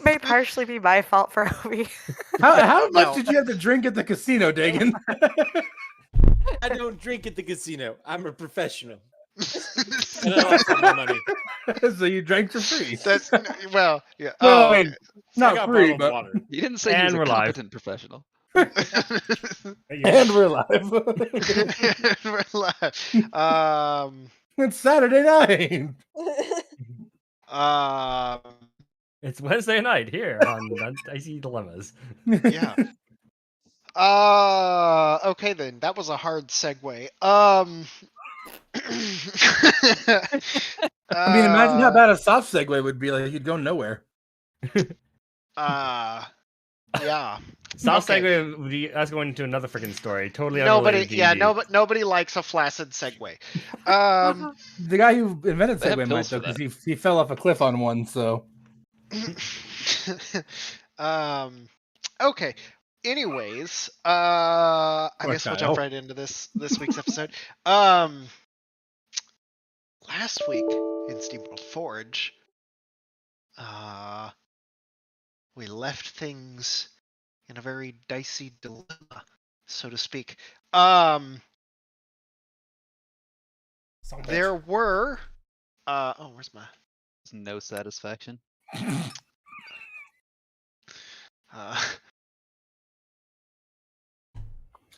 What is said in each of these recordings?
may partially be my fault for Obi. How much No. did you have to drink at the casino, Dagan? I don't drink at the casino. I'm a professional. And I lost all my money. So you drank for free. That's well, yeah. Well, Oh, I mean, I not got free, bottled but water. You didn't say he was And a we're live. competent professional. and we're live. We're live. It's Saturday night. It's Wednesday night here on Dicey Dilemmas. Yeah. Okay then. That was a hard segue. I mean, imagine how bad a soft segue would be. Like, you'd go nowhere. Yeah. Soft Okay. segue would be us going into another freaking story. Totally Nobody, unrelated to yeah, D&D. nobody likes a flaccid segue. The guy who invented They have segue might, pills though, for because he fell off a cliff on one, so... Okay. Anyways, I Poor guess we'll Kyle. jump right into this week's episode. Last week in SteamWorld Forge, we left things in a very dicey dilemma, so to speak. There were where's my There's no satisfaction.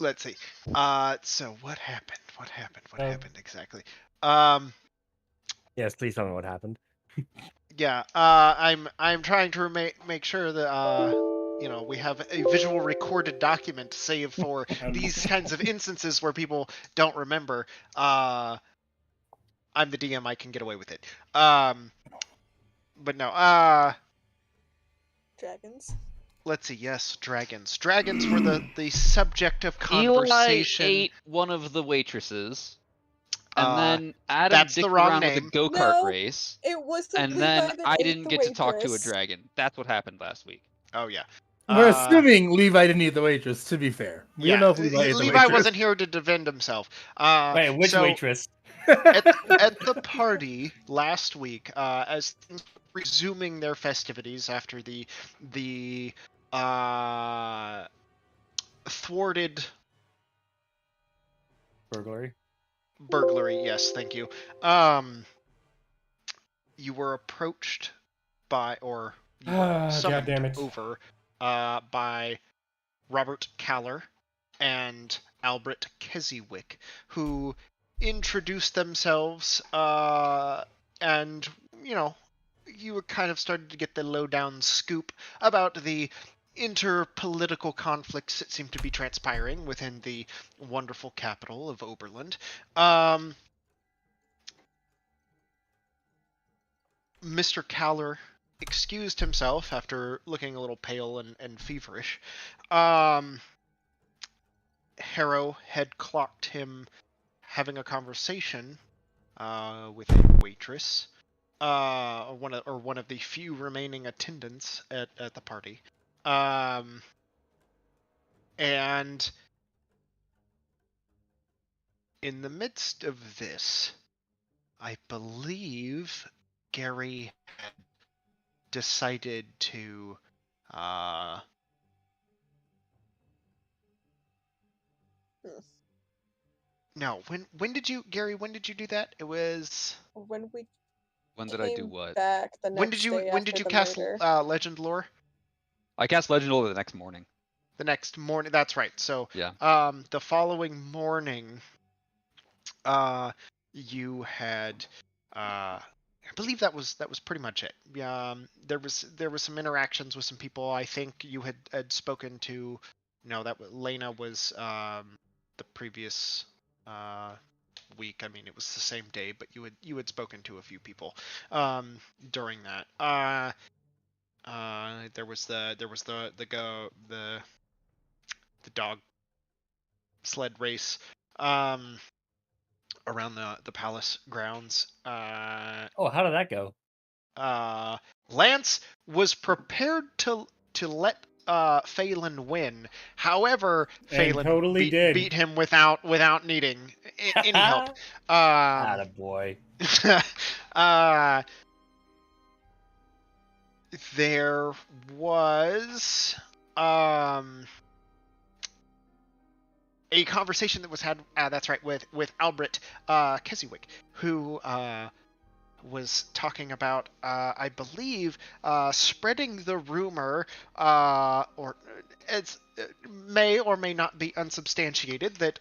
let's see. So what happened? What happened exactly? Yes, please tell me what happened. Yeah, I'm trying to make sure that we have a visual recorded document to save for these kinds of instances where people don't remember. I'm the DM, I can get away with it. But no, Dragons. let's see. Yes, dragons. Dragons were the subject of Eli conversation. ate one of the waitresses, and then Adam that's the dicked wrong around name. with a go-kart No, race, It was the and Levi then that I ate didn't the get to talk to a waitress. dragon. That's what happened last week. Oh yeah. We're assuming Levi didn't eat the waitress, to be fair. We don't know if Levi ate the Levi waitress. wasn't here to defend himself. Wait, which so waitress? at the party last week, as things were resuming their festivities after the thwarted burglary. Yes, thank you. You were approached by, or you were God damn summoned it. over by Robert Caller and Albert Keswick, who introduced themselves, and you were kind of started to get the lowdown scoop about the interpolitical conflicts that seem to be transpiring within the wonderful capital of Oberland. Mr. Caller excused himself after looking a little pale and feverish. Harrow had clocked him having a conversation with a waitress, one of the few remaining attendants at the party, and in the midst of this, I believe Gary had decided to No, when did you, Gary? When did you do that? It was When we When did I do came what? back the next when did you day when did after you the cast murder. Legend Lore? I cast Legend Lore the next morning. The next morning. That's right. So Yeah. the following morning, you had I believe that was pretty much it. There was some interactions with some people. I think you had spoken to. No, that Lena was the previous week. I mean, it was the same day, but you had spoken to a few people during that. There was the dog sled race around the palace grounds. Oh, how did that go? Lance was prepared to let Phelan win. However, Phelan totally did. beat him without needing any help. Attaboy. there was a conversation that was had. That's right, with Albert Keswick, who was talking about, I believe, spreading the rumor, or it's may or may not be unsubstantiated, that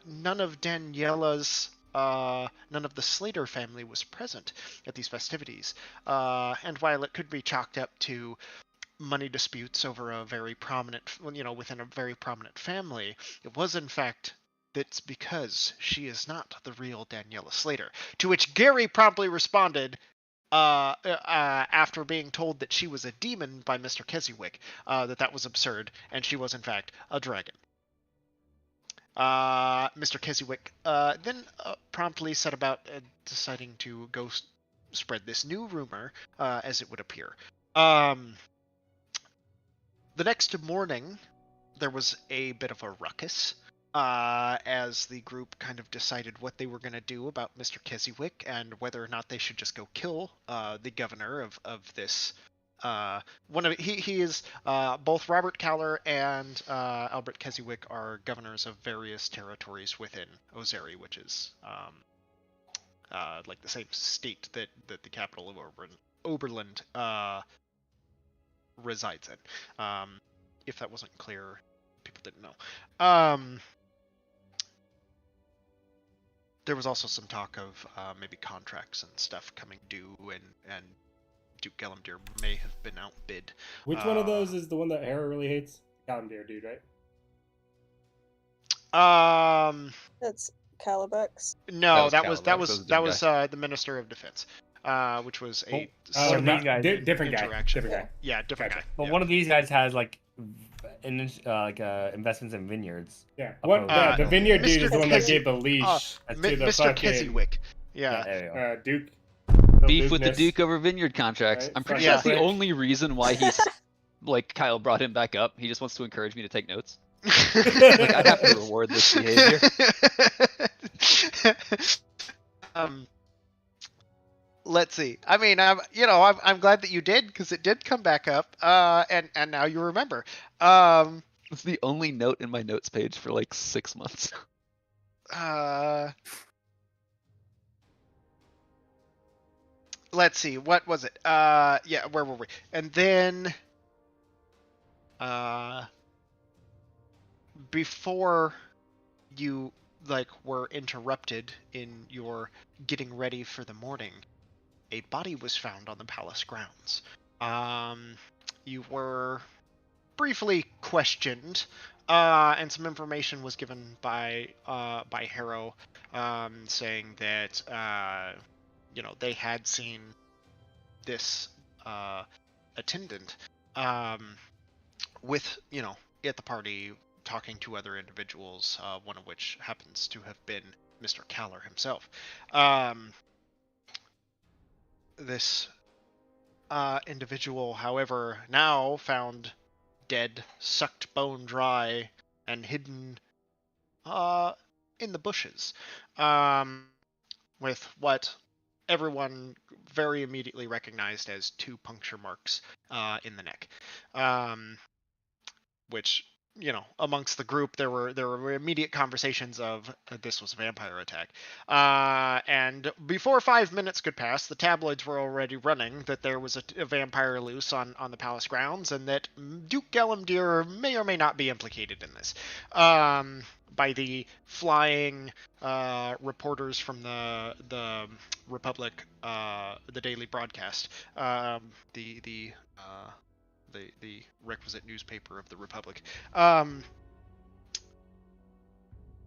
none of Daniela's, none of the Slater family was present at these festivities. And while it could be chalked up to money disputes over a very prominent, within a very prominent family, it was in fact that's because she is not the real Daniela Slater. To which Gary promptly responded, after being told that she was a demon by Mr. Keswick, that was absurd, and she was in fact a dragon. Mr. Keswick then promptly set about deciding to go spread this new rumor, as it would appear. The next morning, there was a bit of a ruckus, as the group kind of decided what they were going to do about Mr. Keswick and whether or not they should just go kill the governor of this. He is both Robert Caller and Albert Keswick are governors of various territories within Ozeri, which is like the same state that the capital of Oberland resides in. If that wasn't clear, people didn't know. There was also some talk of maybe contracts and stuff coming due, and Duke Gellamdir may have been outbid. Which one of those is the one that Hera really hates? Gellamdir dude, right? That's Calibex. No, that Calabax, was the Minister of Defense, which was a one of these guys, different guy. interaction. Different guy. Yeah, different Gotcha. guy. But Yeah. one of these guys has like investments in vineyards. Yeah. Opposed The to- vineyard dude Mr. is the one that Keswick- gave the leash to the Mr. fucking Keswick. Yeah. there you go. Duke. Beef with the Lukeness. Duke over vineyard contracts. Right, I'm pretty yeah. sure that's the only reason why he's like Kyle brought him back up. He just wants to encourage me to take notes. Like I have to reward this behavior. Let's see. I mean, I'm glad that you did, because it did come back up, and now you remember. It's the only note in my notes page for like 6 months. Let's see. What was it? Yeah, where were we? And then, before you were interrupted in your getting ready for the morning, a body was found on the palace grounds. You were briefly questioned, and some information was given by Harrow, saying that they had seen this attendant with at the party talking to other individuals, one of which happens to have been Mr. Caller himself. This individual, however, now found dead, sucked bone dry, and hidden in the bushes, with what everyone very immediately recognized as 2 puncture marks in the neck, which amongst the group there were immediate conversations of this was a vampire attack, and before 5 minutes could pass, the tabloids were already running that there was a vampire loose on the palace grounds, and that Duke Gellamdir may or may not be implicated in this, by the flying reporters from the Republic, the daily broadcast, the requisite newspaper of the Republic.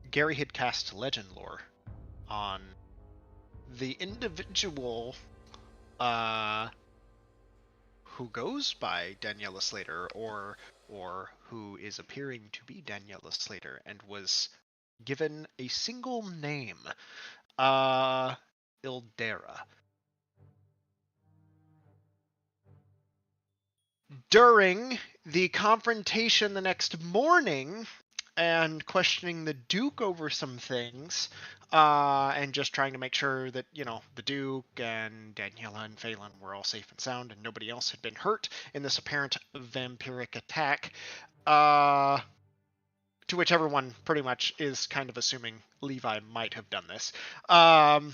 Gary had cast legend lore on the individual who goes by Daniela Slater, or who is appearing to be Daniela Slater, and was given a single name, Ildera. During the confrontation the next morning, and questioning the Duke over some things, and just trying to make sure that, the Duke and Daniela and Phelan were all safe and sound and nobody else had been hurt in this apparent vampiric attack. To which everyone pretty much is kind of assuming Levi might have done this. You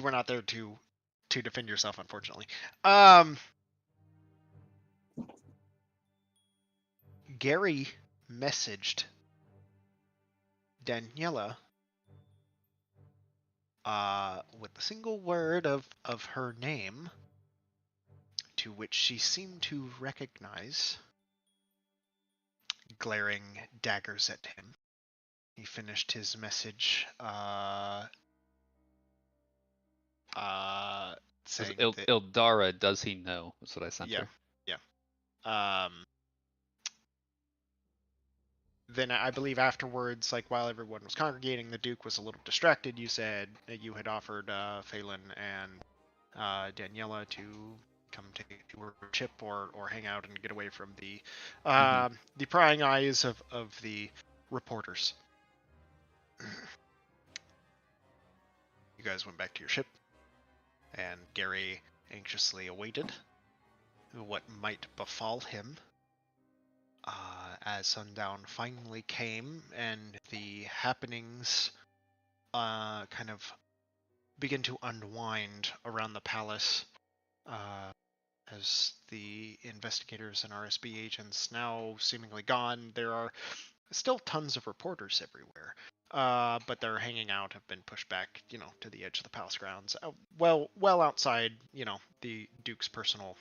were not there to defend yourself, unfortunately. Gary messaged Daniela with a single word of her name, to which she seemed to recognize, glaring daggers at him. He finished his message saying that, Ildara, does he know? That's what I sent her. Then I believe afterwards, like while everyone was congregating, the Duke was a little distracted. You said that you had offered Phelan and Daniela to come take your ship or hang out and get away from the prying eyes of the reporters. You guys went back to your ship, and Gary anxiously awaited what might befall him. As sundown finally came and the happenings kind of begin to unwind around the palace, as the investigators and RSB agents now seemingly gone, there are still tons of reporters everywhere. But they're hanging out, have been pushed back, to the edge of the palace grounds, well outside, the Duke's personal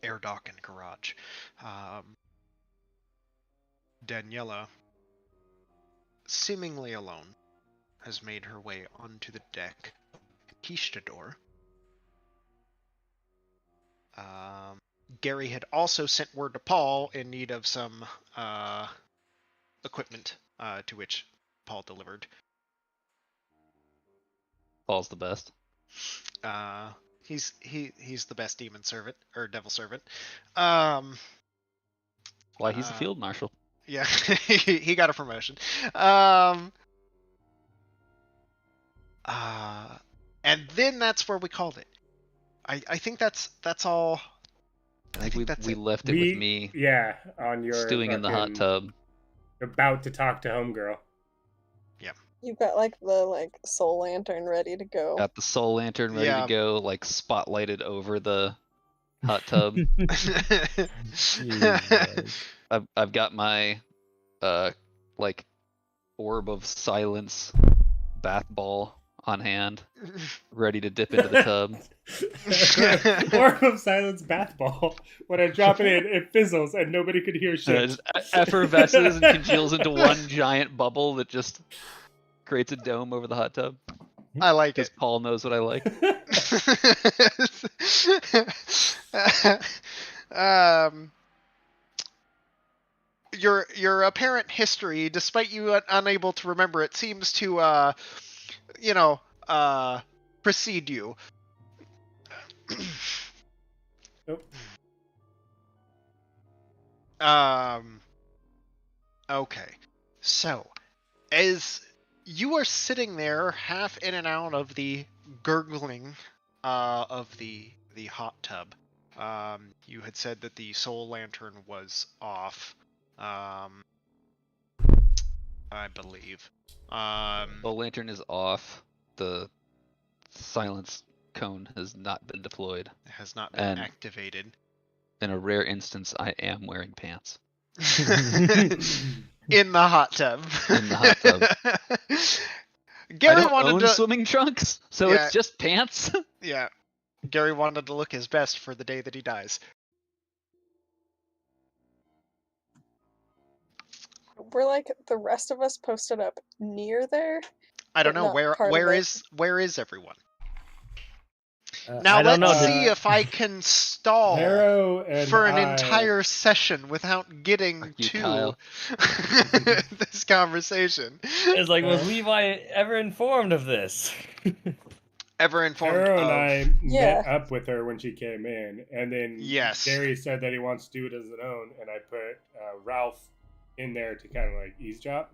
air dock and garage. Daniela, seemingly alone, has made her way onto the deck of the Conquistador. Gary had also sent word to Paul in need of some equipment, to which Paul delivered. Paul's the best. He's the best demon servant or devil servant. Why, he's a field marshal. Yeah, he got a promotion. And then that's where we called it. I think that's all. I think we left it with me. Yeah, on your stewing in the hot tub. About to talk to homegirl. Yeah. You've got the soul lantern ready to go. Got the soul lantern ready to go, spotlighted over the hot tub. I've got my orb of silence bath ball on hand, ready to dip into the tub. Orb of silence bath ball. When I drop it in, it fizzles and nobody could hear shit. It just effervesces and congeals into one giant bubble that just creates a dome over the hot tub. I like it. Paul knows what I like. Your apparent history, despite you unable to remember it, seems to precede you. Okay. So, as you are sitting there, half in and out of the gurgling of the hot tub, you had said that the soul lantern was off. I believe. The lantern is off. The silence cone has not been deployed. It has not been activated. In a rare instance, I am wearing pants. In the hot tub. In the hot tub. Gary I don't wanted own to swimming trunks, so it's just pants. Yeah. Gary wanted to look his best for the day that he dies. We're the rest of us posted up near there. I don't know where is everyone? Now I don't let's know. see if I can stall for an entire session without getting to this conversation. It's was Levi ever informed of this? ever informed Arrow and of. I met Yeah. up with her when she came in, and then Yes. Gary said that he wants to do it as his own, and I put Ralph in there to kind of like eavesdrop,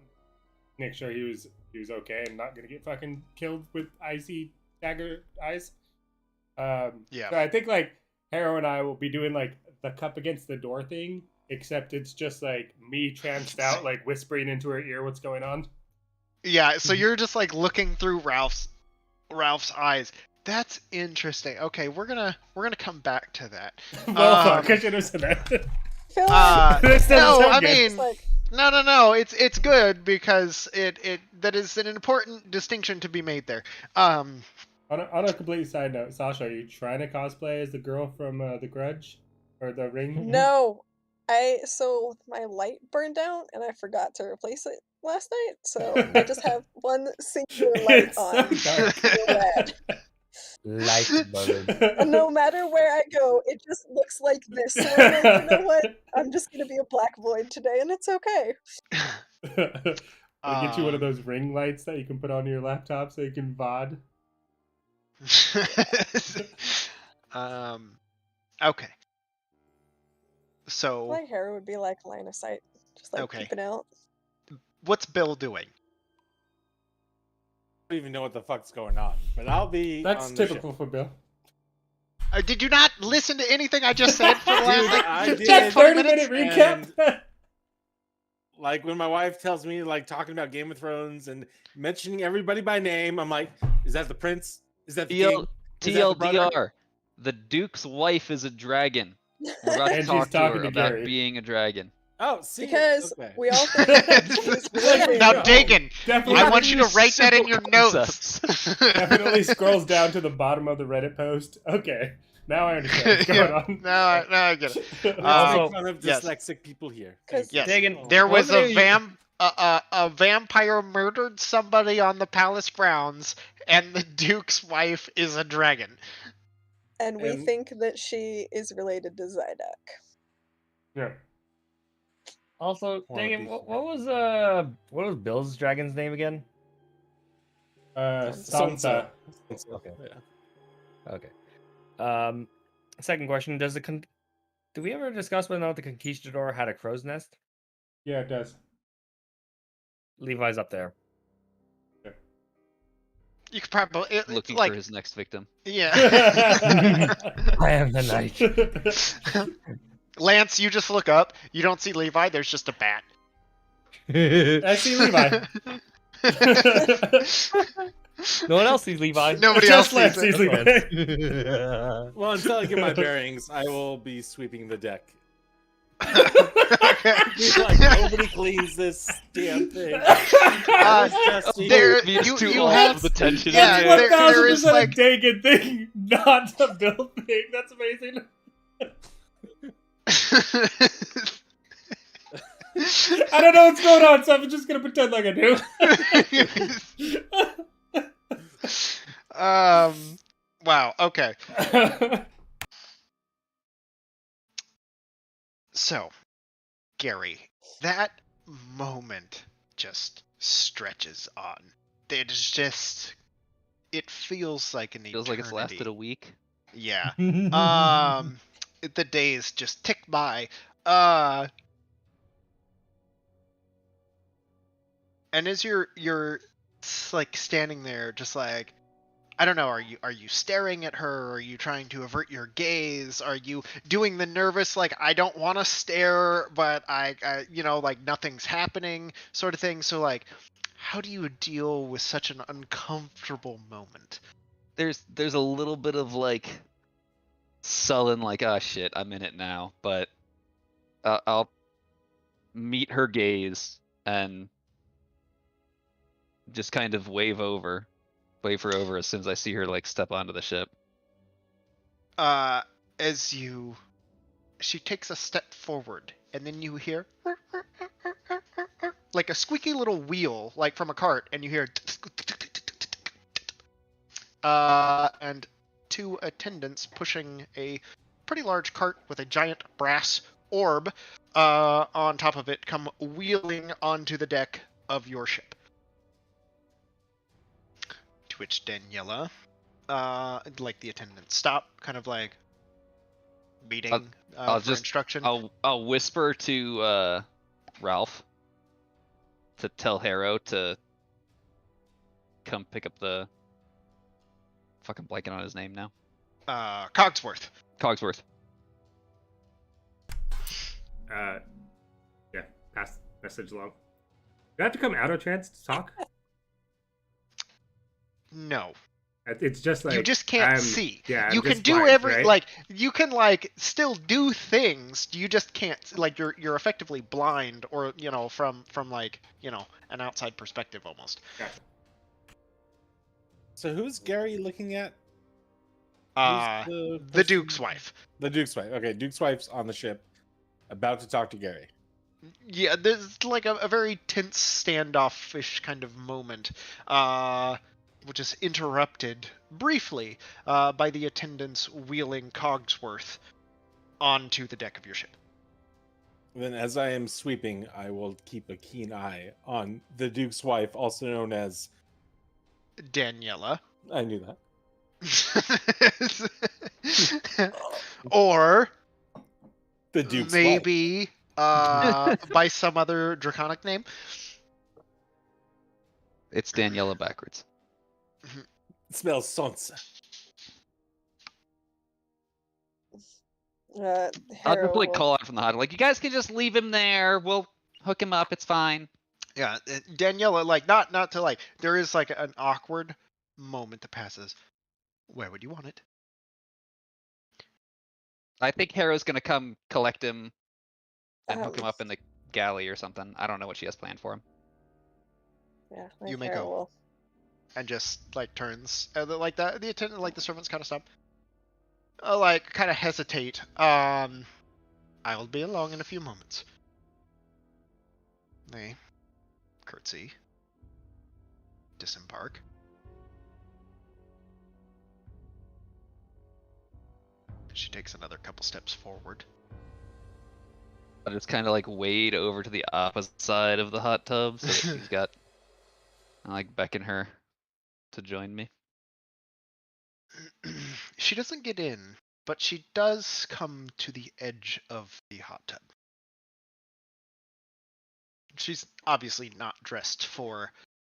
make sure he was okay and not gonna get fucking killed with icy dagger eyes. Yeah. So I think like Harrow and I will be doing like the cup against the door thing, except it's just like me tranced out, like whispering into her ear what's going on. Yeah, so you're just like looking through Ralph's eyes. That's interesting. Okay, we're gonna come back to that. Well, fuck, I should have said that. I feel like This doesn't No, sound I good. mean, it's like no. It's good because it that is an important distinction to be made there. On a complete side note, Sasha, are you trying to cosplay as the girl from The Grudge or The Ring? no. So my light burned out and I forgot to replace it last night, so I just have one singular light It's on. so dark. Red. Light bulb. And no matter where I go, it just looks like this. So I'm like, you know what? I'm just gonna be a black void today, and it's okay. I'll get you one of those ring lights that you can put on your laptop so you can VOD. Okay. So My hair would be like line of sight, just like Okay. peeping out. what's Bill doing? I don't even know what the fuck's going on, but I'll be. That's on the typical for Bill. Did you not listen to anything I just said for the last Dude, I like did. 10, 20 minutes? 30-minute recap. Like when my wife tells me like talking about Game of Thrones and mentioning everybody by name, I'm like, is that the prince? Is that the king? Is that the brother? TLDR. The Duke's wife is a dragon. We're about to And she's talk to talking her to about Gary. being a dragon. Oh, see, Because okay. we all think that he's related. Now, go. Dagan, Definitely, I want you to write that in your Simple notes. definitely scrolls down to the bottom of the Reddit post. Okay, now I understand what's going on. Now I get it. Let's Also, make fun of yes. dyslexic people here. 'Cause- Yes, Dagan, there was wasn't a vampire murdered somebody on the palace grounds, and the Duke's wife is a dragon. And we And- think that she is related to Zydak. Yeah. Also, Wanna Dagan, be- what was Bill's dragon's name again? Sansa. Okay. Yeah. Okay. Second question: do we ever discuss whether or not the conquistador had a crow's nest? Yeah, it does. Levi's up there. You could probably Looking like for his next victim. yeah. I am the knight. Lance, you just look up. You don't see Levi. There's just a bat. I see Levi. No one else sees Levi. Nobody Just else Lance sees sees it. Levi. Well, until I get my bearings, I will be sweeping the deck. Okay. Like nobody cleans this damn thing. It's just there- Means you- to you all have- of the tension. yeah, in That's the there- air. there is, 1000% like- a Dagan thing, not a Bill thing. That's amazing. I don't know what's going on, so I'm just gonna pretend like I do. Wow. Okay. So, Gary, that moment just stretches on. It's just. It feels like an eternity. Feels like it's lasted a week. Yeah. The days just tick by. And as you're like standing there, just like, I don't know, are you staring at her? Are you trying to avert your gaze? Are you doing the nervous, like, I don't want to stare, but I like nothing's happening sort of thing? So like, how do you deal with such an uncomfortable moment? There's a little bit of like sullen, like, oh shit, I'm in it now. But I'll meet her gaze and just kind of wave her over as soon as I see her like step onto the ship. She takes a step forward, and then you hear like a squeaky little wheel, like from a cart, and you hear and two attendants pushing a pretty large cart with a giant brass orb on top of it come wheeling onto the deck of your ship. To which Daniela like the attendants stop, kind of like meeting I'll for just instruction. I'll whisper to Ralph to tell Harrow to come pick up the fucking blanking on his name now. Cogsworth. Cogsworth. Yeah, pass message along. Do I have to come out of trance to talk? No. It's just like you just can't I'm- see. Yeah, you I'm can just do blind, right? like you can like still do things. You just can't like you're effectively blind, or from like an outside perspective almost. Gotcha. So who's Gary looking at? The person? Duke's wife. The Duke's wife. Okay, Duke's wife's on the ship, about to talk to Gary. Yeah, there's like a very tense standoffish kind of moment, which is interrupted briefly by the attendants wheeling Cogsworth onto the deck of your ship. Then, as I am sweeping, I will keep a keen eye on the Duke's wife, also known as Daniela. I knew that. Or The Duke's wife. maybe by some other draconic name. It's Daniela backwards. It smells sonsa. I'll Harrow just like will- call out from the hut, like, you guys can just leave him there. We'll hook him up. It's fine. Yeah, Daniela, like not to like. There is like an awkward moment that passes. Where would you want it? I think Harrow's gonna come collect him and hook him Um, up in the galley or something. I don't know what she has planned for him. Yeah, I You think may Harrow go. will. And just like turns like that. The attendant, like the servants, kind of stop. Like kind of hesitate. I will be along in a few moments. They curtsy. Disembark. She takes another couple steps forward. But it's kind of like wade over to the opposite side of the hot tub, so that she's got, I like beckon her to join me. She doesn't get in, but she does come to the edge of the hot tub. She's obviously not dressed for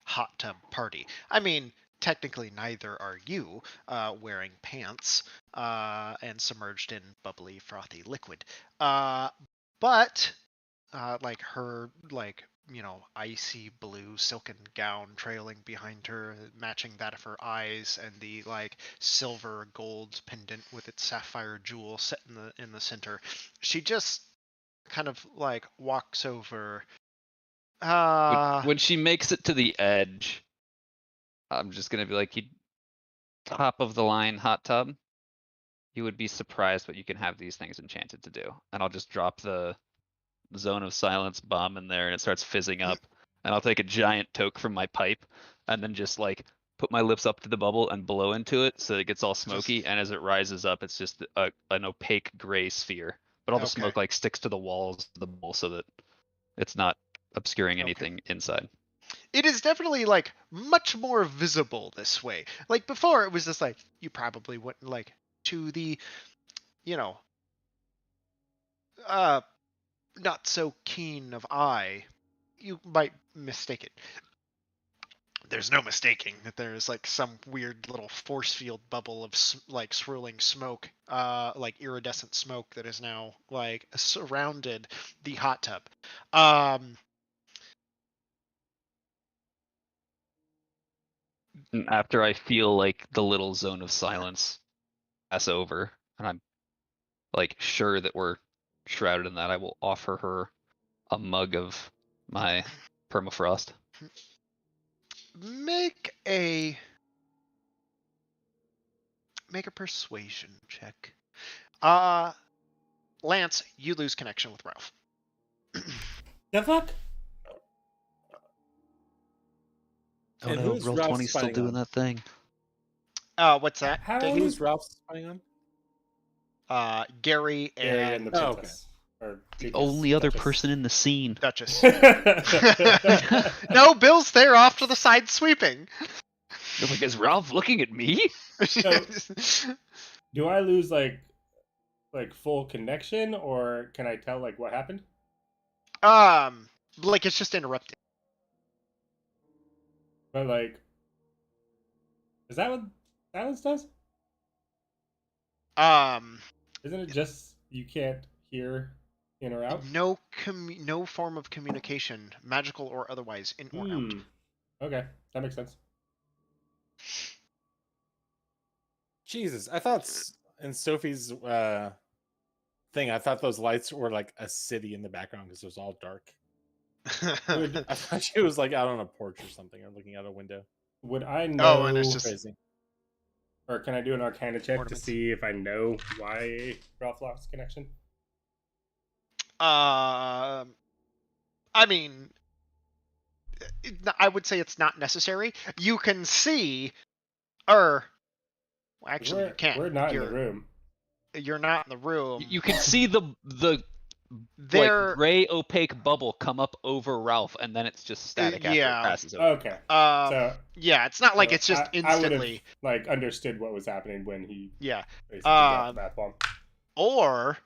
hot tub party. I mean, technically neither are you, wearing pants and submerged in bubbly, frothy liquid. But like her, like, icy blue silken gown trailing behind her, matching that of her eyes, and the like silver gold pendant with its sapphire jewel set in the center. She just kind of like walks over. When she makes it to the edge, I'm just gonna be like, top of the line hot tub. You would be surprised what you can have these things enchanted to do. And I'll just drop the zone of silence bomb in there and it starts fizzing up. And I'll take a giant toke from my pipe and then just like put my lips up to the bubble and blow into it so it gets all smoky. And as it rises up, it's just an opaque gray sphere. But all the Okay. smoke like sticks to the walls of the bowl so that it's not obscuring anything inside. It is definitely like much more visible this way. Like before, it was just like you probably wouldn't like to the, not so keen of eye. You might mistake it. There's no mistaking that there's like some weird little force field bubble of like swirling smoke, like iridescent smoke that is now like surrounded the hot tub. And after I feel like the little zone of silence pass over, and I'm like sure that we're shrouded in that, I will offer her a mug of my permafrost. Make a persuasion check. Lance, you lose connection with Ralph. The fuck? Oh And no, who's roll Ralph 20 still spying doing on? that thing. What's that? How Dave? Who's Ralph spying on? Gary Gary and and the Oh, okay. princess. Or The Duchess, only other Duchess. person in the scene. Duchess. No, Bill's there off to the side sweeping. You're like, is Ralph looking at me? Do I lose like full connection, or can I tell like what happened? Like it's just interrupted. But like, is that what silence does? Isn't it just you can't hear in or out? No form of communication, magical or otherwise, in or out. Okay, that makes sense. Jesus, I thought in Sophie's thing, I thought those lights were like a city in the background because it was all dark. I thought she was like out on a porch or something, or looking out a window. Would I know? Oh, and it's just crazy. Or can I do an Arcana check Ornaments. to see if I know why Ralph lost connection? I mean, I would say it's not necessary. You can see, actually, you can't. We're not in the room. You're not in the room. You can see the There, like gray opaque bubble come up over Ralph, and then it's just static after yeah. it passes over. Okay. So yeah, it's not like so it's just I would've, instantly. like understood what was happening when he Yeah. basically got the bath bomb. Or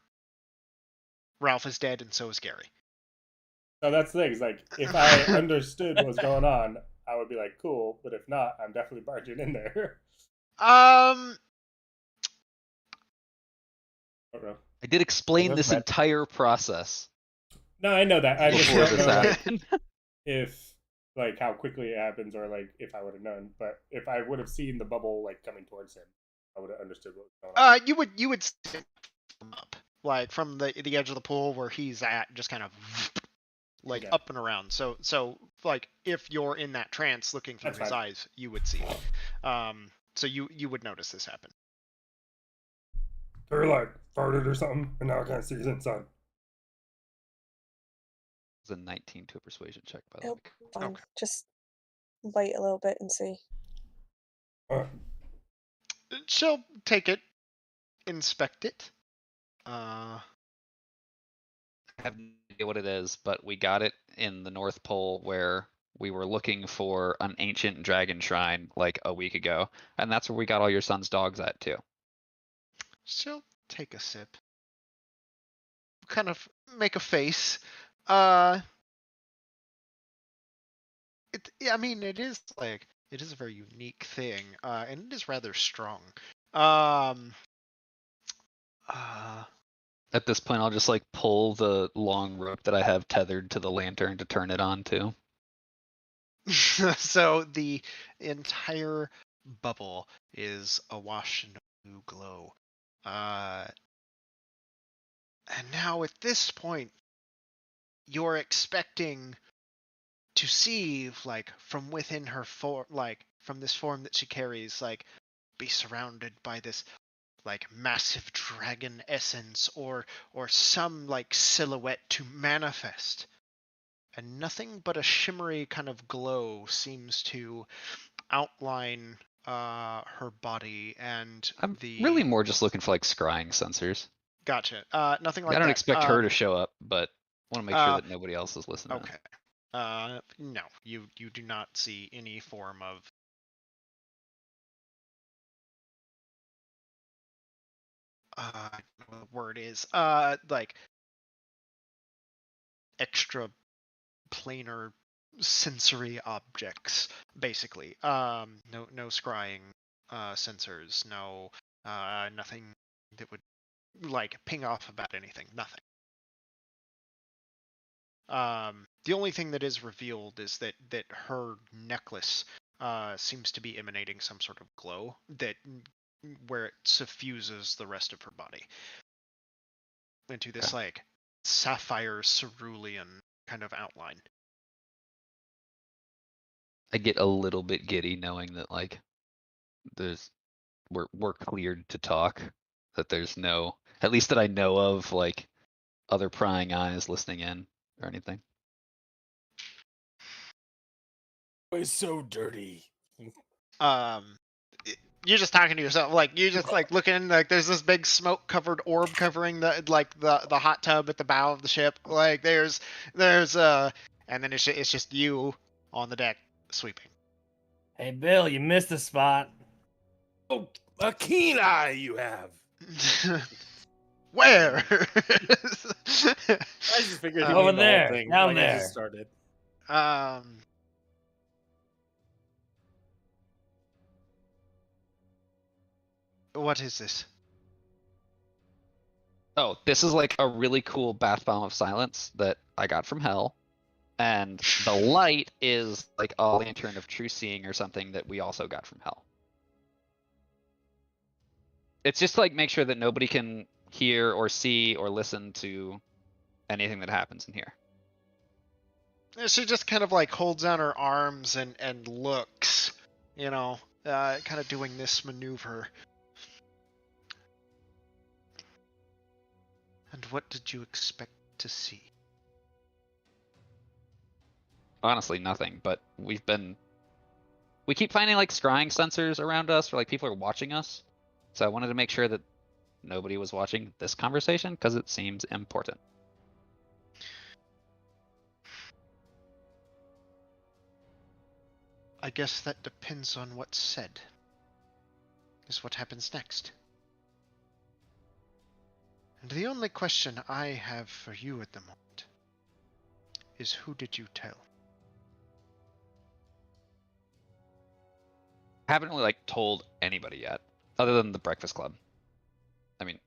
Ralph is dead, and so is Gary. So that's the thing. Is like if I understood what was going on, I would be like, cool. But if not, I'm definitely barging in there. Um. I don't know. I did explain Well, this that- entire process No, I know that. I just before don't this know like, happened. if like how quickly it happens, or like if I would have known. But if I would have seen the bubble like coming towards him, I would have understood what was going on. You would see him up like from the edge of the pool where he's at, just kind of like Okay. up and around. So like if you're in that trance looking through That's his fine. eyes, you would see it. So you would notice this happen. Or like farted or something, and now I can't see his inside. It's a 19 to a persuasion check, by the way. Nope, fine. Okay. Just wait a little bit and see. She'll take it, inspect it. I have no idea what it is, but we got it in the North Pole where we were looking for an ancient dragon shrine like a week ago, and that's where we got all your son's dogs at too. She'll take a sip. Kind of make a face. I mean, it is a very unique thing, and it is rather strong. At this point, I'll just like pull the long rope that I have tethered to the lantern to turn it on too. So the entire bubble is awash in a blue glow. And now at this point, you're expecting to see, like, from within her form, like, from this form that she carries, like, be surrounded by this, like, massive dragon essence or some, like, silhouette to manifest. And nothing but a shimmery kind of glow seems to outline her body and I'm really more just looking for like scrying sensors. Gotcha. Nothing like I that. don't expect her to show up, but I want to make sure that nobody else is listening. Okay. No, you do not see any form of I don't know what the word is. Like extra planar sensory objects, basically. No scrying sensors, no nothing that would like ping off about anything. Nothing. The only thing that is revealed is that her necklace seems to be emanating some sort of glow where it suffuses the rest of her body into this like sapphire cerulean kind of outline. I get a little bit giddy knowing that like we're cleared to talk, that there's no, at least that I know of, like other prying eyes listening in or anything. It's so dirty. You're just talking to yourself, like you're just like looking, like there's this big smoke covered orb covering the hot tub at the bow of the ship. Like there's and then it's just you on the deck sweeping. Hey, Bill, you missed a spot. Oh, a keen eye you have. Where? I just figured he Over mean the whole there, thing. down Like it there. just started. What is this? Oh, this is like a really cool bath bomb of silence that I got from hell. And the light is like a lantern of true seeing or something that we also got from hell. It's just like make sure that nobody can hear or see or listen to anything that happens in here. She just kind of like holds out her arms and looks, kind of doing this maneuver. And what did you expect to see? Honestly, nothing, but we keep finding like scrying sensors around us or like people are watching us. So I wanted to make sure that nobody was watching this conversation because it seems important. I guess that depends on what's said. Is what happens next. And the only question I have for you at the moment is who did you tell? I haven't really like told anybody yet, other than the Breakfast Club. I mean,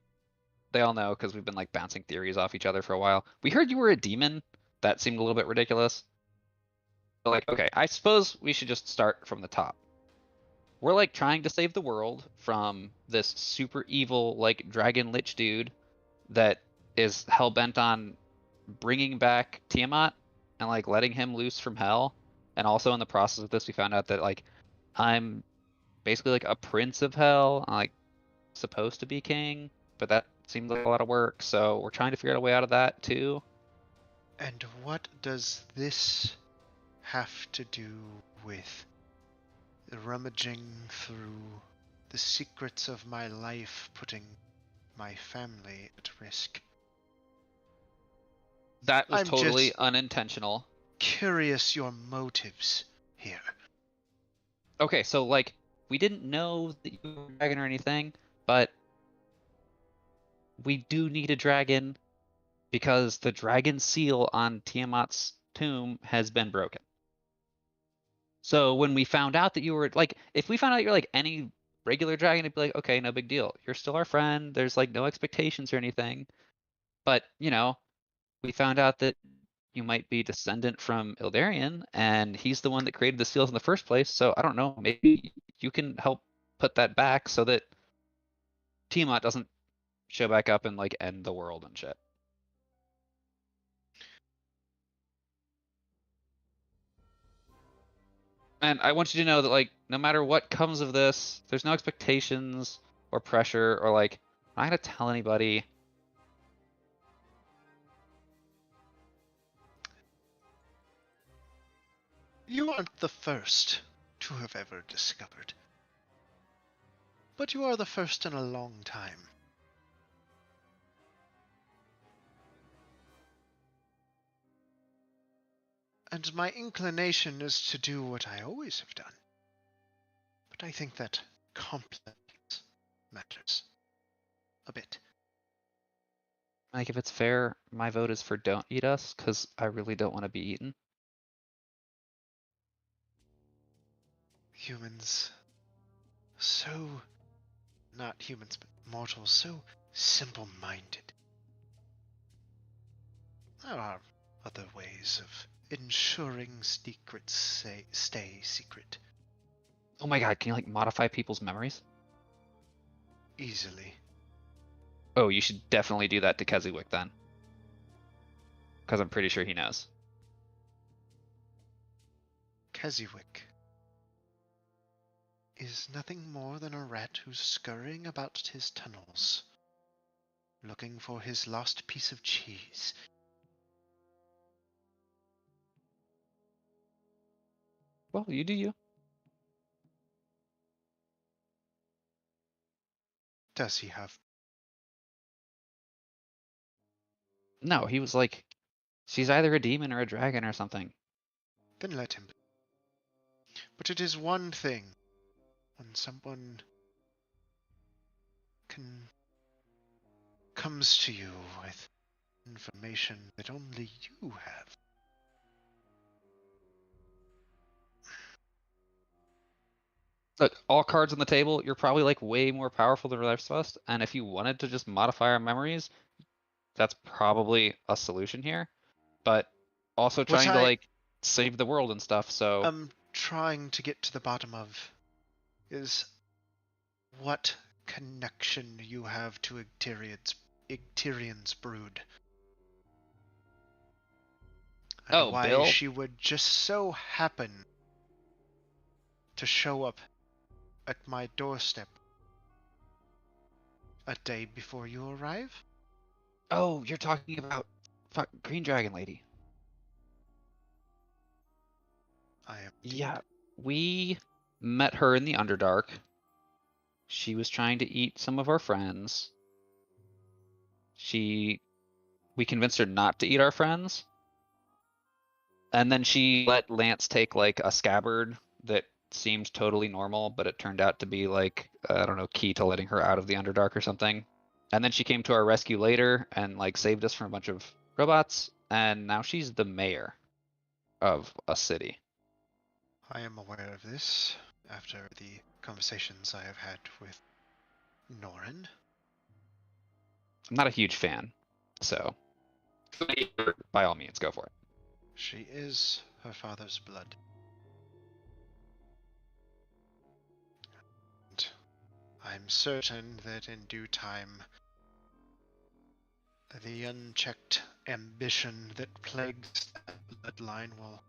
they all know because we've been like bouncing theories off each other for a while. We heard you were a demon. That seemed a little bit ridiculous. But like, okay, I suppose we should just start from the top. We're like trying to save the world from this super evil like dragon lich dude that is hell bent on bringing back Tiamat and like letting him loose from hell. And also in the process of this, we found out that like I'm basically like a prince of hell. I'm like supposed to be king, but that seems like a lot of work. So we're trying to figure out a way out of that too. And what does this have to do with rummaging through the secrets of my life, putting my family at risk? That was I'm totally just unintentional. curious your motives here. Okay, so like we didn't know that you were a dragon or anything, but we do need a dragon because the dragon seal on Tiamat's tomb has been broken. So when we found out that you were like, if we found out you're like any regular dragon, it'd be like, okay, no big deal. You're still our friend. There's like no expectations or anything. But we found out that you might be descendant from Ildarion, and he's the one that created the seals in the first place. So I don't know, maybe you can help put that back so that Tiamat doesn't show back up and like end the world and shit. And I want you to know that like no matter what comes of this, there's no expectations or pressure or like I'm not gonna tell anybody. You aren't the first to have ever discovered, but you are the first in a long time. And my inclination is to do what I always have done. But I think that complicates matters a bit. Like if it's fair, my vote is for don't eat us because I really don't want to be eaten. Humans, so, not humans, but mortals, so simple-minded. There are other ways of ensuring secrets stay secret. Oh my god, can you like modify people's memories? Easily. Oh, you should definitely do that to Keswick then. Because I'm pretty sure he knows. Keswick is nothing more than a rat who's scurrying about his tunnels, looking for his lost piece of cheese. Well, you do you. Does he have? No, he was like, she's either a demon or a dragon or something. Then let him be. But it is one thing when someone comes to you with information that only you have. Look, all cards on the table, you're probably like way more powerful than the rest of us. And if you wanted to just modify our memories, that's probably a solution here. But also What trying to I like save the world and stuff, so am trying to get to the bottom of is what connection you have to Ictyrion's brood. And oh, why Bill. she would just so happen to show up at my doorstep a day before you arrive? Oh, you're talking about Green Dragon Lady. I am. Yeah, we met her in the Underdark. She was trying to eat some of our friends. We convinced her not to eat our friends. And then she let Lance take like a scabbard that seemed totally normal, but it turned out to be like, I don't know, key to letting her out of the Underdark or something. And then she came to our rescue later and like saved us from a bunch of robots. And now she's the mayor of a city. I am aware of this after the conversations I have had with Norin. I'm not a huge fan, so by all means, go for it. She is her father's blood. And I'm certain that in due time, the unchecked ambition that plagues that bloodline will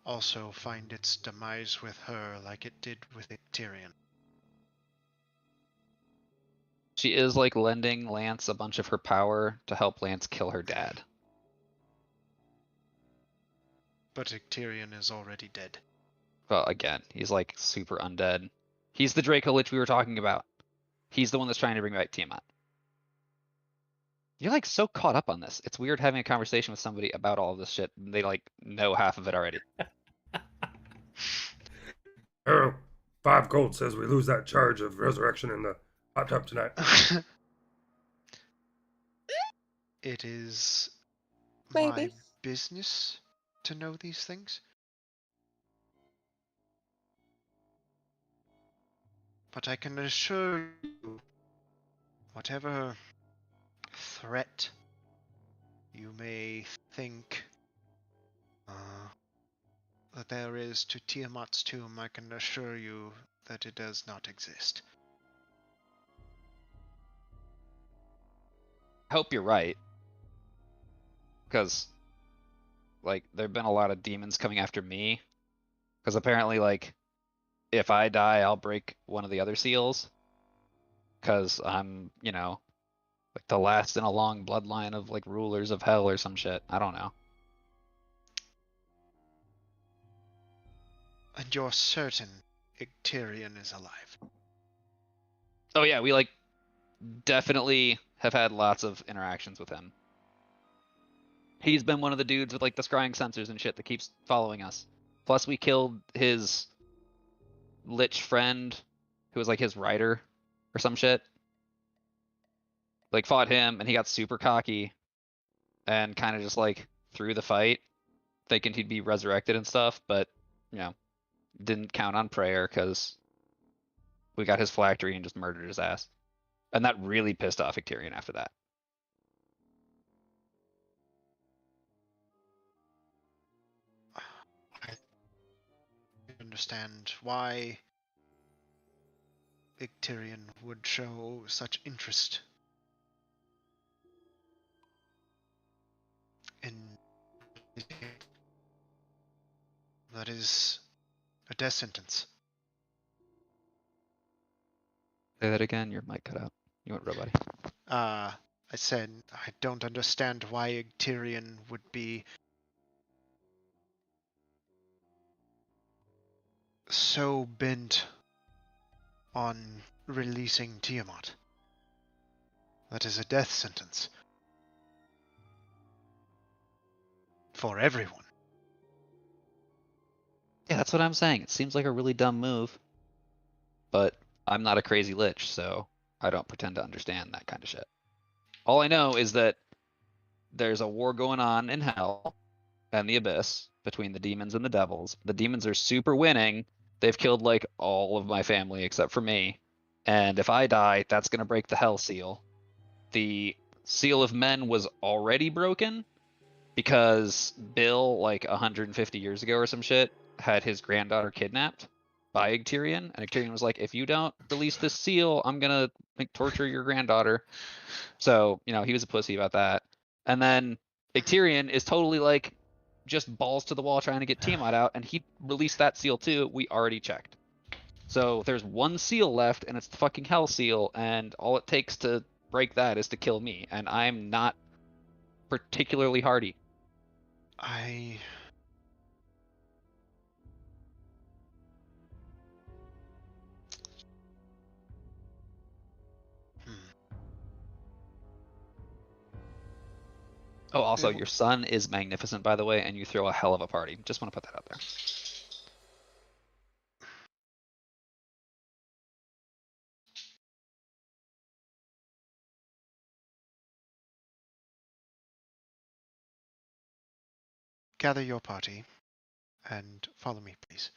also find its demise with her like it did with Ictyrion. She is like lending Lance a bunch of her power to help Lance kill her dad. But Ictyrion is already dead. Well, again, he's like super undead. He's the Draco Lich we were talking about. He's the one that's trying to bring back Tiamat. You're like so caught up on this. It's weird having a conversation with somebody about all of this shit. And they like know half of it already. Oh, 5 gold says we lose that charge of resurrection in the hot tub tonight. It is Maybe. my business to know these things. But I can assure you, whatever threat you may think that there is to Tiamat's tomb, I can assure you that it does not exist. I hope you're right. Because, like, there have been a lot of demons coming after me. Because apparently, like, if I die, I'll break one of the other seals. Because I'm, you know, like the last in a long bloodline of, like, rulers of hell or some shit. I don't know. And you're certain Ictyrion is alive? Oh yeah, we, like, definitely have had lots of interactions with him. He's been one of the dudes with, like, the scrying sensors and shit that keeps following us. Plus, we killed his lich friend, who was, like, his rider or some shit. Like, fought him, and he got super cocky and kind of just, like, threw the fight, thinking he'd be resurrected and stuff, but, you know, didn't count on prayer because we got his phylactery and just murdered his ass. And that really pissed off Ictyrion after that. I understand why Ictyrion would show such interest in that is a death sentence. Say that again, your mic cut out. You went real, buddy. I said I don't understand why Ictyrion would be so bent on releasing Tiamat. That is a death sentence. For everyone. Yeah, that's what I'm saying. It seems like a really dumb move, but I'm not a crazy lich, so I don't pretend to understand that kind of shit. All I know is that there's a war going on in hell and the abyss between the demons and the devils. The demons are super winning. They've killed like all of my family except for me. And if I die, that's going to break the hell seal. The seal of men was already broken because Bill, like 150 years ago or some shit, had his granddaughter kidnapped by Icterion. And Icterion was like, if you don't release this seal, I'm going to like torture your granddaughter. So, you know, he was a pussy about that. And then Icterion is totally like just balls to the wall trying to get Tiamat out, and he released that seal too. We already checked. So there's one seal left, and it's the fucking hell seal, and all it takes to break that is to kill me, and I'm not particularly hardy. Oh, also, your son is magnificent, by the way, and you throw a hell of a party. Just want to put that out there. Gather your party and follow me, please.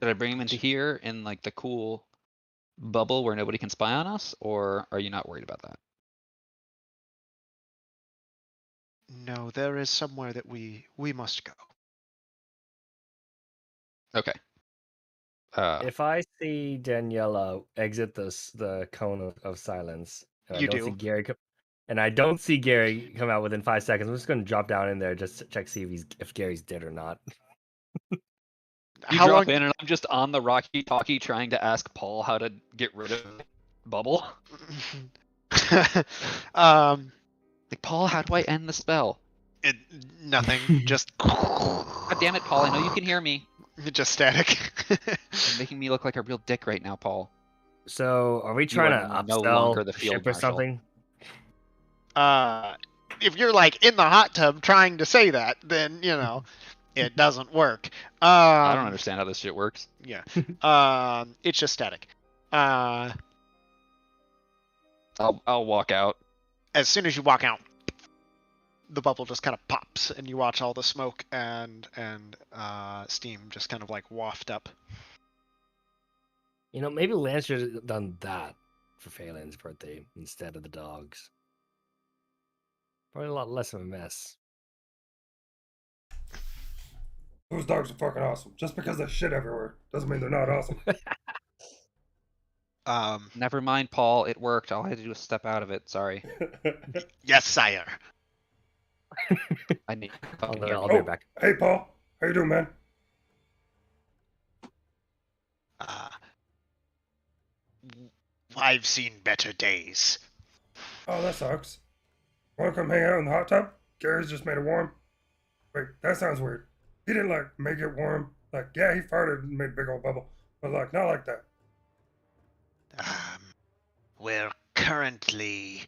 Did I bring him into here in like the cool bubble where nobody can spy on us, or are you not worried about that? No, there is somewhere that we must go. Okay. If I see Daniela exit the cone of silence, and You I don't do. see Gary and I don't see Gary come out within 5 seconds, I'm just going to drop down in there just to check see if Gary's dead or not. You How drop long? in, and I'm just on the walkie-talkie trying to ask Paul how to get rid of the bubble. Like, Paul, how do I end the spell? Nothing. Just. God damn it, Paul! I know you can hear me. Just static. You're making me look like a real dick right now, Paul. So, are we You trying are to no upsell longer the the field ship or marshal. something? If you're like in the hot tub trying to say that, then you know it doesn't work. I don't understand how this shit works. Yeah. It's just static. I'll walk out. As soon as you walk out, the bubble just kind of pops, and you watch all the smoke and steam just kind of like waft up. You know, maybe Lance should have done that for Phelan's birthday instead of the dogs. Probably a lot less of a mess. Those dogs are fucking awesome. Just because they shit everywhere doesn't mean they're not awesome. Never mind, Paul. It worked. All I had to do was step out of it. Sorry. Yes, sire. I need. I'll be right back. Hey, Paul. How you doing, man? I've seen better days. Oh, that sucks. Want to come hang out in the hot tub? Gary's just made it warm. Wait, that sounds weird. He didn't, like, make it warm. Like, yeah, he farted and made a big old bubble. But, like, not like that. We're currently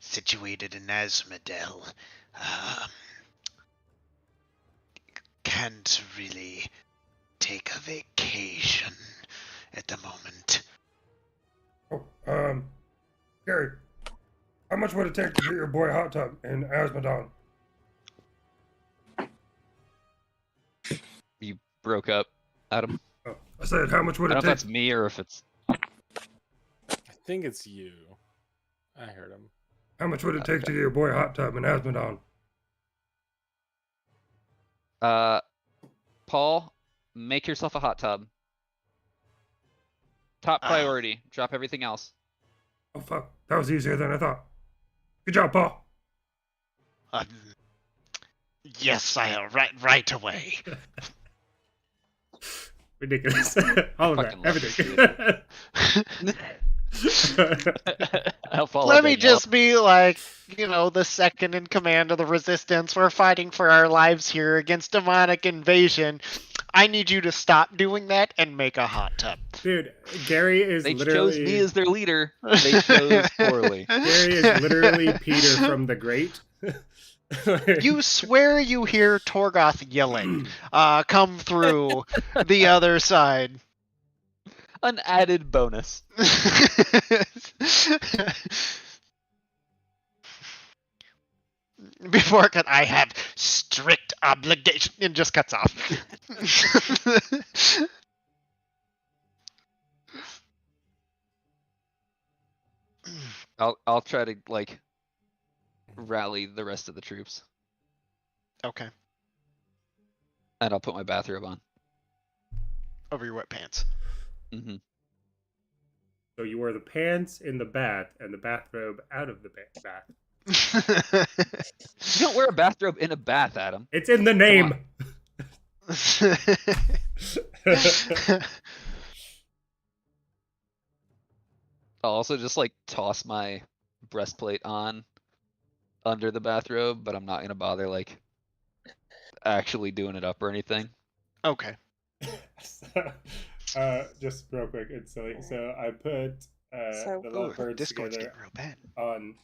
situated in Asmodel. Can't really take a vacation at the moment. Oh, Gary, how much would it take to get your boy a hot tub in Asmodon? You broke up, Adam. Oh, I said, how much would I it don't know if take? that's me or if it's. I think it's you. I heard him. How much would it take to get your boy a hot tub in Asmodon? Paul, make yourself a hot tub. Top priority. Drop everything else. Oh, fuck. That was easier than I thought. Good job, Paul. Yes, sire. Right away. Ridiculous. All of that. Fucking love Everything. Let me just be like, you know, the second in command of the resistance. We're fighting for our lives here against demonic invasion. I need you to stop doing that and make a hot tub. Dude, Gary is They literally... chose me as their leader. They chose poorly. Gary is literally Peter from The Great. You swear you hear Torgoth yelling come through the other side. An added bonus. Before I have strict obligation, and just cuts off. I'll try to like rally the rest of the troops, Okay. and I'll put my bathrobe on. Over your wet pants. Mm-hmm. So you wear the pants in the bath and the bathrobe out of the bath. You don't wear a bathrobe in a bath, Adam. It's in the name. I'll also just like toss my breastplate on under the bathrobe, but I'm not gonna bother like actually doing it up or anything. Okay. Just real quick, it's silly. So I put the lovebirds Discord's together getting real bad. on.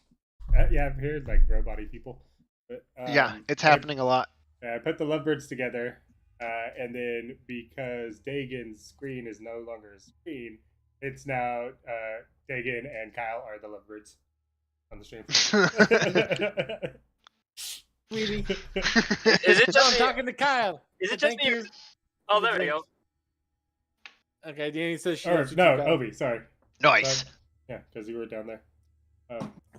Yeah, I've heard like robot-y people. But, Yeah, it's happening a lot. I put the lovebirds together, and then because Dagon's screen is no longer a screen, it's now Dagon and Kyle are the lovebirds on the stream. Really? Is it just I'm talking to Kyle. Is it just Thank me? you. Oh, there we go. Okay, Danny says she Or, wants you no, to go. Obi, sorry. Nice. Yeah, because you were down there.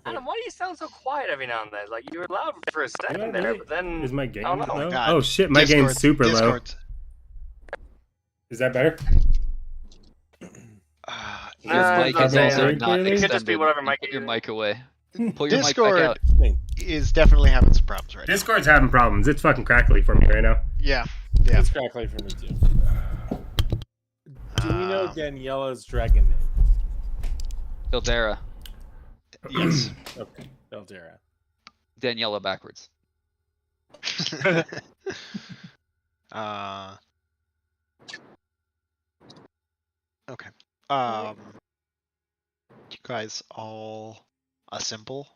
Adam, why do you sound so quiet every now and then? Like you were loud for a second Really? there, but then Is my game I don't know. low? God. Oh shit, my game's super low. Is that better? Your Nah, mic it's is not also saying. not It could just be extended. whatever You mic put you're your using. mic away. Pull your mic back Discord out. is definitely having some problems right now. Discord's having problems. It's fucking crackly for me right now. Yeah. Yeah. It's crackly for me too. Do we know Daniela's dragon name? Ildera. Yes. Okay, Eldera. Daniela backwards. Okay. You guys all assemble.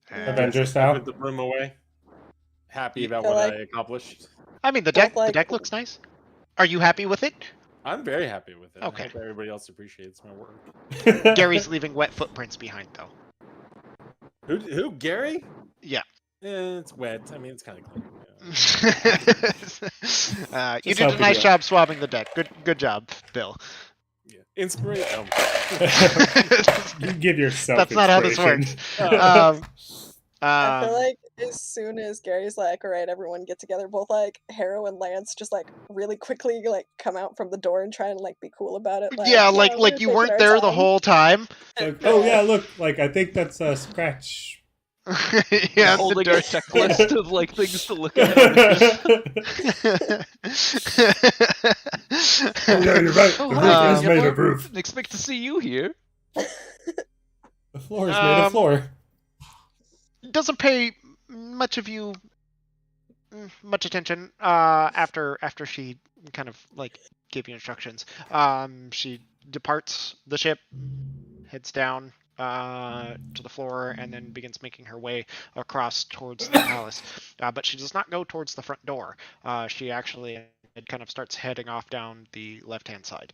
And- Avenger I style. put the broom away. Happy about Feel what like- I accomplished. I mean, the Both deck like- looks nice. Are you happy with it? I'm very happy with it. Okay. I hope everybody else appreciates my work. Gary's leaving wet footprints behind, though. Who? Gary? Yeah. It's wet. I mean, it's kind of clean. You Just did a helping nice you job swabbing the deck. Good job, Bill. Yeah. Inspiration. You give yourself. That's not how this inspiration. works. I feel like as soon as Gary's like, all right, everyone get together, both like Harrow and Lance just like really quickly like come out from the door and try and like be cool about it. Yeah, we're like you taking weren't our there the time. whole time. Like, oh yeah, look, like I think that's a scratch. Yeah, Holding the a checklist of like things to look at. Oh, yeah, you're right. The Oh, roof hi, is made of roof. Didn't expect to see you here. The floor is made of floor. Doesn't pay much attention after she kind of like gave you instructions. She departs the ship, heads down to the floor, and then begins making her way across towards the palace. But she does not go towards the front door. She actually kind of starts heading off down the left-hand side.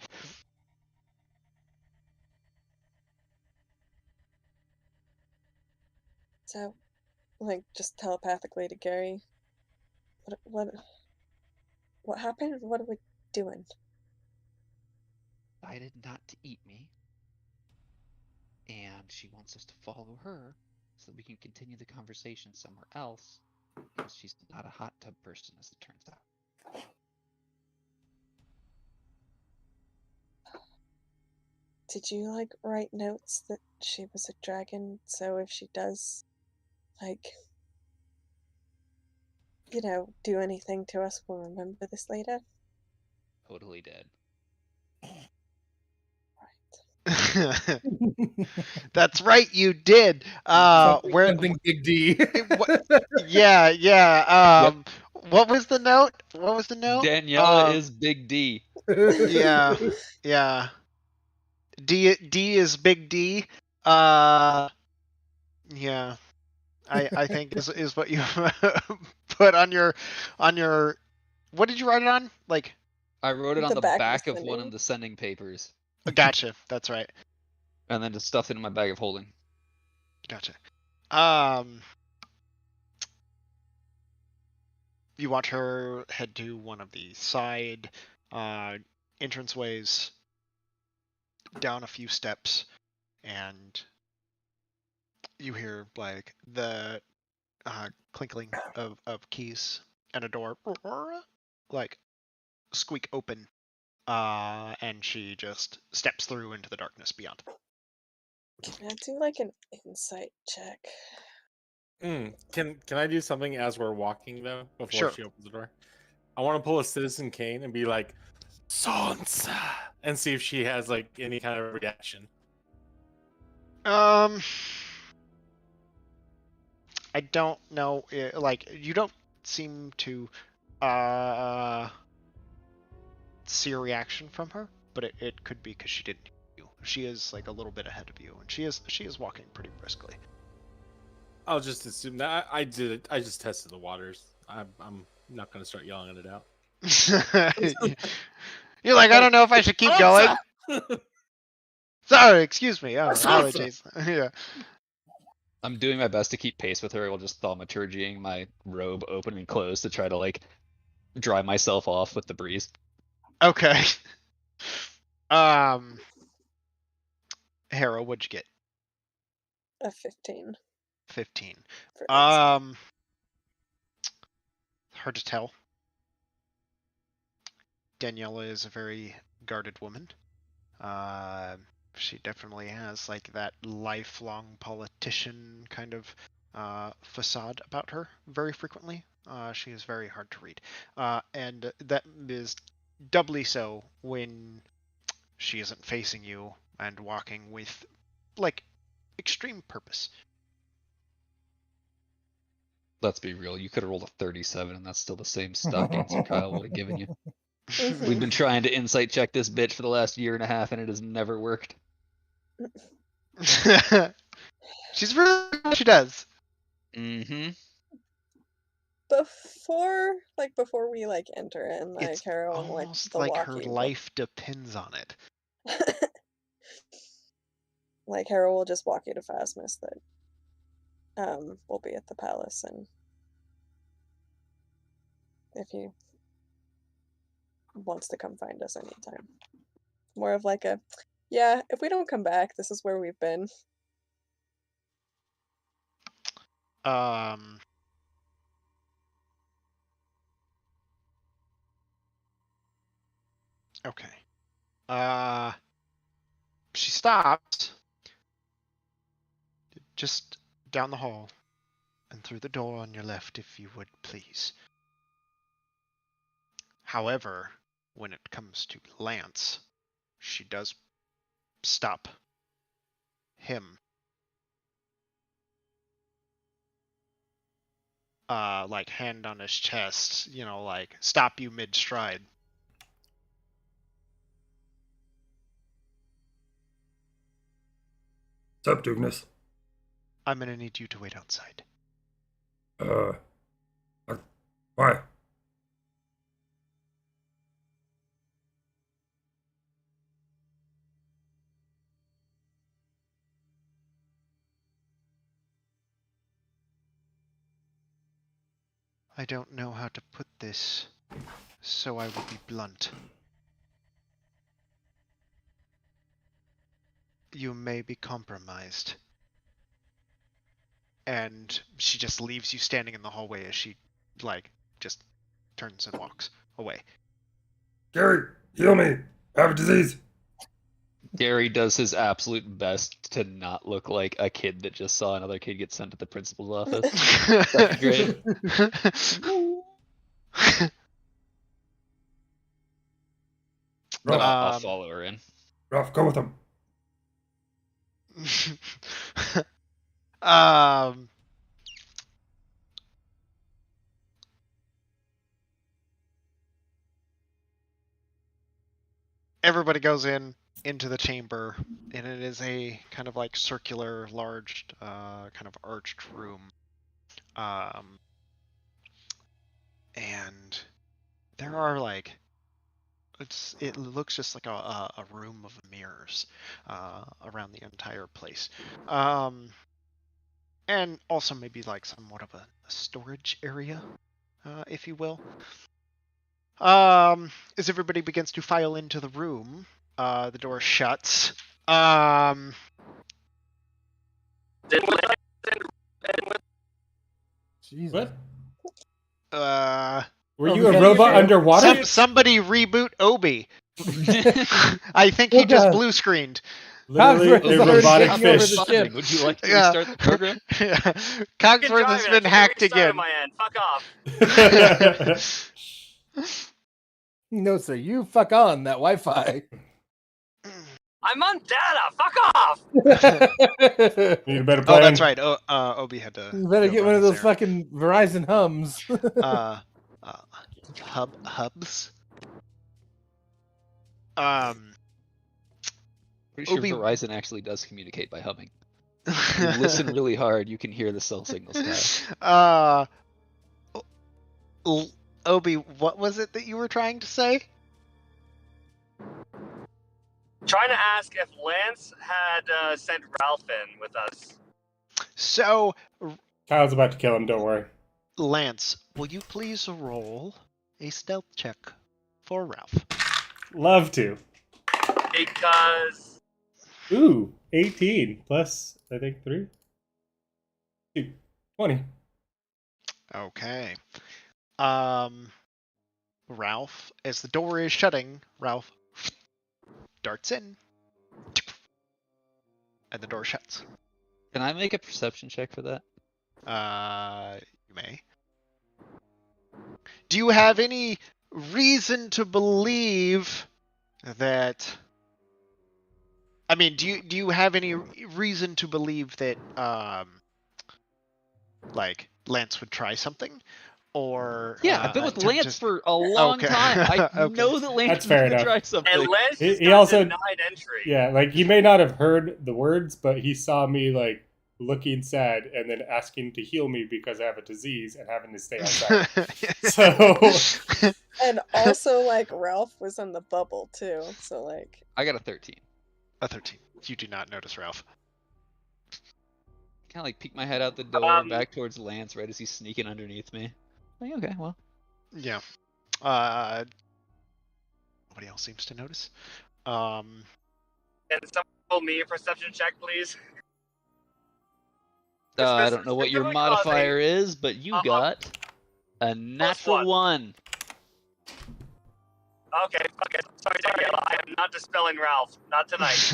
So, like, just telepathically to Gary, what happened? What are we doing? Decided not to eat me. And she wants us to follow her so that we can continue the conversation somewhere else. Because she's not a hot tub person, as it turns out. Did you like write notes that she was a dragon? So if she does, like, you know, do anything to us, we'll remember this later. Totally dead. That's right, you did. Where? Something big D. Yeah. What was the note? Daniela is Big D. Yeah. D is Big D. Yeah. I think is what you put on your what did you write it on? Like I wrote it on The the back back of of one sending. of the sending papers, gotcha, that's right. and then just stuffed it in my bag of holding. Gotcha. You watch her head to one of the side entranceways, down a few steps, and you hear like the clinkling of keys and a door like squeak open, and she just steps through into the darkness beyond. Can I do like an insight check? Can I do something as we're walking though before Sure. she opens the door? I want to pull a Citizen Kane and be like, Sansa, and see if she has like any kind of reaction. I don't know. Like you don't seem to see a reaction from her, but it could be because she didn't hear you. She is like a little bit ahead of you, and she is walking pretty briskly. I'll just assume that I did it. I just tested the waters. I'm not gonna start yelling it out. You're like, I don't know if I should keep going. Sorry, excuse me. Oh, allergies. Yeah. I'm doing my best to keep pace with her while just thaumaturgying my robe open and closed to try to like dry myself off with the breeze. Okay. Hera, what'd you get? A 15. 15. For insight. Hard to tell. Daniela is a very guarded woman. She definitely has like that lifelong politician kind of facade about her very frequently. She is very hard to read. And that is doubly so when she isn't facing you and walking with like extreme purpose. Let's be real, you could have rolled a 37 and that's still the same stock answer Kyle would have given you. We've been trying to insight check this bitch for the last year and a half and it has never worked. She's really good what she does. Mm-hmm. Before we like enter in, like It's Hera and like almost the like her walkie, life depends on it. like Hera will just walk you to Phasmus that we'll be at the palace, and if he wants to come find us anytime. More of like a, yeah, if we don't come back, this is where we've been. Okay. She stops just down the hall and through the door on your left, if you would please. However, when it comes to Lance, she does stop him. Like hand on his chest, you know, like stop you mid-stride. What's up, Dugness? I'm gonna need you to wait outside. Why? I don't know how to put this, so I will be blunt. You may be compromised. And she just leaves you standing in the hallway as she, like, just turns and walks away. Gary, heal me. I have a disease. Gary does his absolute best to not look like a kid that just saw another kid get sent to the principal's office. That's great. I'll follow her in. Ralph, go with him. Everybody goes into the chamber, and it is a kind of like circular, large, kind of arched room. And there are like it looks just like a room of mirrors around the entire place. And also maybe like somewhat of a storage area, if you will. As everybody begins to file into the room, the door shuts. Jesus. What? Were Oh, you a because robot you- underwater? Somebody reboot Obi. I think he Oh, just God. blue screened. Literally Cogsworth a is already robotic taking over fish. the ship. Would you like to Yeah. restart the program? Cogsworth has been hacked again. My end. Fuck off. No, sir. You fuck on that Wi-Fi. I'm on data. Fuck off. Need a better Oh, plan. that's right. Obi had to. You better go get run one of his those fucking Verizon hums. errand. Hubs. Pretty sure Obi- Verizon actually does communicate by humming. If you listen really hard, you can hear the cell signals now. Obi, what was it that you were trying to say? Trying to ask if Lance had sent Ralph in with us. So, Kyle's about to kill him, don't worry. Lance, will you please roll a stealth check for Ralph? Love to. Because Ooh, 18 plus, I think, 3. 2. 20. Okay. Ralph, as the door is shutting, Ralph darts in. And the door shuts. Can I make a perception check for that? You may. Do you have any reason to believe that? I mean, do you have any reason to believe that like Lance would try something, or Yeah, I've been with to Lance just- for a long Okay. time. I Okay. know that Lance That's is fair gonna enough. try something. and Lance just He got also- denied entry. Yeah, like, he may not have heard the words, but he saw me, like, looking sad and then asking to heal me because I have a disease and having to stay outside. So... And also, like, Ralph was in the bubble, too. So, like... I got a 13. A 13. You do not notice Ralph. Kind of like peek my head out the door back towards Lance right as he's sneaking underneath me. Like, okay, well. Yeah. Nobody else seems to notice. Can someone roll me a perception check, please? I don't know what your Specifically modifier is, but you got a natural one. 1. Okay, fuck it. Sorry, I am not dispelling Ralph. Not tonight.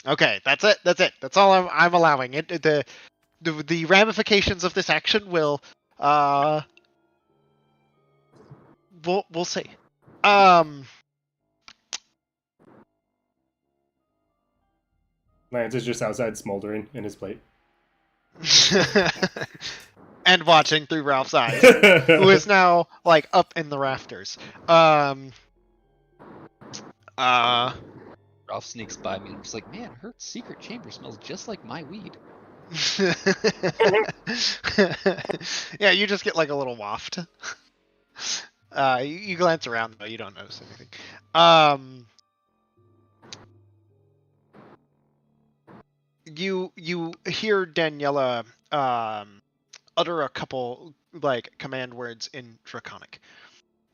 Okay, that's it. That's all I'm allowing. It the ramifications of this action will we'll see. Lance is just outside smoldering in his plate. And watching through Ralph's eyes, who is now like up in the rafters. Ralph sneaks by me and I'm just like, man, her secret chamber smells just like my weed. Yeah, you just get like a little waft. You glance around though, you don't notice anything. You hear Daniela utter a couple like command words in Draconic,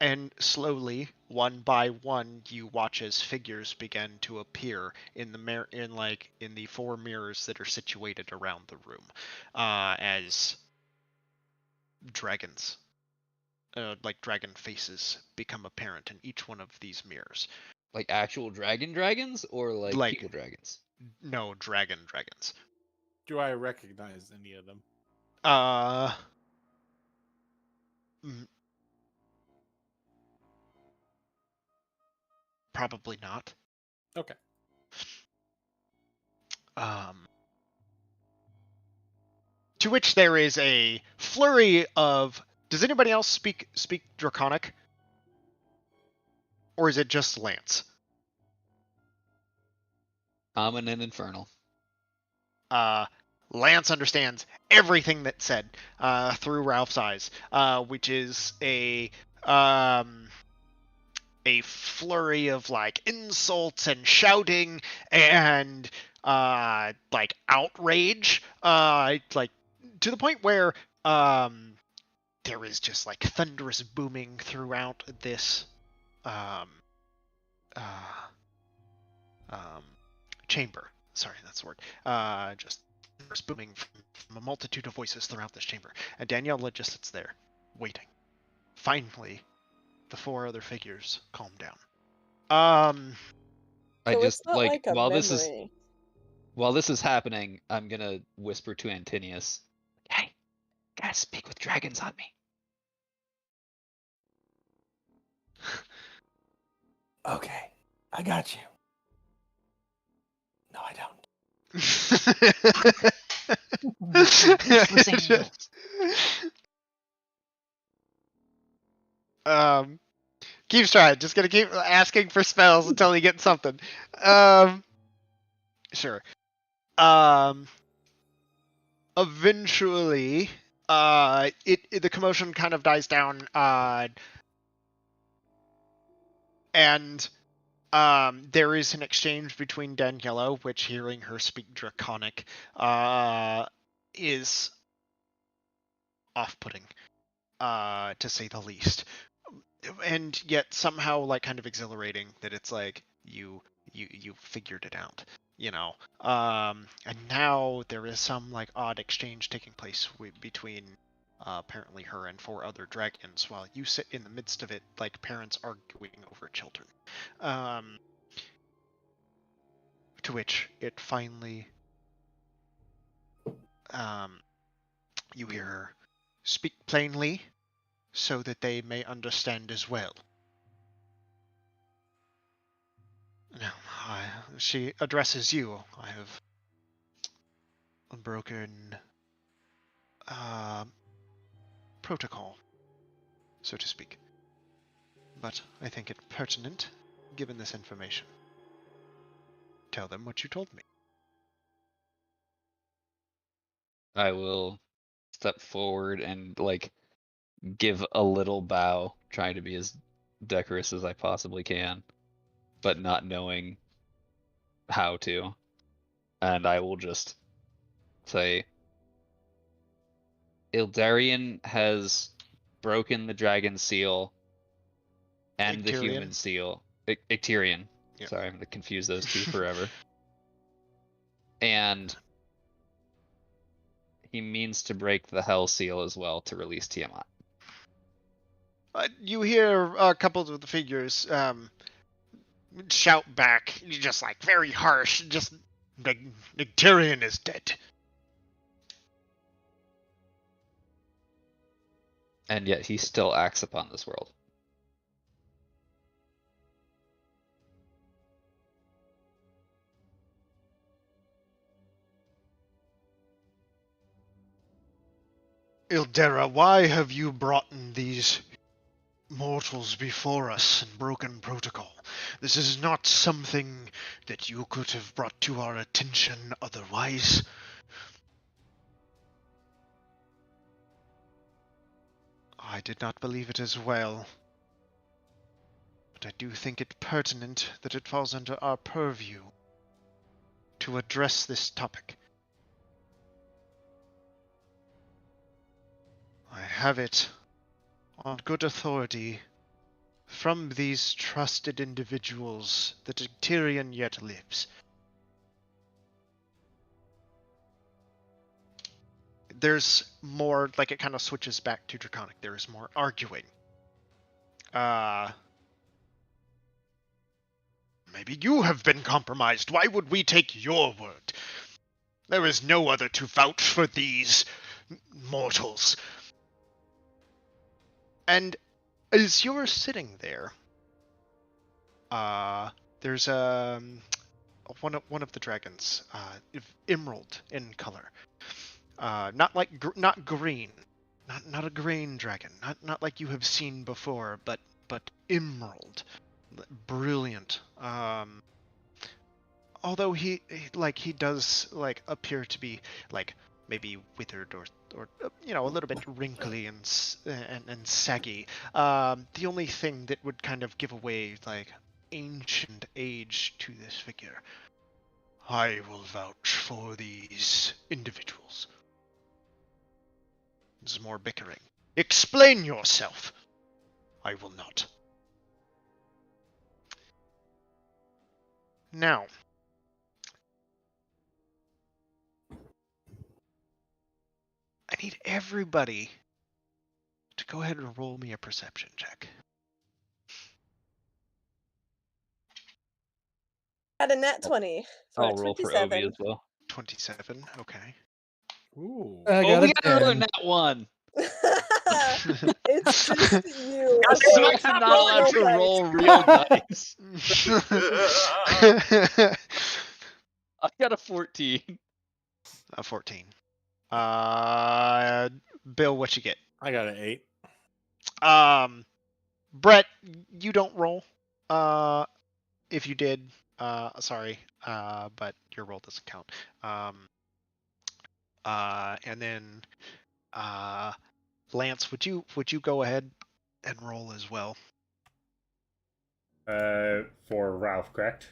and slowly, one by one, you watch as figures begin to appear in the in the 4 mirrors that are situated around the room, as dragons, like dragon faces, become apparent in each one of these mirrors. Like actual dragons or like people dragons? No, dragons. Do I recognize any of them? Probably not. Okay. To which there is a flurry of. Does anybody else speak Draconic? Or is it just Lance? Common and infernal. Lance understands everything that's said through Ralph's eyes, which is a flurry of like insults and shouting and like outrage, like to the point where there is just like thunderous booming throughout this um, chamber. Sorry, that's the word. Just thunderous booming from a multitude of voices throughout this chamber, and Daniela just sits there, waiting. Finally, the four other figures calm down. I So just it's not like a while memory. this is happening, I'm gonna whisper to Antinius, "Hey, gotta speak with dragons on me." Okay, I got you. No, I don't. Keeps trying. Just gonna keep asking for spells until he gets something. Sure. Eventually, the commotion kind of dies down, and there is an exchange between Daniela, which, hearing her speak Draconic, is off-putting, to say the least. And yet somehow like kind of exhilarating that it's like you figured it out, you know. And now there is some like odd exchange taking place between apparently her and four other dragons, while you sit in the midst of it like parents arguing over children. To which it finally you hear her speak plainly, so that they may understand as well. Now, she addresses you. I have broken protocol, so to speak. But I think it pertinent, given this information. Tell them what you told me. I will step forward and like give a little bow, trying to be as decorous as I possibly can, but not knowing how to. And I will just say, Ildarian has broken the dragon seal and the human seal. Icterian. Yep. Sorry, I'm going to confuse those two forever. And he means to break the hell seal as well to release Tiamat. You hear a couple of the figures shout back, just like very harsh, just Icterian is dead. And yet he still acts upon this world. Ildera, why have you brought these mortals before us and broken protocol? This is not something that you could have brought to our attention otherwise. I did not believe it as well, but I do think it pertinent that it falls under our purview to address this topic. I have it on good authority from these trusted individuals that Icterian yet lives. There's more, like it kind of switches back to Draconic. There is more arguing. Maybe you have been compromised. Why would we take your word? There is no other to vouch for these mortals. And as you're sitting there, there's one of the dragons, emerald in color, not green, not a green dragon, not like you have seen before, but emerald, brilliant, although he does like appear to be like maybe withered or you know, a little bit wrinkly and saggy. The only thing that would kind of give away like ancient age to this figure. I will vouch for these individuals. There's more bickering. Explain yourself. I will not. Now, I need everybody to go ahead and roll me a perception check. At a nat 20. So I'll at roll for Obi 27. as well. 27, okay. Ooh. I got Obi a got another 10. nat one. It's just you. Yes, Okay, Smack's stop not allowed roll to dice. roll real dice. I got a 14. A 14. Bill, what you get? I got an 8. Brett, you don't roll. If you did, sorry, but your roll doesn't count. And then, Lance, would you go ahead and roll as well? For Ralph, correct?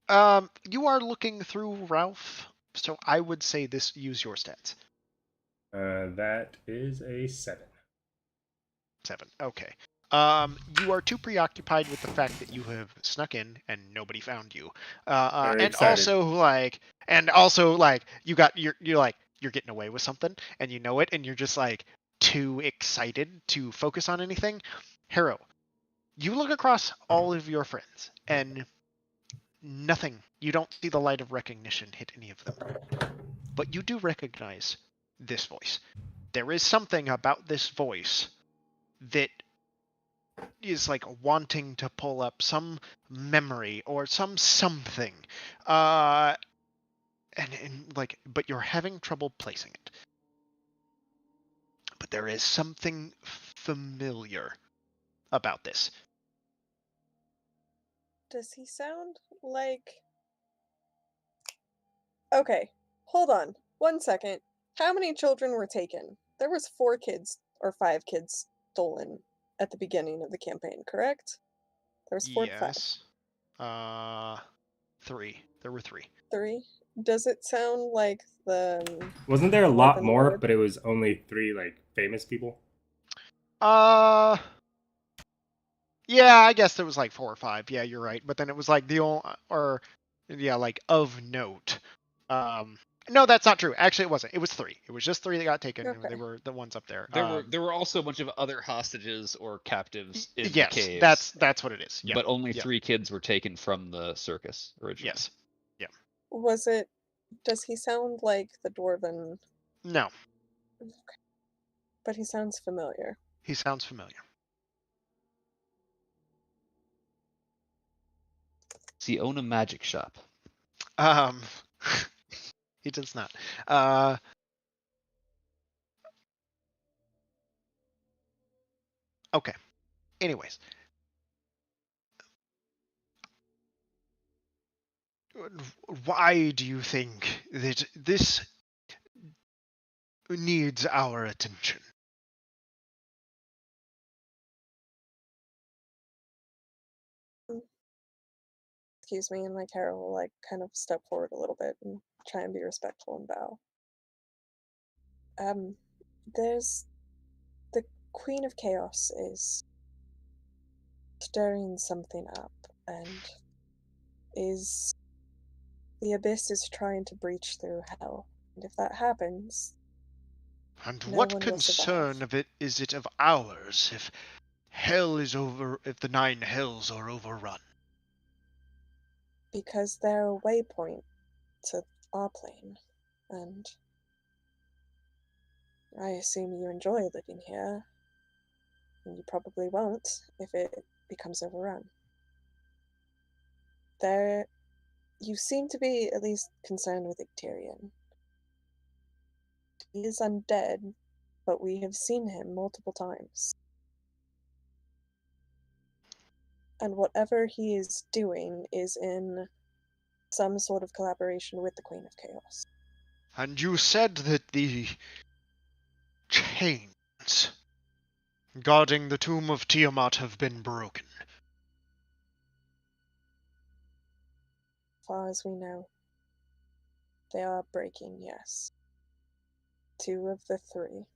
You are looking through Ralph, so I would say use your stats. That is a 7. 7. Okay. You are too preoccupied with the fact that you have snuck in and nobody found you. Very And excited. also like you're getting away with something and you know it and you're just like too excited to focus on anything. Harrow, you look across all of your friends and nothing. You don't see the light of recognition hit any of them. But you do recognize this voice. There is something about this voice that is like wanting to pull up some memory or something. And like, but you're having trouble placing it. But there is something familiar about this. Does he sound like... Okay, hold on. 1 second. How many children were taken? There was 4 kids or 5 kids stolen at the beginning of the campaign, correct? There was 4 to 5. Yes. 3. There were 3. 3. Does it sound like the Wasn't there a lot Dwarven more, Lord? but it was only 3 like famous people? Yeah, I guess there was like 4 or 5. Yeah, you're right. But then it was like like of note. No, that's not true. Actually, it wasn't. It was 3. It was just 3 that got taken. Okay. They were the ones up there. There were also a bunch of other hostages or captives in the Yes, caves. that's what it is. Yeah. But only yeah. 3 kids were taken from the circus originally. Yes. Yeah. Was it... Does he sound like the Dwarven... No, Okay. But he sounds familiar. he sounds familiar. Does he own a magic shop? He does not. Okay. Anyways. Why do you think that this needs our attention? Excuse me, and like Harrow will like kind of step forward a little bit and try and be respectful and bow. There's the Queen of Chaos is stirring something up, and the abyss is trying to breach through hell. And if that happens, And no what one will concern survive. of it is it of ours if if the 9 hells are overrun? Because they're a waypoint to our plane, and I assume you enjoy living here, and you probably won't if it becomes overrun. You seem to be at least concerned with Icterion. He is undead, but we have seen him multiple times. And whatever he is doing is in some sort of collaboration with the Queen of Chaos. And you said that the chains guarding the tomb of Tiamat have been broken. As far as we know, they are breaking, yes. 2 of the 3.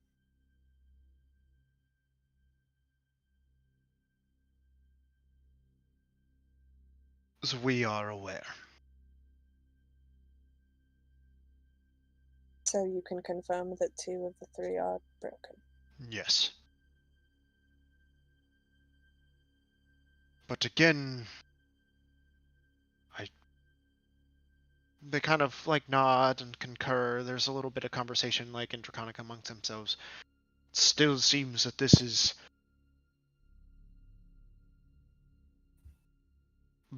As we are aware. So you can confirm that 2 of the 3 are broken. Yes. But again, they kind of like nod and concur. There's a little bit of conversation like intraconic amongst themselves. It still seems that this is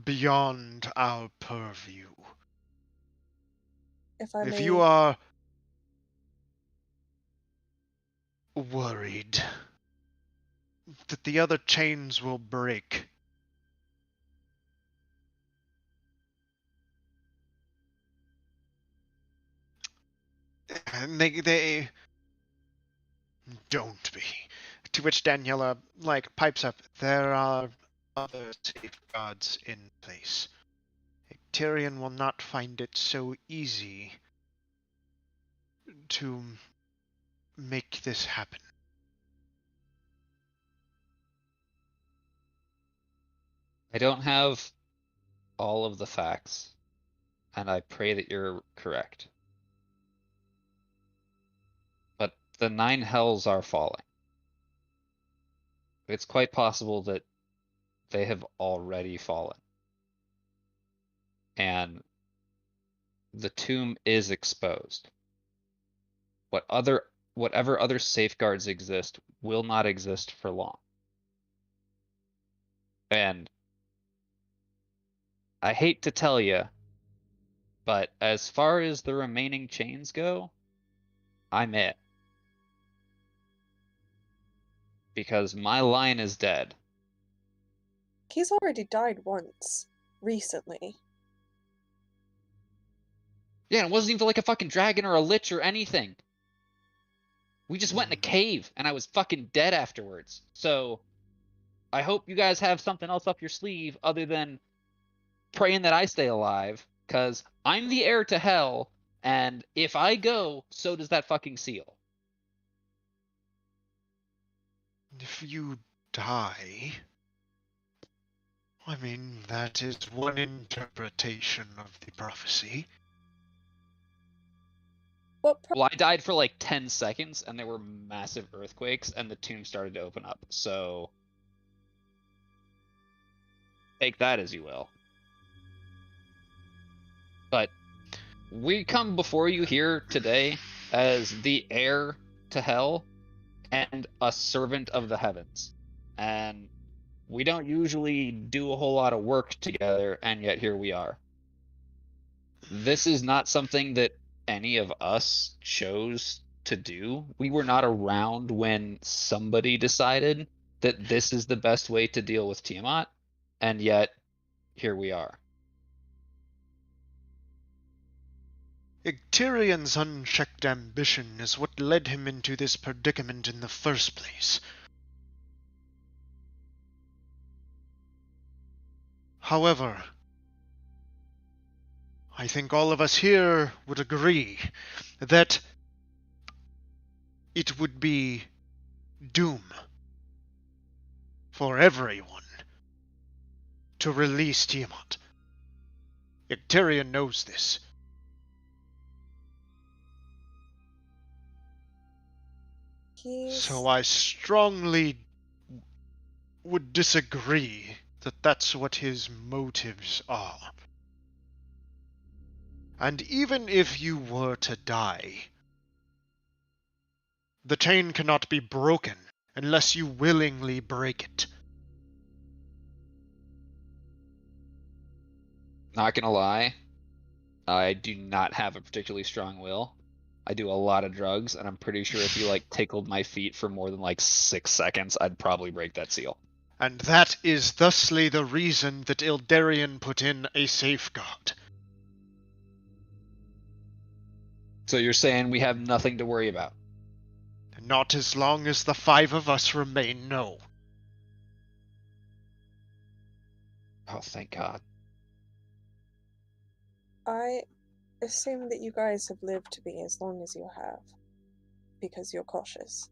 beyond our purview. If you are worried that the other chains will break, and they don't be. To which Daniela pipes up, there are other safeguards in place. Tyrion will not find it so easy to make this happen. I don't have all of the facts, and I pray that you're correct. But the 9 hells are falling. It's quite possible that they have already fallen. And the tomb is exposed. Whatever other safeguards exist will not exist for long. And I hate to tell you, but as far as the remaining chains go, I'm it. Because my line is dead. He's already died once. Recently. Yeah, it wasn't even like a fucking dragon or a lich or anything. We just went in a cave, and I was fucking dead afterwards. So, I hope you guys have something else up your sleeve other than praying that I stay alive, because I'm the heir to hell, and if I go, so does that fucking seal. If you die, I mean, that is one interpretation of the prophecy. Well, I died for like 10 seconds, and there were massive earthquakes, and the tomb started to open up, so take that as you will. But we come before you here today as the heir to hell and a servant of the heavens. And we don't usually do a whole lot of work together, and yet here we are. This is not something that any of us chose to do. We were not around when somebody decided that this is the best way to deal with Tiamat, and yet here we are. Tyrion's unchecked ambition is what led him into this predicament in the first place. However, I think all of us here would agree that it would be doom for everyone to release Tiamat. Tyrion knows this. So I strongly would disagree that that's what his motives are. And even if you were to die, the chain cannot be broken unless you willingly break it. Not gonna lie, I do not have a particularly strong will. I do a lot of drugs, and I'm pretty sure if you tickled my feet for more than 6 seconds, I'd probably break that seal. And that is thusly the reason that Ildarion put in a safeguard. So you're saying we have nothing to worry about? Not as long as the 5 of us remain, no. Oh, thank God. I assume that you guys have lived to be as long as you have, because you're cautious,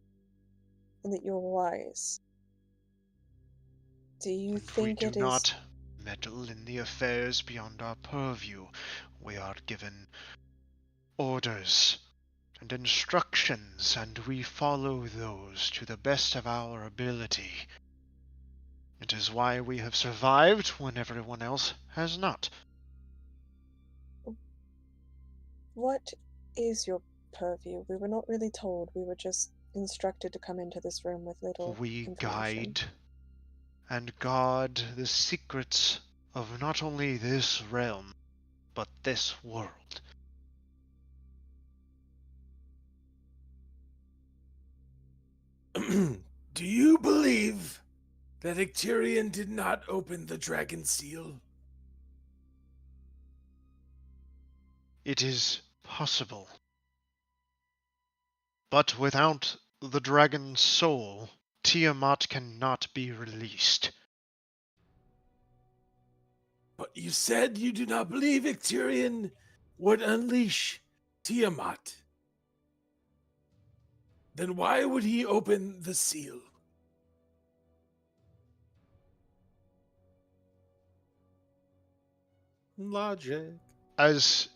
and that you're wise. Do you think we it do is... not meddle in the affairs beyond our purview. We are given orders and instructions, and we follow those to the best of our ability. It is why we have survived when everyone else has not. What is your purview? We were not really told. We were just instructed to come into this room with little We information. guide and guard the secrets of not only this realm, but this world. Do you believe that Icterion did not open the dragon seal? It is possible. But without the dragon's soul, Tiamat cannot be released. But you said you do not believe Icterion would unleash Tiamat. Then why would he open the seal? Logic. As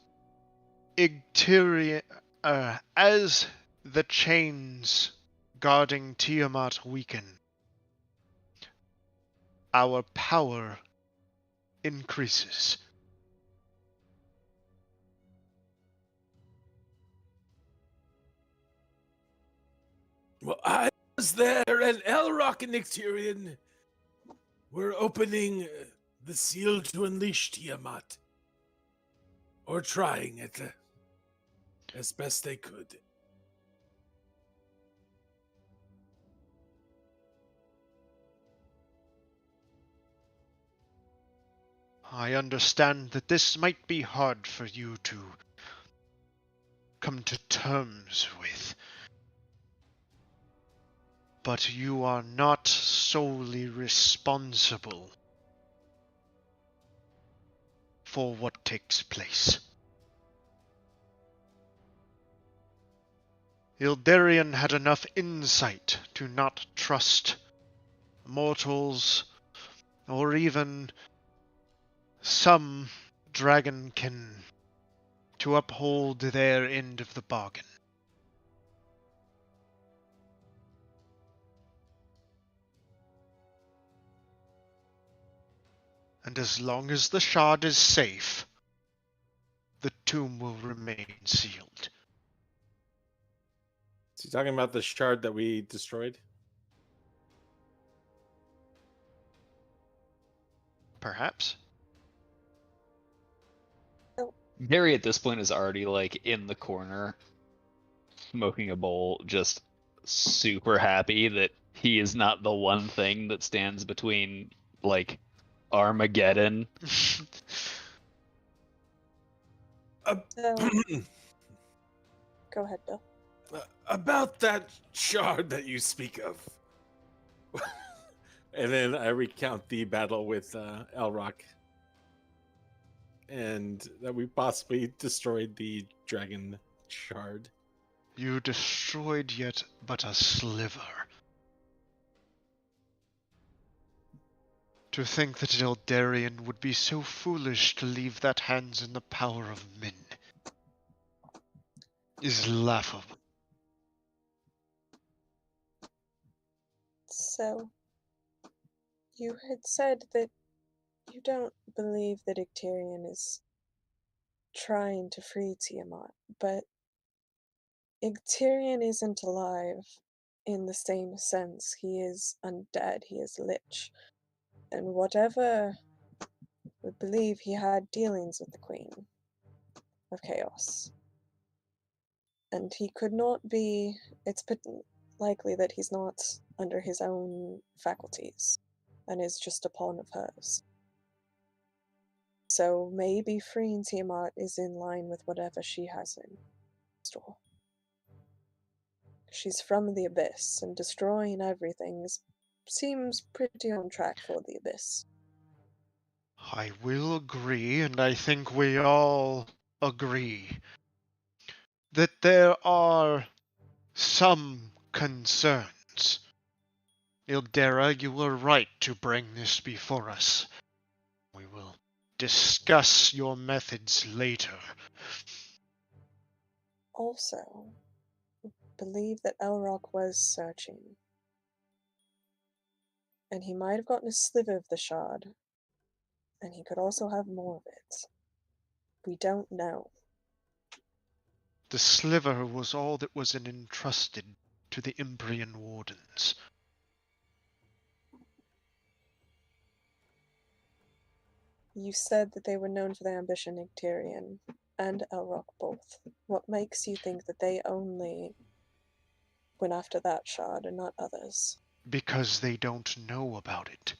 Icterion, as the chains guarding Tiamat weaken, our power increases. Well, I was there, and Elrock and Icterion were opening the seal to unleash Tiamat. Or trying it as best they could. I understand that this might be hard for you to come to terms with. But you are not solely responsible for what takes place. Ildarion had enough insight to not trust mortals or even some dragonkin to uphold their end of the bargain. And as long as the shard is safe, the tomb will remain sealed. Is he talking about the shard that we destroyed? Perhaps. Gary at this point is already like in the corner, smoking a bowl, just super happy that he is not the one thing that stands between like Armageddon. So, go ahead, Bill. About that shard that you speak of. And then I recount the battle with Elrock. And that we possibly destroyed the dragon shard. You destroyed yet but a sliver. To think that Ildarion would be so foolish to leave that hands in the power of men is laughable. So, you had said that you don't believe that Icterion is trying to free Tiamat, but Icterion isn't alive in the same sense. He is undead, he is lich. And whatever would believe he had dealings with the Queen of Chaos. And he could not be... It's likely that he's not under his own faculties and is just a pawn of hers. So maybe freeing Tiamat is in line with whatever she has in crystal. She's from the Abyss, and destroying everything seems pretty on track for the Abyss. I will agree, and I think we all agree, that there are some concerns. Ildera, you were right to bring this before us. We will discuss your methods later. Also, believe that Elrock was searching. And he might have gotten a sliver of the shard, and he could also have more of it. We don't know. The sliver was all that was entrusted to the Imbrian Wardens. You said that they were known for their ambition, Icterian and Elrock both. What makes you think that they only went after that shard and not others? Because they don't know about it.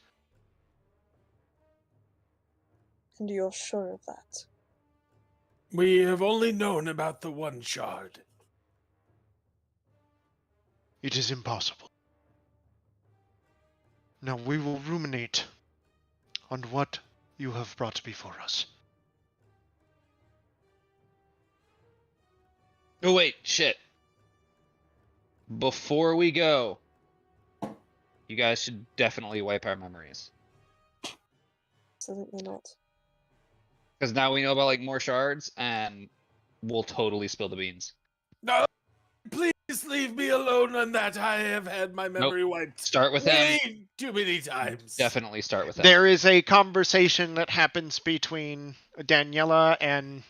And you're sure of that? We have only known about the one shard. It is impossible. Now we will ruminate on what you have brought before us. Oh wait, shit. Before we go, you guys should definitely wipe our memories. Absolutely not. Because now we know about like more shards, and we'll totally spill the beans. No, please leave me alone on that. I have had my memory wiped. Start with him. Way too many times. Definitely start with him. There is a conversation that happens between Daniela and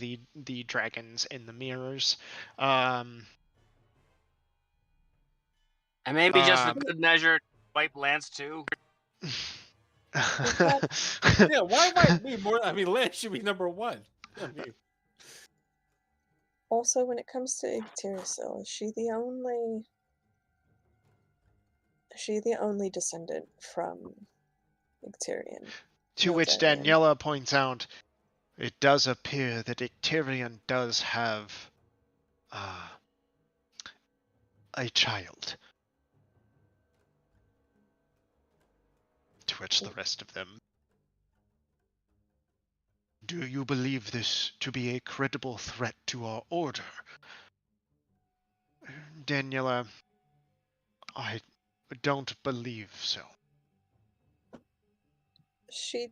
the dragons in the mirrors. And maybe just for good measure, wipe Lance too. Yeah, why might be more? I mean, Lance should be number one. I mean, Also, when it comes to Yggdrasil, is she the only descendant from Icterian? To which Daniela points out, it does appear that Icterian does have a child. To which the rest of them, do you believe this to be a credible threat to our order? Daniela, I don't believe so. She...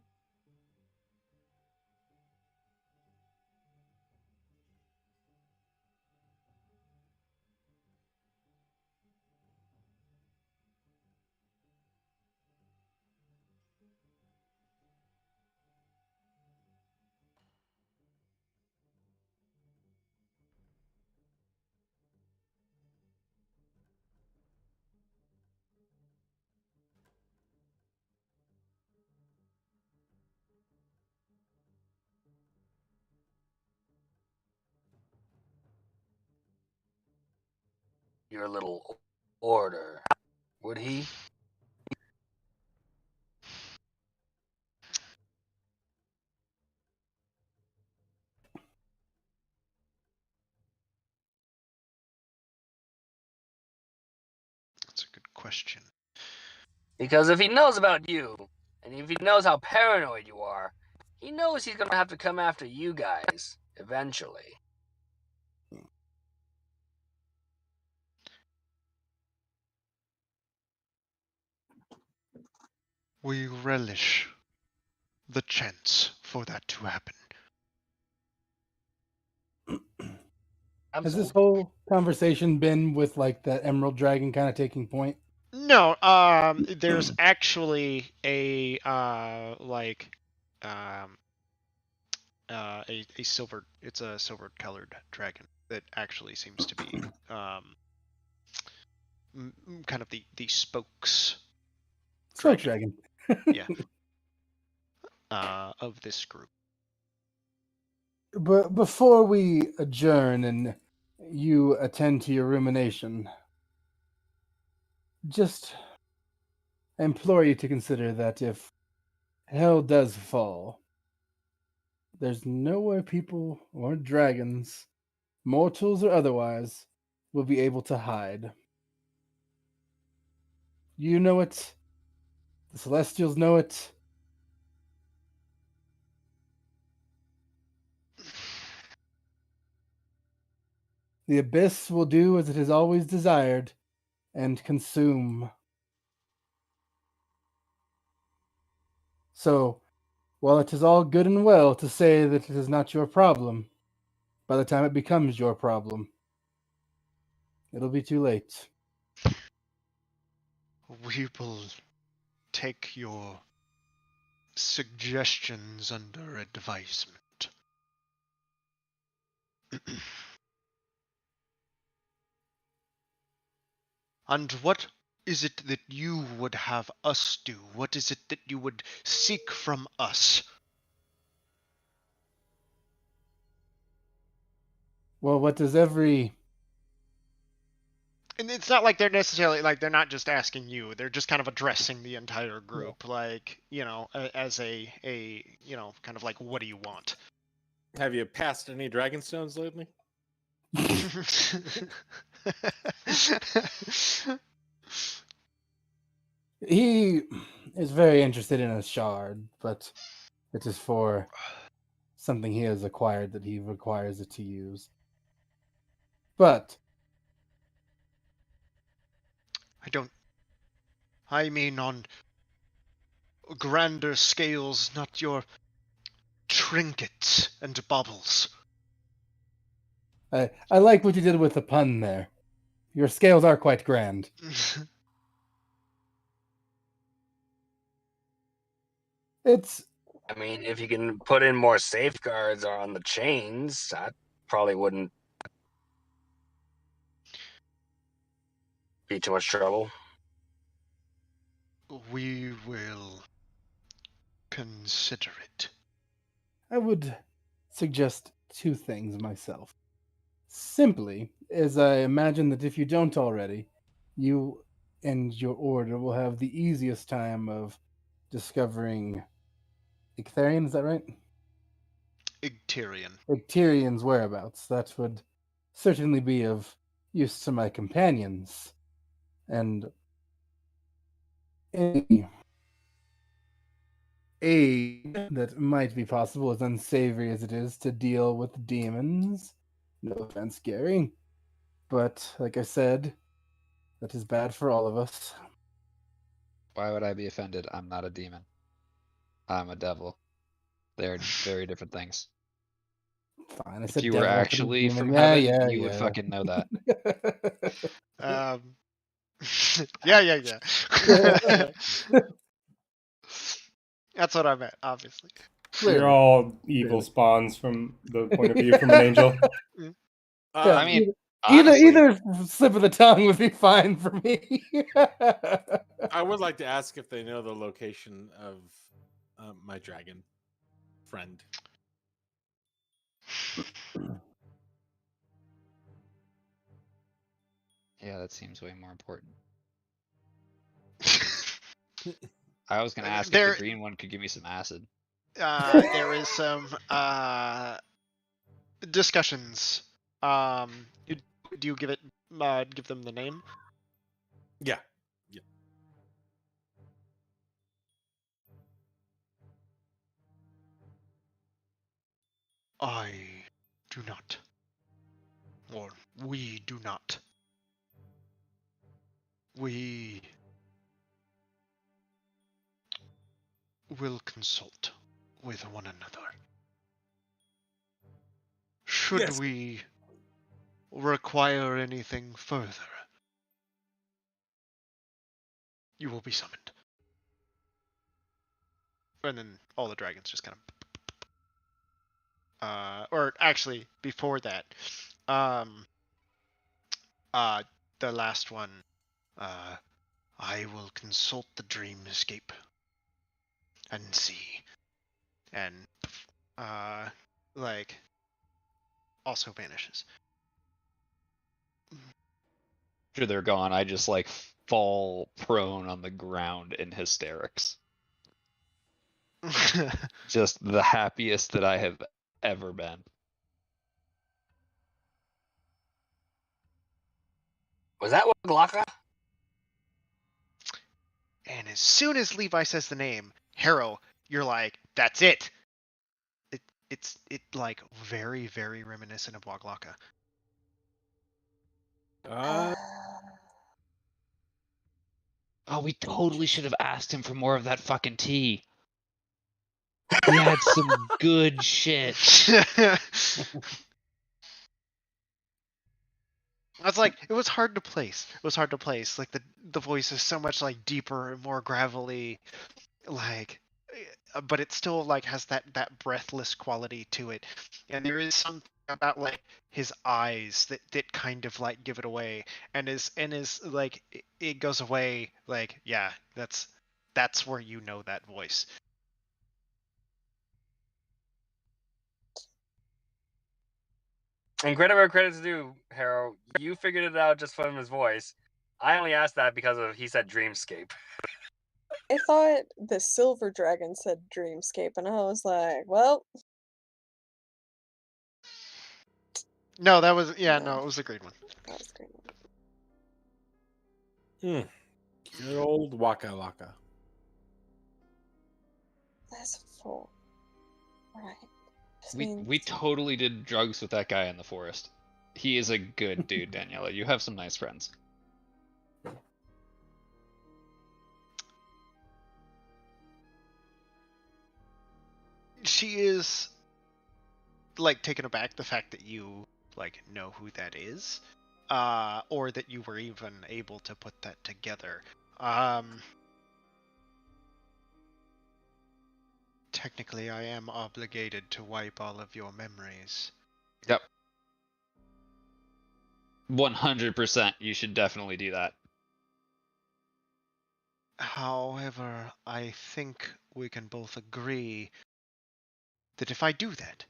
Your little order, would he? That's a good question. Because if he knows about you, and if he knows how paranoid you are, he knows he's gonna have to come after you guys, eventually. We relish the chance for that to happen. Has this whole conversation been with like the Emerald Dragon kind of taking point? No, there's actually a silver. It's a silver colored dragon that actually seems to be kind of the spokes. Spoke dragon. Yeah. Of this group. But before we adjourn and you attend to your rumination, just I implore you to consider that if hell does fall, there's nowhere people or dragons mortals or otherwise, will be able to hide. You know it. The Celestials know it. The Abyss will do as it has always desired and consume. So, while it is all good and well to say that it is not your problem, by the time it becomes your problem, it'll be too late. We will take your suggestions under advisement. And what is it that you would have us do? What is it that you would seek from us? Well, what does every... And it's not like they're necessarily, like, they're not just asking you. They're just kind of addressing the entire group, yeah. Like, you know, as a, you know, kind of like, what do you want? Have you passed any Dragonstones lately? He is very interested in a shard, but it is for something he has acquired that he requires it to use. But I mean on grander scales, not your trinkets and baubles. I like what you did with the pun there. Your scales are quite grand. It's... I mean, if you can put in more safeguards on the chains, that probably wouldn't be too much trouble. We will consider it. I would suggest two things myself. Simply, as I imagine that if you don't already, you and your order will have the easiest time of discovering Ictharian, is that right? Ictharian's whereabouts. That would certainly be of use to my companions. And any aid that might be possible, as unsavory as it is to deal with demons. No offense, Gary. But, like I said, that is bad for all of us. Why would I be offended? I'm not a demon. I'm a devil. They're very different things. Fine, I if said you were devil, actually from heaven, you would fucking know that. Yeah. That's what I meant, obviously. We're all evil spawns from the point of view from an angel. I mean, honestly, either slip of the tongue would be fine for me. I would like to ask if they know the location of my dragon friend. Yeah, that seems way more important. I was going to ask if the green one could give me some acid. There is some discussions. Do you give them the name? Yeah. I do not. Or we do not. We will consult with one another. Should we require anything further, you will be summoned. And then all the dragons just kind of... or actually, before that, the last one, I will consult the dreamscape and see. And, like, also vanishes. After they're gone, I just, like, fall prone on the ground in hysterics. Just the happiest that I have ever been. Was that Waglaka? And as soon as Levi says the name, Harrow, you're like, that's it. It's like very, very reminiscent of Waglaka. Oh, we totally should have asked him for more of that fucking tea. He had some good shit. It's like it was hard to place. It was hard to place. Like the voice is so much like deeper and more gravelly, like, but it still like has that breathless quality to it. And there is something about like his eyes that kind of like give it away. And is like it goes away. Like yeah, that's where you know that voice. And credit where credit's due, Harrow. You figured it out just from his voice. I only asked that because he said Dreamscape. I thought the silver dragon said Dreamscape, and I was like, well. No, that was no, it was a great one. That was a great one. Good old Waka Laka. That's full. Right. We totally did drugs with that guy in the forest. He is a good dude, Daniela. You have some nice friends. She is like taken aback the fact that you like know who that is, or that you were even able to put that together. Technically, I am obligated to wipe all of your memories. Yep. 100%. You should definitely do that. However, I think we can both agree that if I do that,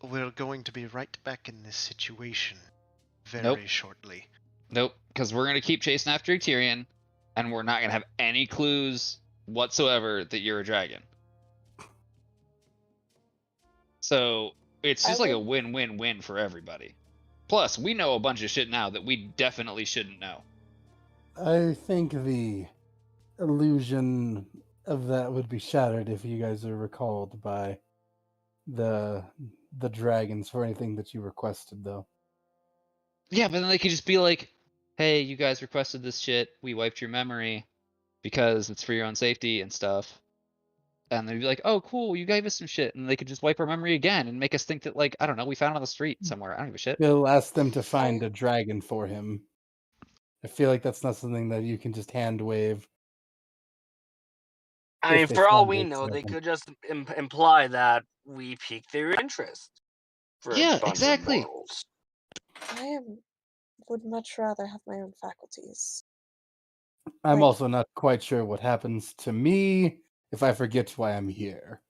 we're going to be right back in this situation very shortly. Nope, because we're going to keep chasing after Tyrion, and we're not going to have any clues whatsoever that you're a dragon. So it's just like a win-win-win for everybody. Plus, we know a bunch of shit now that we definitely shouldn't know. I think the illusion of that would be shattered if you guys are recalled by the dragons for anything that you requested, though. Yeah, but then they could just be like, hey, you guys requested this shit, we wiped your memory because it's for your own safety and stuff. And they'd be like, oh, cool, you gave us some shit. And they could just wipe our memory again and make us think that, like, I don't know, we found it on the street somewhere. I don't give a shit. We'll ask them to find a dragon for him. I feel like that's not something that you can just hand wave. I mean, for all we know, they could just imply that we piqued their interest. Yeah, exactly. I would much rather have my own faculties. I'm also not quite sure what happens to me if I forget why I'm here.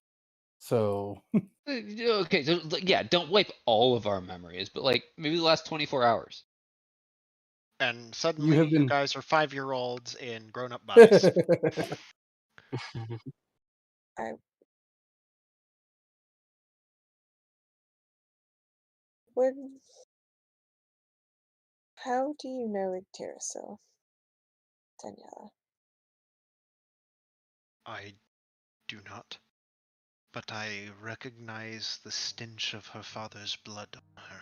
So okay, so yeah, don't wipe all of our memories, but like maybe the last 24 hours. And suddenly you guys are 5-year-olds in grown-up bodies. How do you know Yggdrasil, Daniela? I do not, but I recognize the stench of her father's blood on her.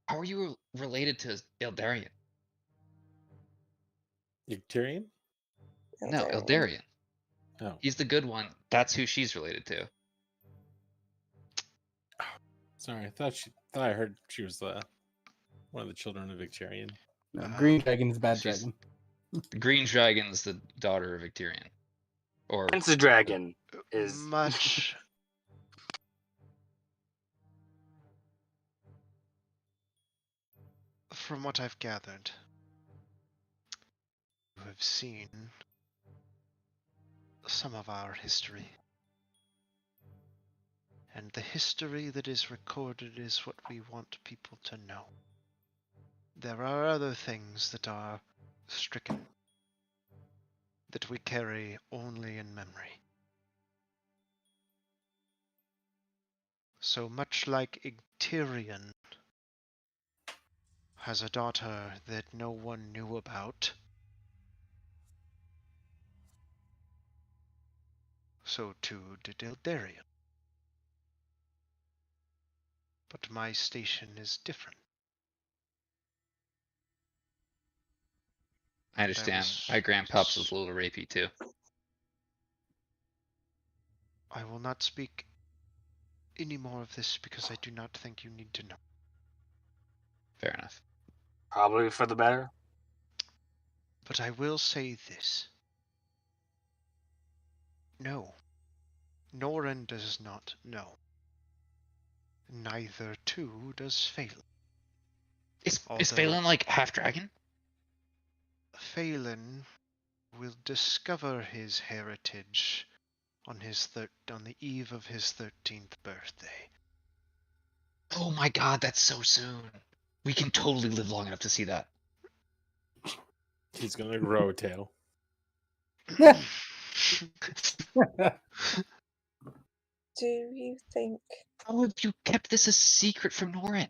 How are you related to Eldarion? Tyrion? No, Eldarion. Oh. He's the good one. That's who she's related to. Sorry, I thought I heard she was one of the children of Victorian. No, Green Dragon's bad dragon. The Green Dragon's the daughter of Victorian. Or Prince of Dragon is much. From what I've gathered, you have seen some of our history. And the history that is recorded is what we want people to know. There are other things that are stricken, that we carry only in memory. So much like Tyrion has a daughter that no one knew about. So too did Ildarion. But my station is different. I understand. My grandpops was a little rapey too. I will not speak any more of this because I do not think you need to know. Fair enough. Probably for the better. But I will say this. No. Norin does not know. Neither too does Phelan. Is Phelan like half dragon? Phelan will discover his heritage on the eve of his 13th birthday. Oh my god, that's so soon. We can totally live long enough to see that. He's gonna grow a tail. Do you think? How have you kept this a secret from Norin?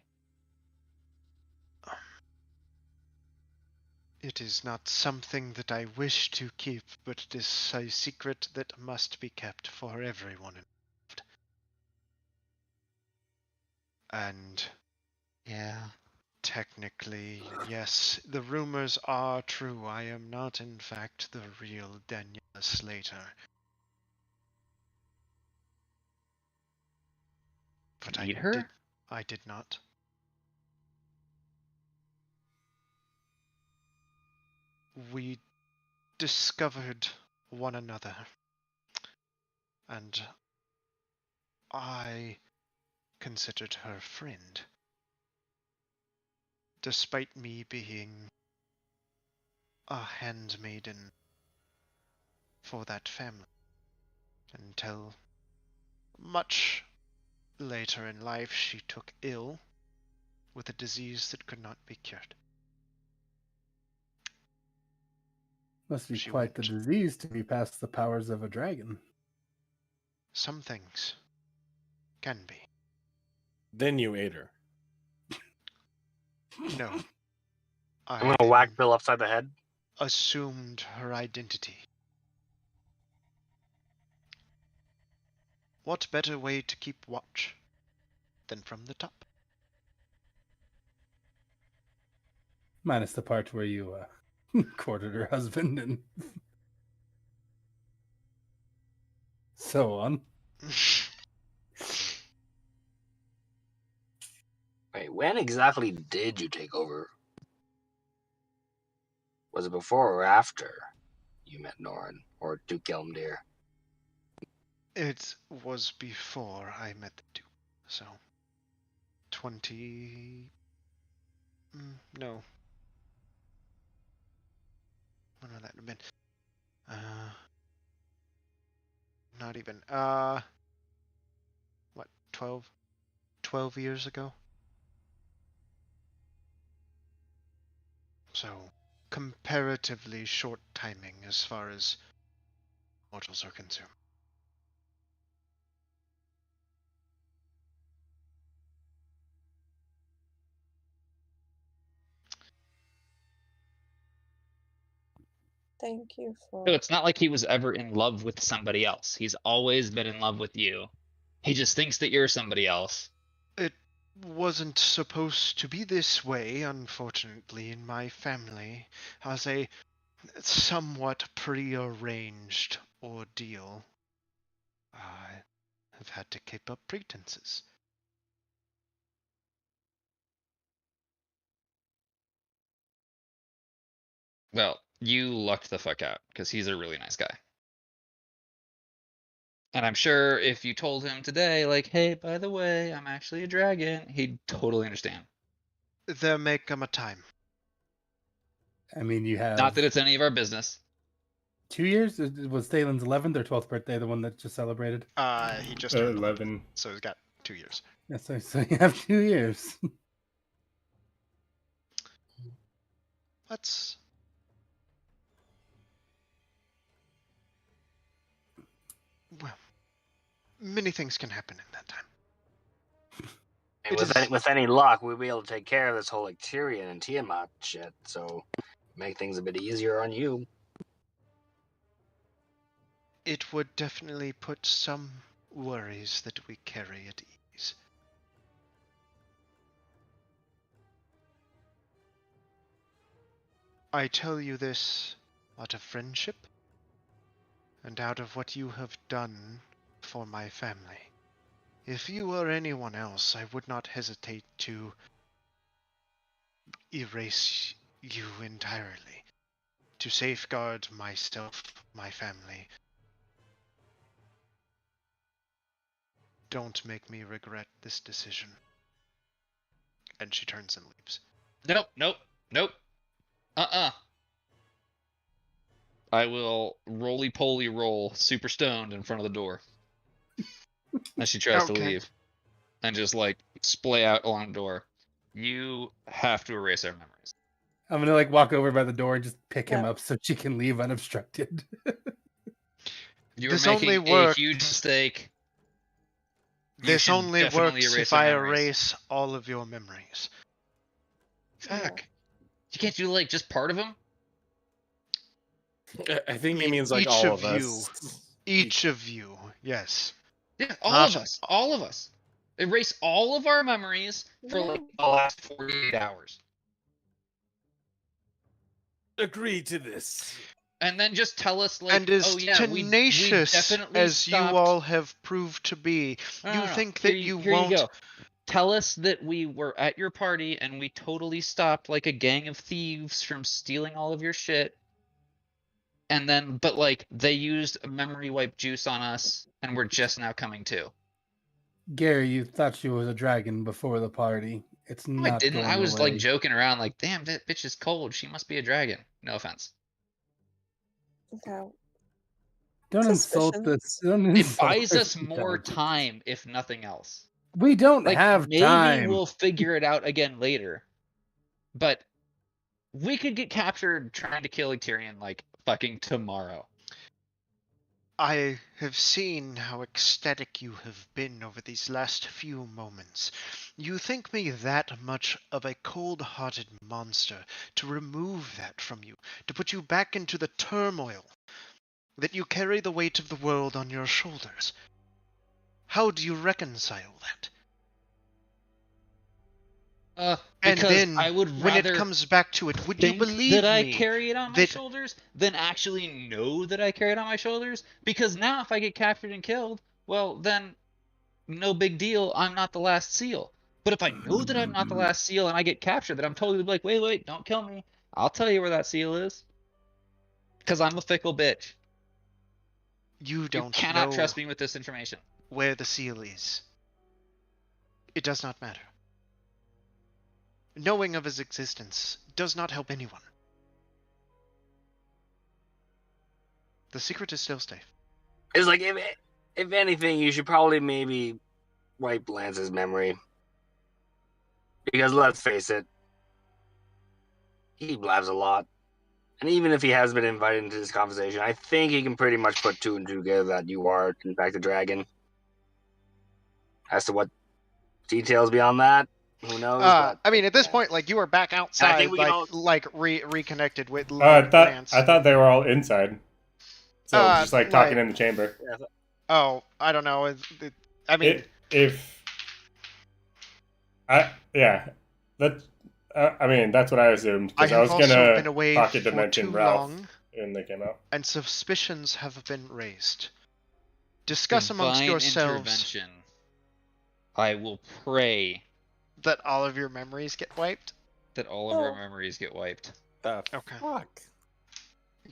It is not something that I wish to keep, but it is a secret that must be kept for everyone involved. And yeah, technically, yes, the rumors are true. I am not, in fact, the real Daniela Slater. But Meet her? I did not. We discovered one another, and I considered her friend, despite me being a handmaiden for that family, until much later in life she took ill with a disease that could not be cured. Must be She quite the went. disease to be past the powers of a dragon. Some things can be. Then you ate her. No. I'm gonna whack Bill upside the head. Assumed her identity. What better way to keep watch than from the top? Minus the part where you courted her husband and so on. Wait, when exactly did you take over? Was it before or after you met Norin or Duke Gelmdir? It was before I met the Duke, so 20. No. When would that have been? Not even. What? 12 years ago. So comparatively short timing as far as mortals are concerned. Thank you for. So it's not like he was ever in love with somebody else. He's always been in love with you. He just thinks that you're somebody else. It wasn't supposed to be this way, unfortunately, in my family, as a somewhat prearranged ordeal. I have had to keep up pretenses. Well, you lucked the fuck out, because he's a really nice guy. And I'm sure if you told him today, like, hey, by the way, I'm actually a dragon, he'd totally understand. There may come a time. I mean, you have. Not that it's any of our business. 2 years? Was Thalen's 11th or 12th birthday the one that just celebrated? He just turned 11. So he's got 2 years. Yeah, so you have 2 years. Let's. Well, many things can happen in that time. And with any luck, we'll be able to take care of this whole like Tyrion and Tiamat shit. So make things a bit easier on you. It would definitely put some worries that we carry at ease. I tell you this out of friendship and out of what you have done for my family. If you were anyone else, I would not hesitate to erase you entirely, to safeguard myself, my family. Don't make me regret this decision. And she turns and leaves. Nope. I will roly-poly roll super stoned in front of the door as she tries to leave. And just, like, splay out along the door. You have to erase our memories. I'm gonna, like, walk over by the door and just pick him up so she can leave unobstructed. You're making a huge mistake. This only works if I erase all of your memories. Fuck. You can't do, like, just part of them? I think he means like all of us. Each of you, yes. Yeah, all of us. Erase all of our memories for like the last 48 hours. Agree to this. And then just tell us, like, and as oh yeah, tenacious we definitely as stopped... you all have proved to be, you think that you won't... You go. Tell us that we were at your party and we totally stopped like a gang of thieves from stealing all of your shit. And then, but like, they used memory wipe juice on us, and we're just now coming to. Gary, you thought she was a dragon before the party. It's not. I didn't. Going I was away. like joking around, like, damn, that bitch is cold. She must be a dragon. No offense. No. Don't insult this. It buys us more time, if nothing else. We don't like, have time. Maybe we'll figure it out again later. But we could get captured trying to kill Tyrion, like, fucking tomorrow. I have seen how ecstatic you have been over these last few moments. You think me that much of a cold-hearted monster to remove that from you, to put you back into the turmoil, that you carry the weight of the world on your shoulders. How do you reconcile that? And then, I would when it comes back to it, would you believe that I me carry it on my shoulders than actually know that I carry it on my shoulders? Because now if I get captured and killed, well, then no big deal. I'm not the last seal. But if I know that I'm not the last seal and I get captured, then I'm totally like, wait, don't kill me. I'll tell you where that seal is. Because I'm a fickle bitch. You cannot trust me with this information. Where the seal is. It does not matter. Knowing of his existence does not help anyone. The secret is still safe. It's like, if anything, you should probably maybe wipe Lance's memory. Because let's face it, he blabs a lot. And even if he has been invited into this conversation, I think he can pretty much put two and two together that you are, in fact, a dragon. As to what details beyond that, who knows? I mean, at this point, like, you were back outside, reconnected with Lance. I thought they were all inside. So just like talking in the chamber. Oh, I don't know. I mean, I mean, that's what I assumed. Because I was gonna pocket dimension Ralph, and they came out. And suspicions have been raised. Discuss amongst yourselves. Intervention. I will pray that all of your memories get wiped. That all of our memories get wiped. Okay. Fuck.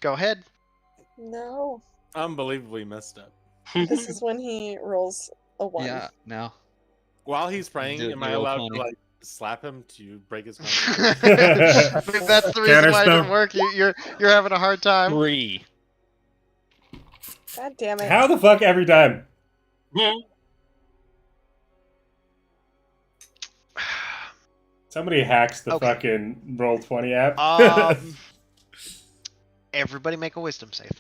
Go ahead. No. Unbelievably messed up. This is when he rolls a 1. Yeah, no. While he's praying, am I allowed to like slap him to break his memory? That's the reason why it didn't work. You're having a hard time. 3. God damn it. How the fuck every time? Somebody hacks the fucking Roll20 app. Everybody make a wisdom save.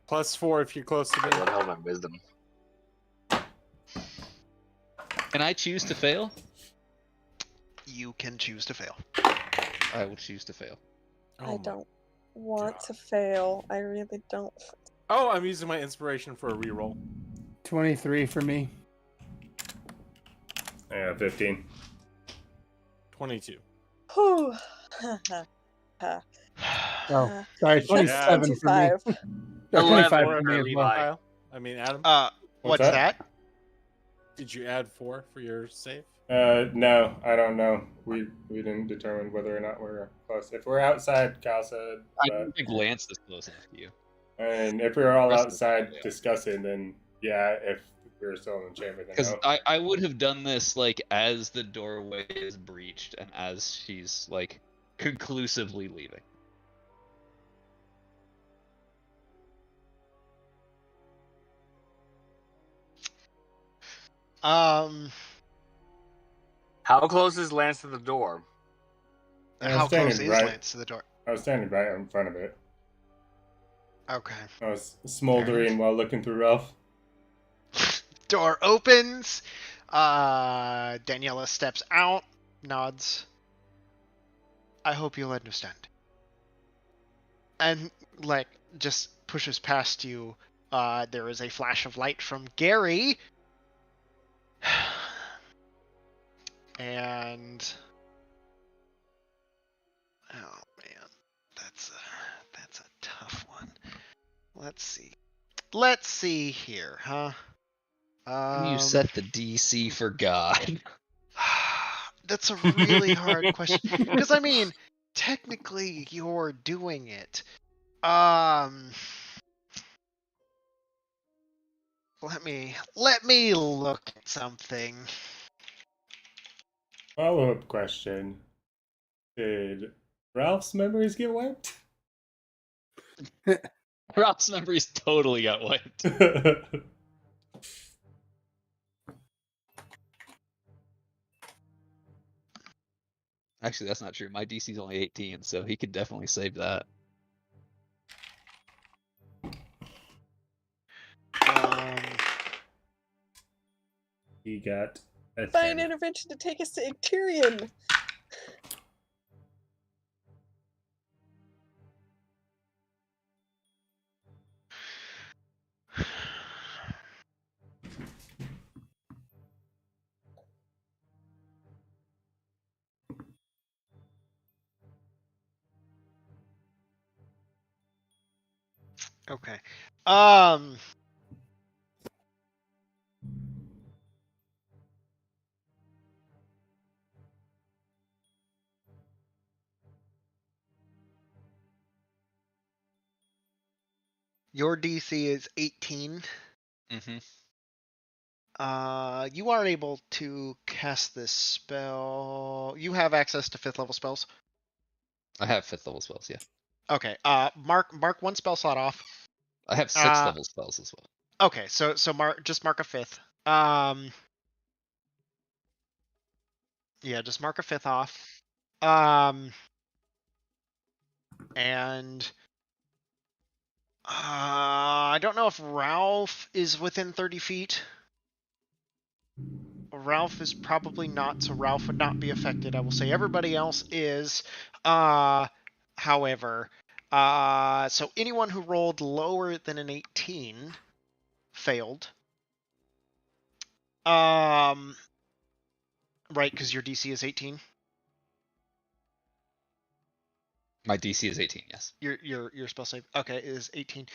+4 if you're close to me. I love my wisdom. Can I choose to fail? You can choose to fail. I will choose to fail. I don't want to fail. I really don't. Oh, I'm using my inspiration for a reroll. 23 for me. Yeah, 15. 22. Whew. Oh, sorry, 27 for me. 25. 25 11 for me for as well. Levi. Kyle? I mean, Adam? What's that? Did you add 4 for your save? No, I don't know. We didn't determine whether or not we're close. If we're outside, Cal said. I don't think Lance is close enough to you. And if we were all Rest of the outside time, yeah. discussing, then yeah, if we were still in the chamber, then Because no. I would have done this like as the doorway is breached and as she's like conclusively leaving. How close is Lance to the door? How close is Lance to the door? I was standing right in front of it. Okay. I was smoldering while looking through Ralph. Door opens. Daniela steps out, nods. I hope you'll understand. And like just pushes past you. There is a flash of light from Gary. And oh man, that's a tough one. Let's see here, huh? You set the DC for God. That's a really hard question because I mean, technically you're doing it. Let me look at something. Follow-up question. Did Ralph's memories get wiped? Ralph's memories totally got wiped. Actually, that's not true. My DC's only 18, so he could definitely save that. He got a Fine 10. intervention to take us to Tyrion. Okay. Your DC is 18. Mm-hmm. You are able to cast this spell. You have access to 5th level spells. I have 5th level spells, yeah. Okay. Mark one spell slot off. I have 6th level spells as well. Okay, so mark a 5th. Yeah, just mark a 5th off. And I don't know if Ralph is within 30 feet. Ralph is probably not, so Ralph would not be affected. I will say everybody else is. However, so anyone who rolled lower than an 18 failed. Right, because your DC is 18. My DC is 18, yes. Your spell save, okay, is 18.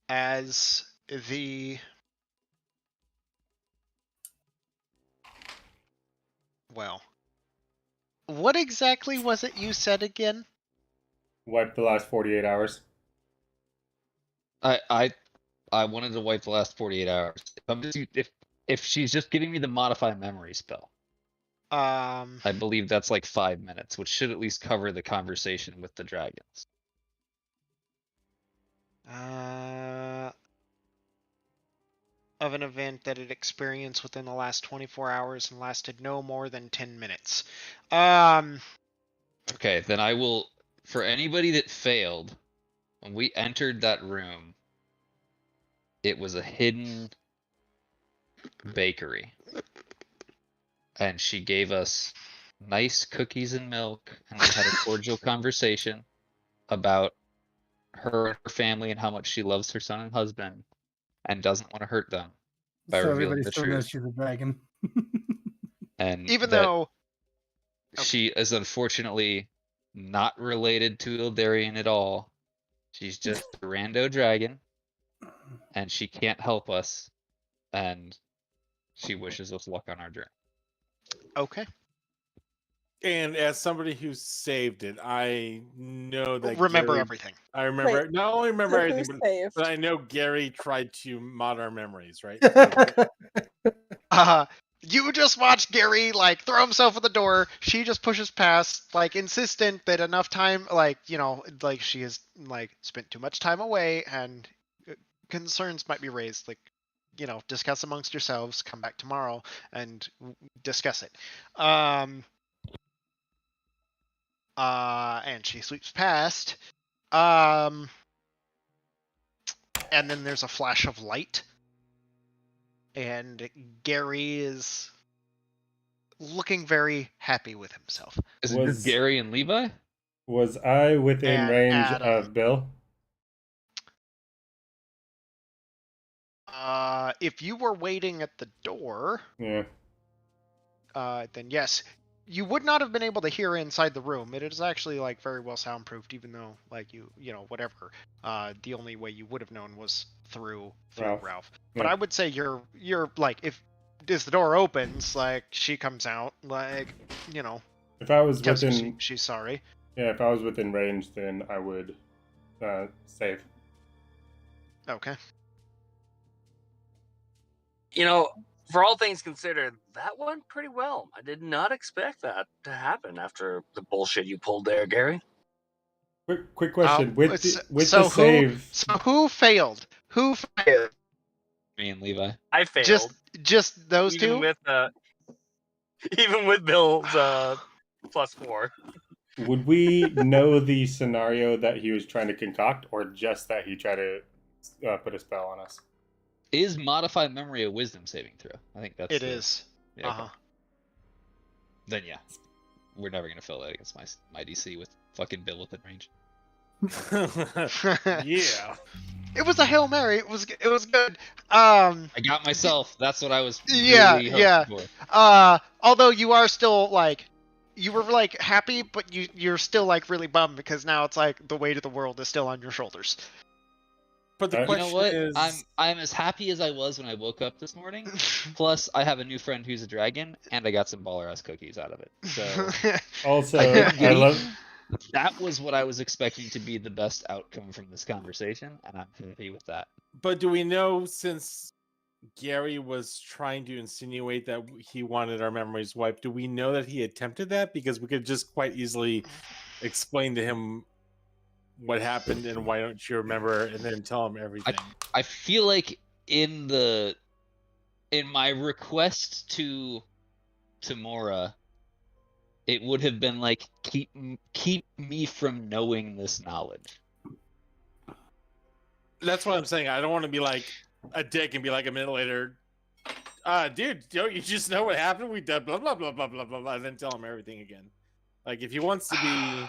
As the well, what exactly was it you said again? Wipe the last 48 hours. I wanted to wipe the last 48 hours. If she's just giving me the modify memory spell, I believe that's like 5 minutes, which should at least cover the conversation with the dragons. of an event that it experienced within the last 24 hours and lasted no more than 10 minutes. Okay, then I will. For anybody that failed, when we entered that room, it was a hidden bakery. And she gave us nice cookies and milk, and we had a cordial conversation about her and her family and how much she loves her son and husband and doesn't want to hurt them by So revealing everybody the still knows truth. she's a dragon. And Even that though she is unfortunately not related to Ildarian at all. She's just a rando dragon, and she can't help us, and she wishes us luck on our journey. okay, And as somebody who saved it, I know that remember Gary, everything. I remember Wait, not only remember So who everything, saved? but I know Gary tried to mod our memories, right? You just watch Gary like throw himself at the door. She just pushes past, like insistent that enough time, like like she has like spent too much time away, and concerns might be raised. Like, discuss amongst yourselves. Come back tomorrow and discuss it. And she sweeps past. And then there's a flash of light, and Gary is looking very happy with himself. Is it Was- Gary and Levi? Was I within And range Adam. of Bill? If you were waiting at the door, Yeah. then yes. You would not have been able to hear inside the room. It is actually like very well soundproofed, even though like whatever. The only way you would have known was through Ralph. But Yeah. I would say you're like, if as the door opens, like she comes out, like If I was tells you within, she's sorry. yeah, if I was within range, then I would save. Okay. For all things considered, that went pretty well. I did not expect that to happen after the bullshit you pulled there, Gary. Quick question: with so the save, who failed? Who failed? Me and Levi. I failed. Just those even two? with even with Bill's +4. would we know the scenario that he was trying to concoct, or just that he tried to put a spell on us? Is modified memory a wisdom saving throw? I think that's It is. Yeah, okay. Then yeah, we're never gonna fill that against my DC with fucking Bill within range. Yeah. It was a Hail Mary. It was good. I got myself. That's what I was. Yeah, really yeah. hoping for. Although you are still like, you were like happy, but you're still like really bummed because now it's like the weight of the world is still on your shoulders. But the You question know what? is, I'm as happy as I was when I woke up this morning. Plus, I have a new friend who's a dragon, and I got some baller ass cookies out of it. So Also, I think I love. that was what I was expecting to be the best outcome from this conversation, and I'm happy with that. but do we know, since Gary was trying to insinuate that he wanted our memories wiped, do we know that he attempted that? Because we could just quite easily explain to him what happened and why don't you remember, and then tell him everything. I feel like in my request to Mora, it would have been like, keep me from knowing this knowledge. That's what I'm saying. I don't want to be like a dick and be like a minute later, dude, don't you just know what happened? We did blah blah blah blah blah blah blah, and then tell him everything again. Like, if he wants to be,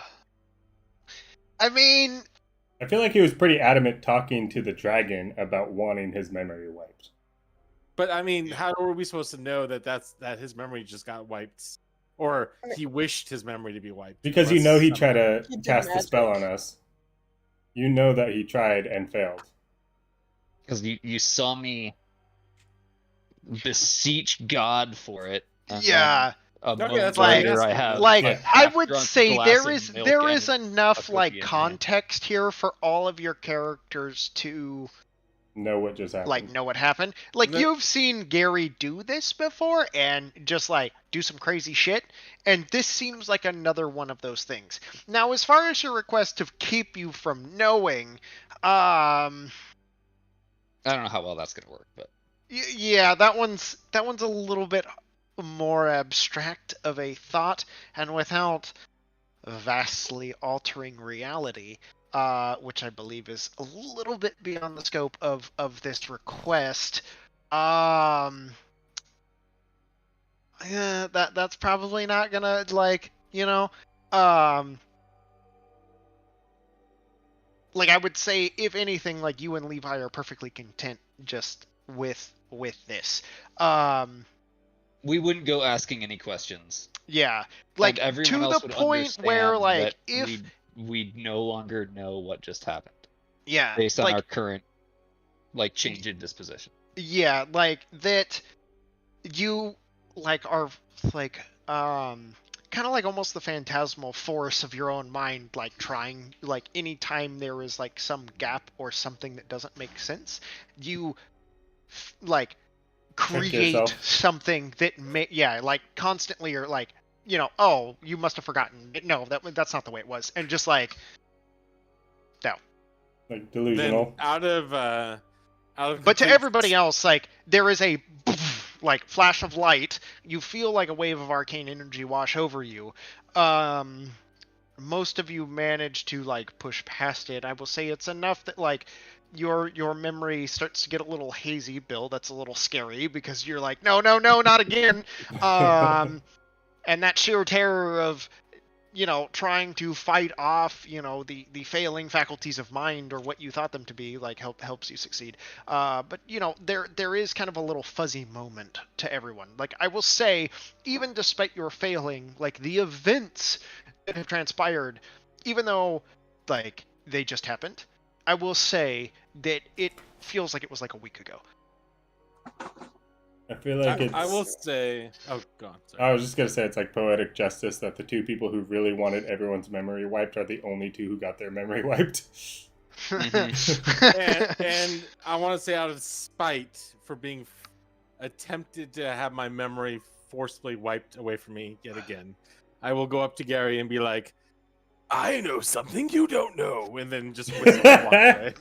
I mean, I feel like he was pretty adamant talking to the dragon about wanting his memory wiped. but I mean, how are we supposed to know that his memory just got wiped, or he wished his memory to be wiped? Because you know he tried to He did cast the spell magic. on us. You know that he tried and failed. Because you saw me beseech God for it. And yeah. A Okay, moment that's what I'm later, I asking. have Like, a I would half-drunk say glass there of is milk there and is a enough cookie like in hand. context here for all of your characters to Know what just happened. like know what happened. Like, The- you've seen Gary do this before and just like do some crazy shit, and this seems like another one of those things. Now, as far as your request to keep you from knowing, I don't know how well that's gonna work, but Yeah, that one's a little bit more abstract of a thought, and without vastly altering reality, which I believe is a little bit beyond the scope of this request. Yeah, that's probably not gonna like I would say, if anything, like you and Levi are perfectly content just with this. We wouldn't go asking any questions. Yeah, And like everyone to else the would point where understand like that if we no longer know what just happened yeah, based on like our current like change in disposition. yeah, like that you like are like kind of like almost the phantasmal force of your own mind, like trying, like anytime there is like some gap or something that doesn't make sense, you like Trick create yourself. something that like constantly, or like, oh, you must have forgotten, no, that's not the way it was, and just like no. Like Then delusional. out of But to complete everybody else, like there is a like flash of light. You feel like a wave of arcane energy wash over you. Most of you manage to like push past it. I will say it's enough that like your memory starts to get a little hazy. Bill, that's a little scary because you're like, no, not again. And that sheer terror of trying to fight off, the failing faculties of mind, or what you thought them to be, like helps you succeed. But there is kind of a little fuzzy moment to everyone. Like I will say, even despite your failing, like the events that have transpired, even though like they just happened, I will say that it feels like it was like a week ago. I feel like I will it's. say. Oh, go on. Sorry. I was just gonna say it's like poetic justice that the two people who really wanted everyone's memory wiped are the only two who got their memory wiped. and I want to say, out of spite for being attempted to have my memory forcibly wiped away from me yet again, I will go up to Gary and be like, "I know something you don't know," and then just whistle and walk away.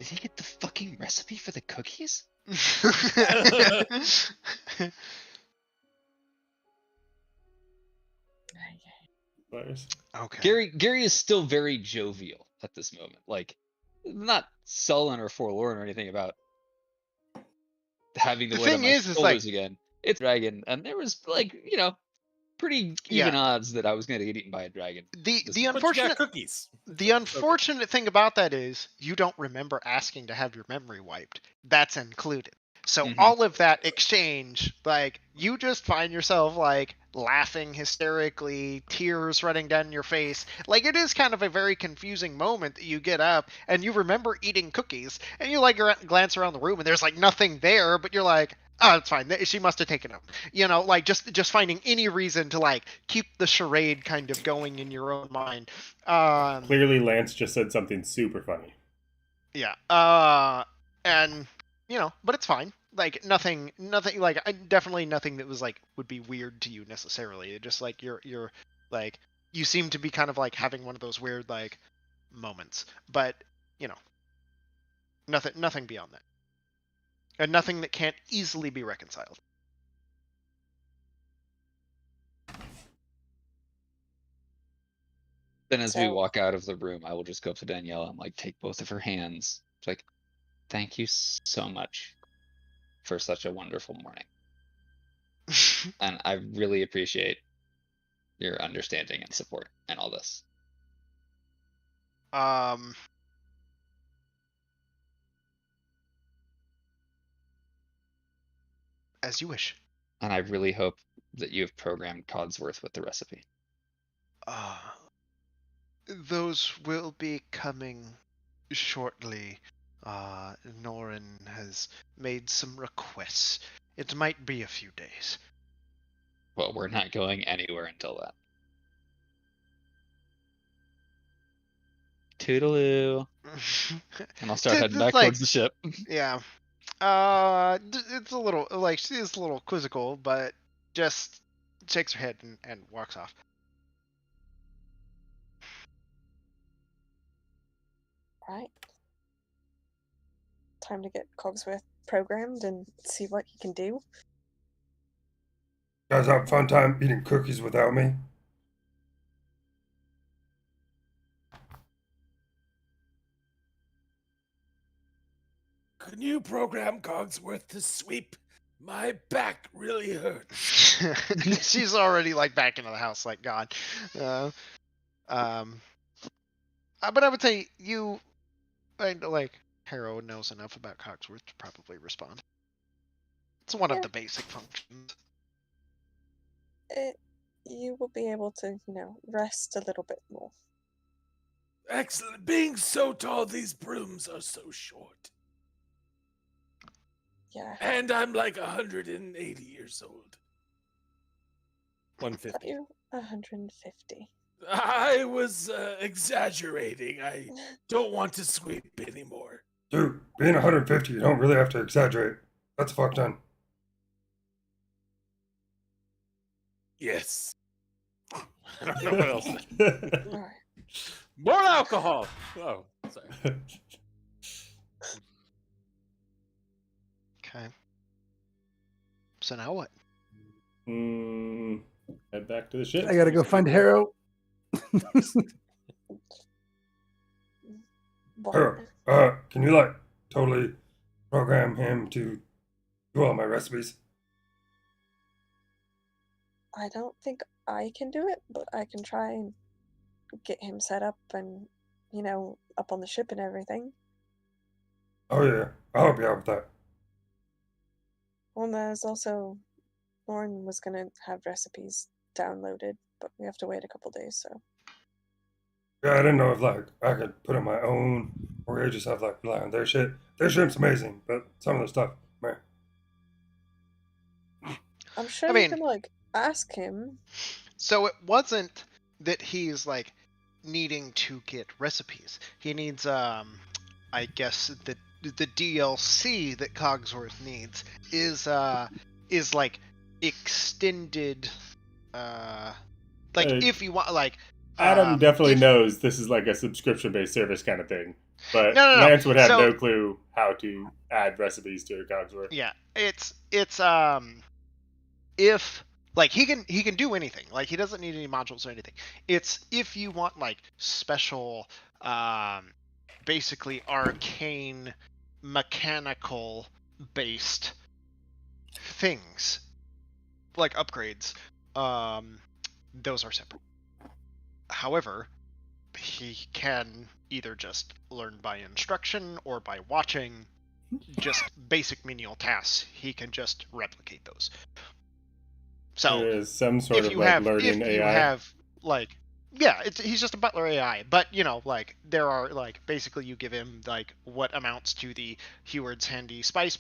Did he get the fucking recipe for the cookies? Okay. Gary is still very jovial at this moment. Like, not sullen or forlorn or anything about having to The weight on thing my is like shoulders again. It's a dragon, and there was like, pretty even odds that I was gonna get eaten by a dragon. the This the month. But you got unfortunate cookies. the unfortunate thing about that is you don't remember asking to have your memory wiped. That's included. So all of that exchange, like you just find yourself like laughing hysterically, tears running down your face. Like it is kind of a very confusing moment that you get up and you remember eating cookies, and you like glance around the room and there's like nothing there, but you're like, oh, it's fine. She must have taken them. Like just finding any reason to like keep the charade kind of going in your own mind. Clearly, Lance just said something super funny. Yeah. And but it's fine. Like nothing. Like definitely nothing that was like would be weird to you necessarily. It just like you're like you seem to be kind of like having one of those weird like moments, but nothing beyond that, and nothing that can't easily be reconciled. Then as we walk out of the room, I will just go up to Danielle and like take both of her hands. It's like, thank you so much for such a wonderful morning. And I really appreciate your understanding and support and all this. As you wish. And I really hope that you have programmed Codsworth with the recipe. Those will be coming shortly. Norin has made some requests. It might be a few days. Well, we're not going anywhere until then. Toodaloo. And I'll start heading back towards the ship. Yeah. It's a little, like, she is a little quizzical, but just shakes her head and walks off. Right. time to get Cogsworth programmed and see what he can do. Guys have a fun time eating cookies without me? Can you program Cogsworth to sweep? My back really hurts. She's already like back into the house, like God. But I would say you, like Harrow knows enough about Cogsworth to probably respond. It's one of the basic functions. You will be able to, rest a little bit more. Excellent. Being so tall, these brooms are so short. Yeah. And I'm like 180 years old. 150. You're 150. I was exaggerating. I don't want to sweep anymore. Dude, being 150, you don't really have to exaggerate. That's a fuck ton. Yes. I don't know what else. All right. More alcohol. Oh, sorry. Okay. So now what? Head back to the ship. I gotta go find Harrow. Harrow, can you totally program him to do all my recipes? I don't think I can do it, but I can try and get him set up and, up on the ship and everything. Oh yeah, I'll help you out with that. Well, there's also, Lauren was going to have recipes downloaded, but we have to wait a couple days, so. Yeah, I didn't know if I could put in my own, or you just have rely on their shit. Their ship's amazing, but some of the stuff, man. I'm sure you can ask him. So it wasn't that he's needing to get recipes. He needs I guess the DLC that Cogsworth needs is extended if you want Adam definitely knows this is a subscription-based service kind of thing, but No. Lance would have no clue how to add recipes to Cogsworth. Yeah, it's if he can do anything. He doesn't need any modules or anything. It's if you want special basically arcane mechanical based things upgrades, those are separate. However, he can either just learn by instruction or by watching just basic menial tasks. He can just replicate those. So there is some sort of learning AI. You have he's just a butler AI, but there are basically you give him what amounts to the Heward's handy spice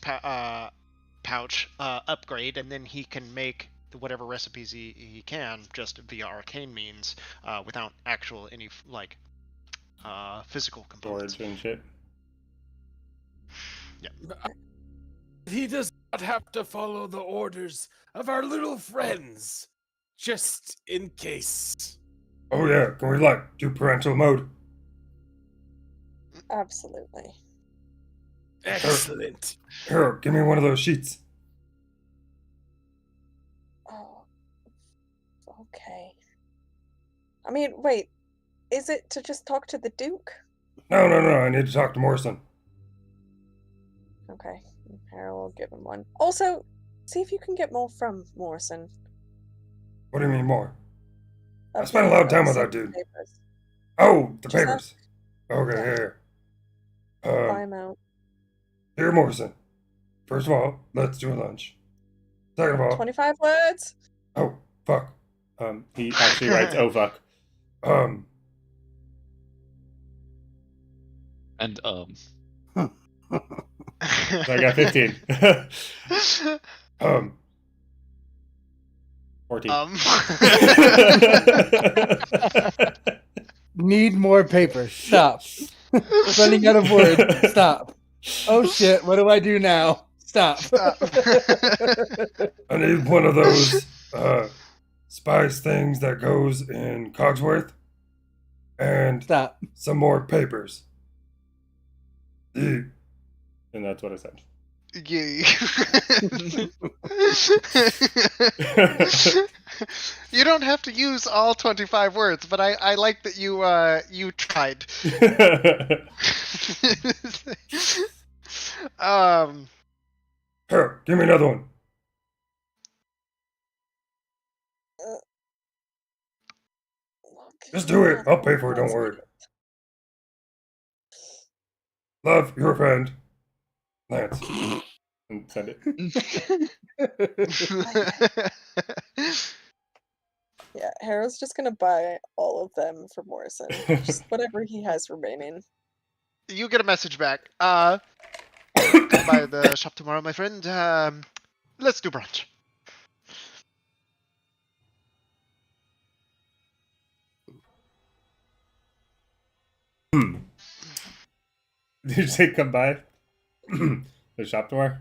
pouch upgrade, and then he can make whatever recipes he can just via arcane means without actual any physical components. Storage and shit. Yeah. He does not have to follow the orders of our little friends, just in case. Oh yeah, can we do parental mode? Absolutely. Excellent. Here, give me one of those sheets. Oh, okay. I mean, wait, is it to just talk to the Duke? No, I need to talk to Morrison. Okay, Harold will give him one. Also, see if you can get more from Morrison. What do you mean more? I spent a lot of time with that dude. Papers. Oh, the Just papers. Okay, here. Buy him out. Dear Morrison, first of all, let's do a lunch. Second of all, 25 words? Oh, fuck. He actually writes, oh, fuck. And So I got 15. 14. Need more paper. Stop. Running out of words. Stop. Oh shit, what do I do now? Stop. I need one of those spice things that goes in Cogsworth. And Stop. some more papers. And that's what I said. Yeah. You don't have to use all 25 words, but I like that you tried. Here, give me another one. Just do it. I'll pay for it. Don't worry. Love, your friend, Lance. And send it. Yeah, Harrow's just gonna buy all of them for Morrison. Just whatever he has remaining. You get a message back. Come by the shop tomorrow, my friend. Let's do brunch. Did you say come by the shop tomorrow?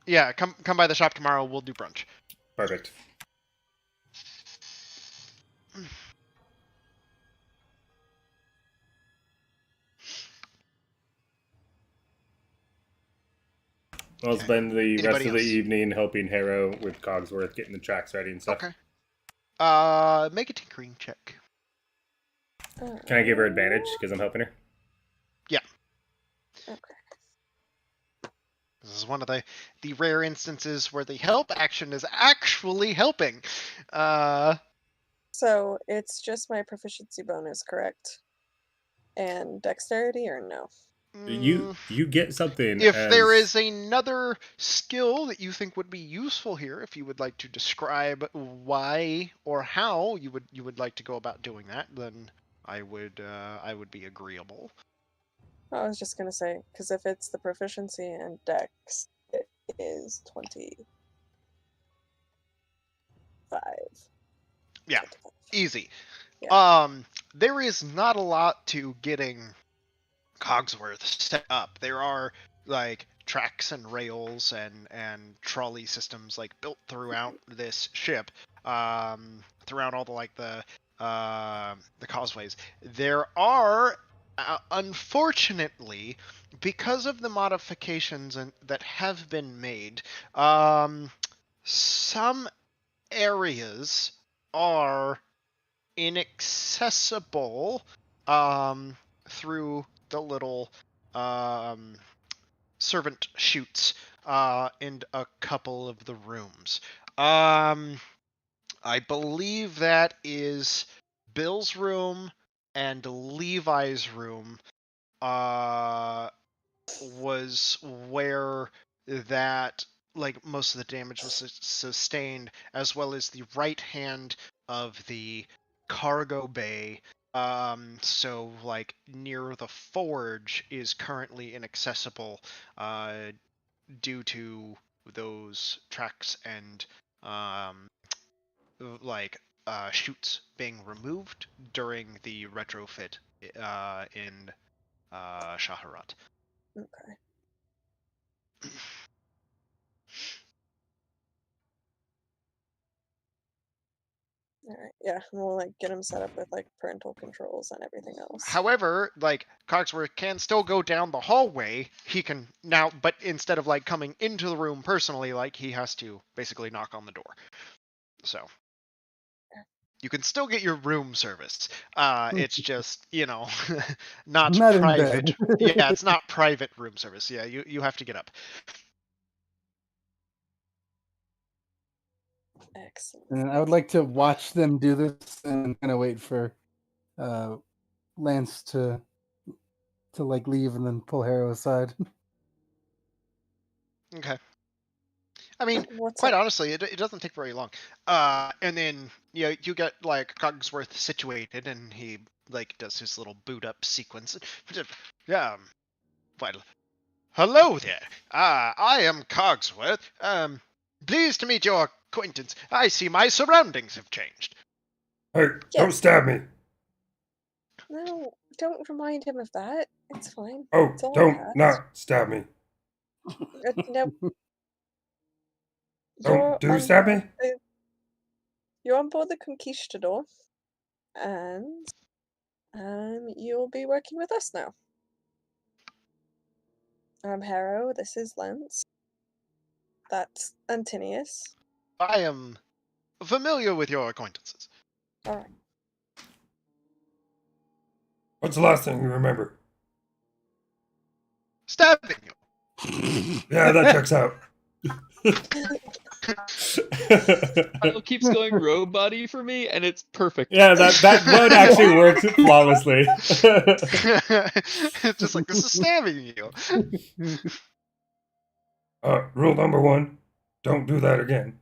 Yeah, come by the shop tomorrow. We'll do brunch. Perfect. I'll spend the rest of the evening helping Harrow with Cogsworth getting the tracks ready and stuff. Okay. Make a tinkering check. Can I give her advantage because I'm helping her? Yeah. Okay. This is one of the rare instances where the help action is actually helping. So it's just my proficiency bonus, correct? And dexterity, or no? You get something. If there is another skill that you think would be useful here, if you would like to describe why or how you would like to go about doing that, then I would be agreeable. I was just gonna say, because if it's the proficiency and dex, it is 25. Yeah, 25. easy. Yeah. There is not a lot to getting Cogsworth set up. There are like tracks and rails and trolley systems like built throughout this ship, throughout all the causeways. There are unfortunately, because of the modifications that have been made, some areas are inaccessible through the little servant chutes in a couple of the rooms. I believe that is Bill's room and Levi's room was where that like most of the damage was sustained, as well as the right hand of the cargo bay. So like near the forge is currently inaccessible due to those tracks and chutes being removed during the retrofit in Shaharat. Okay. Alright, yeah, we'll like get him set up with like parental controls and everything else. However, like Cogsworth can still go down the hallway. He can now, but instead of like coming into the room personally, like he has to basically knock on the door. So you can still get your room service. It's just, not private. Yeah, it's not private room service. Yeah, you have to get up. Excellent. And I would like to watch them do this and kind of wait for Lance to like leave and then pull Harrow aside. Okay. I mean, honestly, it doesn't take very long. And then you get like Cogsworth situated, and he like does his little boot up sequence. Yeah. Well, hello there. I am Cogsworth. Pleased to meet your acquaintance. I see my surroundings have changed. Hey, don't stab me. No, don't remind him of that. It's fine. Oh, it's all don't past. not stab me. No. Don't stab me. You're on board the Conquistador, and you'll be working with us now. I'm Harrow. This is Lance. That's Antinius. I am familiar with your acquaintances. All right. What's the last thing you remember? Stabbing you. Yeah, that checks out. Kyle keeps going road body for me, and it's perfect. Yeah, that would actually work flawlessly. It's just like, this is stabbing you. Rule number 1, don't do that again.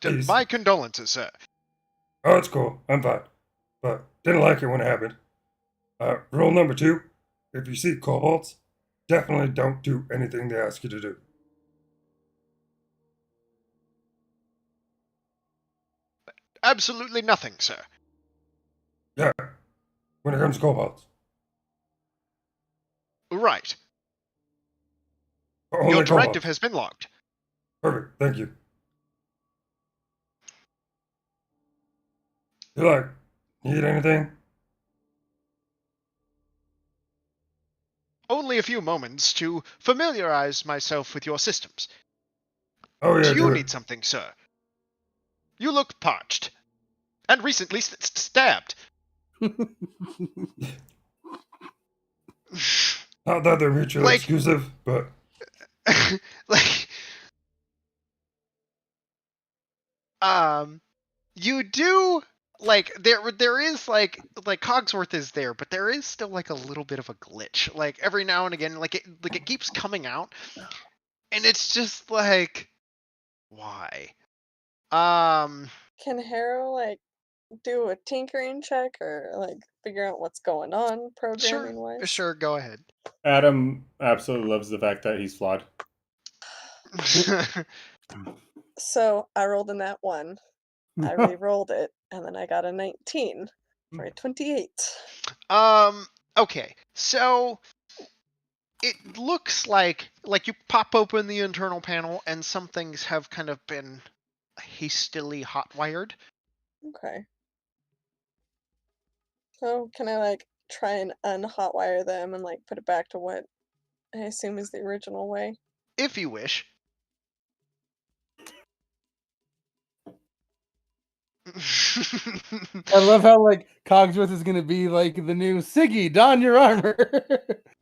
Please. My condolences, sir. Oh, it's cool. I'm fine. But didn't like it when it happened. Rule number 2, if you see kobolds, definitely don't do anything they ask you to do. Absolutely nothing, sir. Yeah, when it comes to kobolds. Right. Only Your directive kobolds. has been logged. Perfect, thank you. Need anything? Only a few moments to familiarize myself with your systems. Oh yeah, Do you do need something, sir? You look parched. And recently stabbed. Not that they're mutually exclusive, but... You do... there is, Cogsworth is there, but there is still, a little bit of a glitch. Every now and again, it keeps coming out. And it's just, why? Can Harrow, do a tinkering check or, figure out what's going on programming-wise? Sure, go ahead. Adam absolutely loves the fact that he's flawed. So, I rolled in that 1. I re-rolled it, and then I got a 19 for a 28. Okay, so it looks like you pop open the internal panel and some things have kind of been hastily hot-wired. Okay. So, can I, try and un-hotwire them and, put it back to what I assume is the original way? If you wish. I love how Cogsworth is gonna be the new Siggy, don your armor,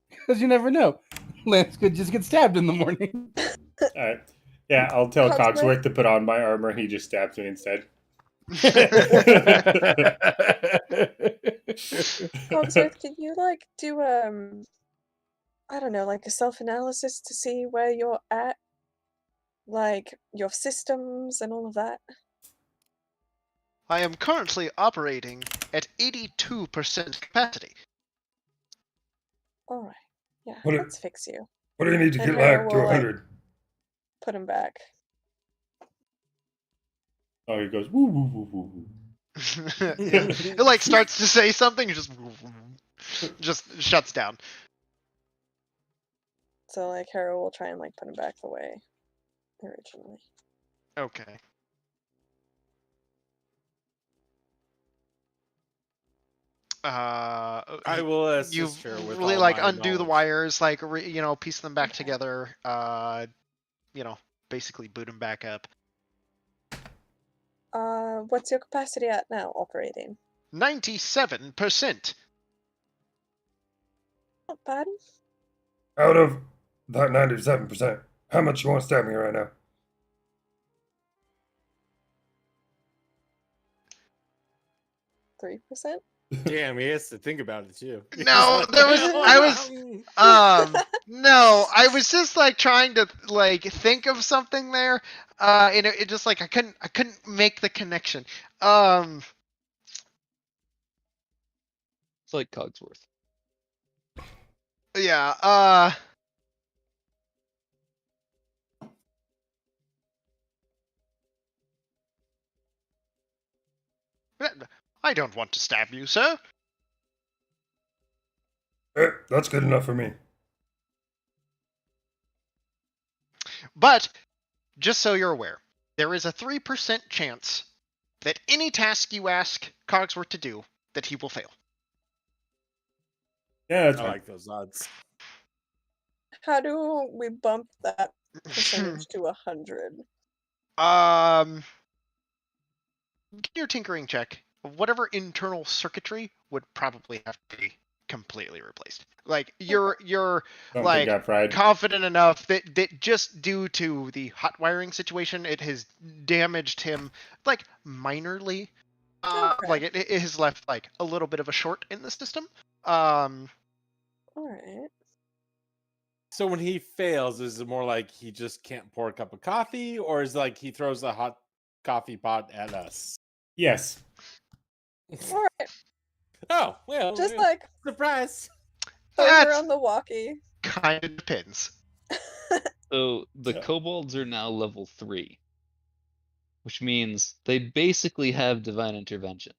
because you never know. Lance could just get stabbed in the morning. All right. Yeah, I'll tell Cogsworth? Cogsworth to put on my armor and he just stabs me instead. Cogsworth, can you do I don't know, a self-analysis to see where you're at? Your systems and all of that? I am currently operating at 82% capacity. Alright. Yeah, What do- let's fix you. What do you need to And get Harrow back to will, 100? Put him back. Oh, he goes, woo, woo, woo, woo, woo. Yeah. It starts to say something, just shuts down. So, Harrow will try and, put him back the way originally. Okay. I will assist you her with really all my undo the knowledge. wires, piece them back together, basically boot them back up. What's your capacity at now, operating? 97%. Not bad. Out of that 97%, how much you want to stab me right now? 3%? Damn, he has to think about it too. No, no, I was just trying to think of something there, and it just I couldn't make the connection. It's like Cogsworth. Yeah, I don't want to stab you, sir. That's good enough for me. But, just so you're aware, there is a 3% chance that any task you ask Cogsworth to do, that he will fail. Yeah, that's I fine. like those odds. How do we bump that percentage to 100? Give your tinkering check. Whatever internal circuitry would probably have to be completely replaced. Like you're Something like got fried. confident enough that just due to the hot wiring situation, it has damaged him like minorly. Okay. Like it has left like a little bit of a short in the system. All right. So when he fails, is it more like he just can't pour a cup of coffee, or is it like he throws a hot coffee pot at us? Yes. All right. Oh, well, Just yeah, like surprise. finger That's on the walkie. kind of depends. So the Yeah. kobolds are now level 3, which means they basically have divine intervention.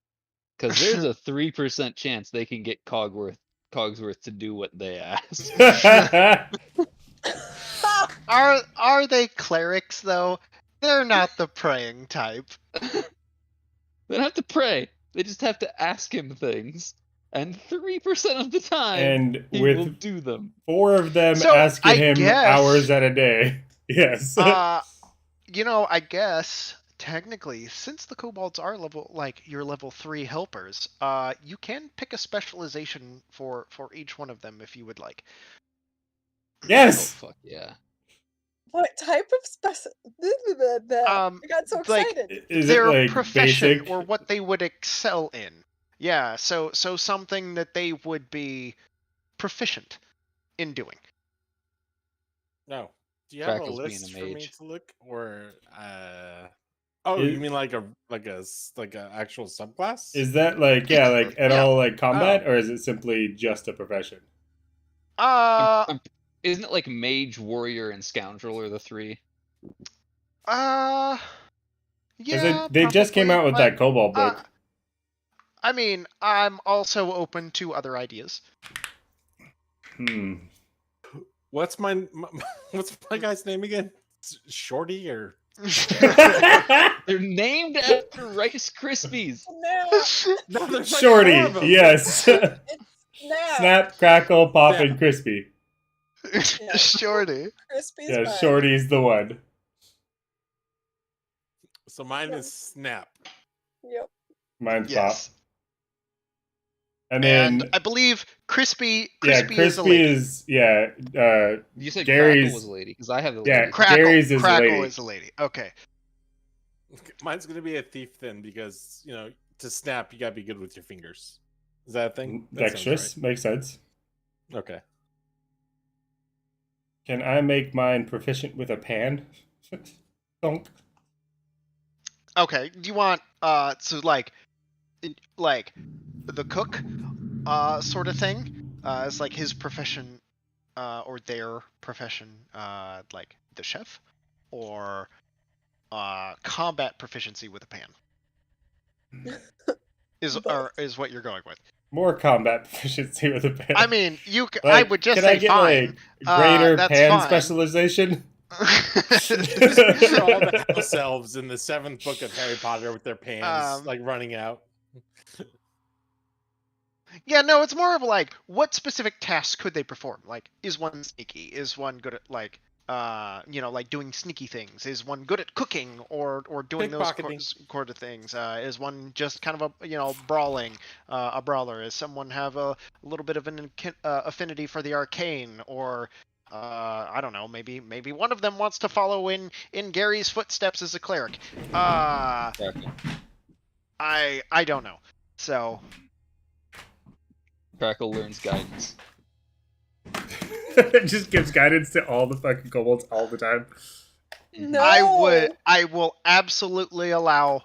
Because there's a 3% chance they can get Cogsworth to do what they ask. Are they clerics though? They're not the praying type. They don't have to pray. They just have to ask him things. And 3% of the time, And he will with do them. 4 of them So, asking I him guess- hours at a day. Yes. I guess technically, since the kobolds are your level 3 helpers, you can pick a specialization for each one of them if you would like. Yes. Oh, fuck yeah. What type of I got so like, excited. Is their it like profession basic? or what they would excel in. Yeah, so something that they would be proficient in doing. No. Do you have a Crackle's being a list for me mage. to look, or Oh, Is- you mean like a actual subclass? Is that like like at Yeah. all like combat, or is it simply just a profession? Isn't it like mage, warrior, and scoundrel are the 3? Yeah. They just came probably, out with but, that Kobold book. I mean, I'm also open to other ideas. What's my guy's name again? Shorty or They're named after Rice Krispies. No, no? There's like Shorty, 4 of them. yes. it's Snap, crackle, pop, Snap. and crispy. Shorty. Crispy's Yeah, fine. Shorty's the one. So mine is Snap. Yep. Mine's Yes. pop. And then And I believe Crispy yeah, is a crispy lady. is You said Gary's- Crackle was a lady, because I have the yeah, lady. Gary's is a Crackle lady. is a lady. Okay. Mine's gonna be a thief then, because to snap you gotta be good with your fingers. Is that a thing? That sounds Dexterous makes sense. right. Okay. Can I make mine proficient with a pan? Donk. Okay. Do you want so like the cook sort of thing? It's like his profession or their profession like the chef, or combat proficiency with a pan. Is what you're going with. More combat proficiency with a pan. I mean, I would just can say I get fine. like greater That's pan fine. specialization? Picture all the house elves in the 7th book of Harry Potter with their pans like running out. Yeah, no, it's more of like, what specific tasks could they perform? Like, is one sneaky? Is one good at like doing sneaky things? Is one good at cooking or doing those Pickpocketing. sort of things? Is one just kind of a brawling, a brawler? Is someone have a little bit of an affinity for the arcane, or I don't know, maybe one of them wants to follow in Gary's footsteps as a cleric. I don't know. So Crackle learns guidance. It just gives guidance to all the fucking kobolds all the time. No. I will absolutely allow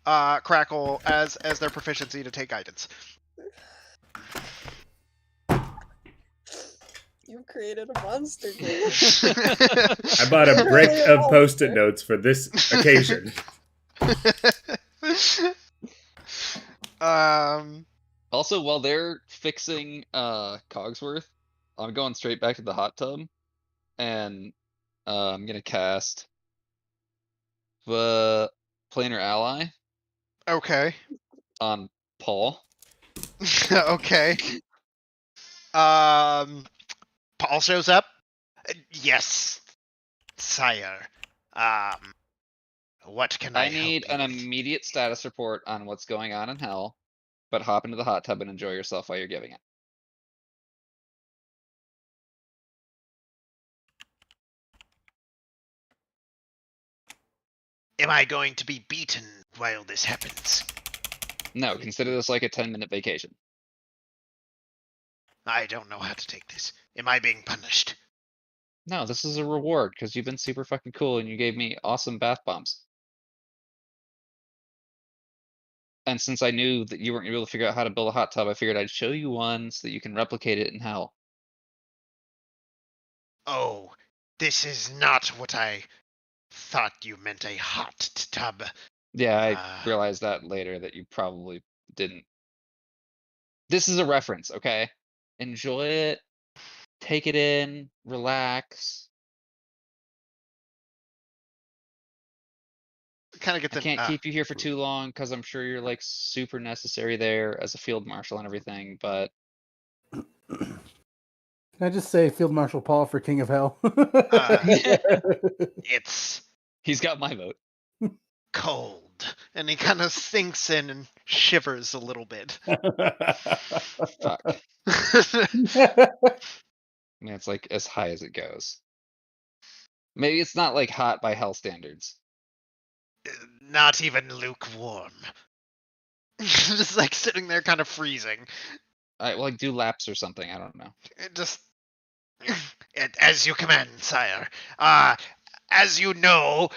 Crackle as their proficiency to take guidance. You created a monster game. I bought a brick of post-it notes for this occasion. Also, while they're fixing Cogsworth, I'm going straight back to the hot tub, and I'm gonna cast the Planar Ally Okay. on Paul. Okay. Paul shows up. Yes, sire. What can I I help need you an with? immediate status report on what's going on in hell, but hop into the hot tub and enjoy yourself while you're giving it. Am I going to be beaten while this happens? No, consider this like a 10-minute vacation. I don't know how to take this. Am I being punished? No, this is a reward because you've been super fucking cool and you gave me awesome bath bombs. And since I knew that you weren't able to figure out how to build a hot tub, I figured I'd show you one so that you can replicate it in hell. Oh, this is not what I thought you meant, a hot tub. Yeah, I Uh, realized that later that you probably didn't. This is a reference, okay? Enjoy it, take it in, relax. kind of get I the. can't keep you here for too long because I'm sure you're like super necessary there as a field marshal and everything, but Can I just say Field Marshal Paul for King of Hell? It's he's got my vote. cold, and he kind of sinks in and shivers a little bit. Fuck. I mean, it's like as high as it goes. Maybe it's not like hot by hell standards. Not even lukewarm. Just like sitting there, kind of freezing. I like do laps or something. I don't know. It just as you command, sire. As you know,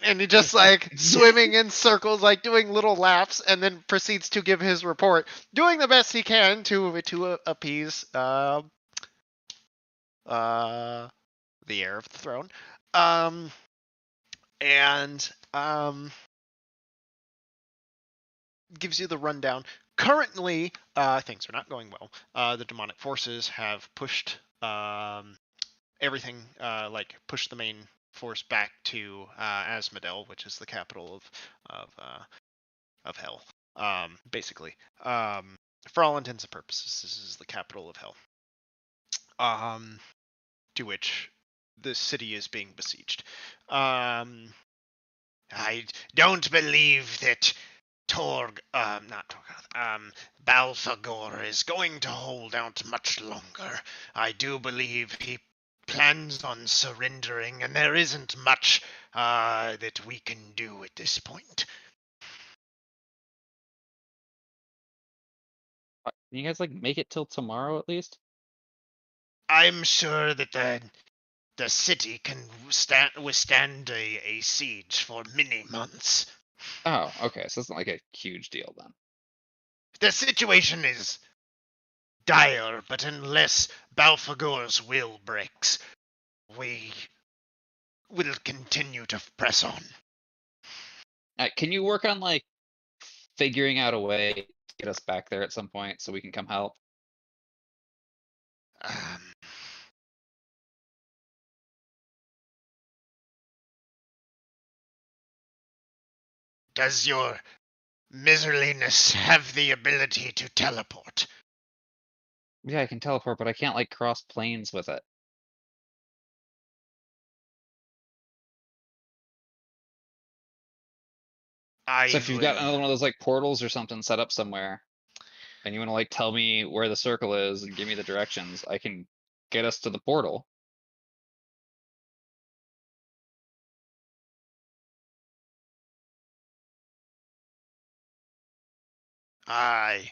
and he just like swimming in circles, like doing little laps, and then proceeds to give his report, doing the best he can to appease the heir of the throne, and gives you the rundown. Currently, things are not going well. The demonic forces have pushed everything, pushed the main force back to Asmodel, which is the capital of hell. Basically, for all intents and purposes, this is the capital of hell. To which the city is being besieged. I don't believe that not Torgoth, Balfagor is going to hold out much longer. I do believe he plans on surrendering, and there isn't much that we can do at this point. Can you guys like make it till tomorrow at least? I'm sure that the city can withstand a siege for many months. Oh, okay. So it's not like a huge deal then. The situation is dire, but unless Balfagor's will breaks, we will continue to press on. Can you work on like figuring out a way to get us back there at some point so we can come help? Does your miserliness have the ability to teleport? Yeah, I can teleport, but I can't like cross planes with it. So if you've got another one of those like portals or something set up somewhere, and you want to like tell me where the circle is and give me the directions, I can get us to the portal. I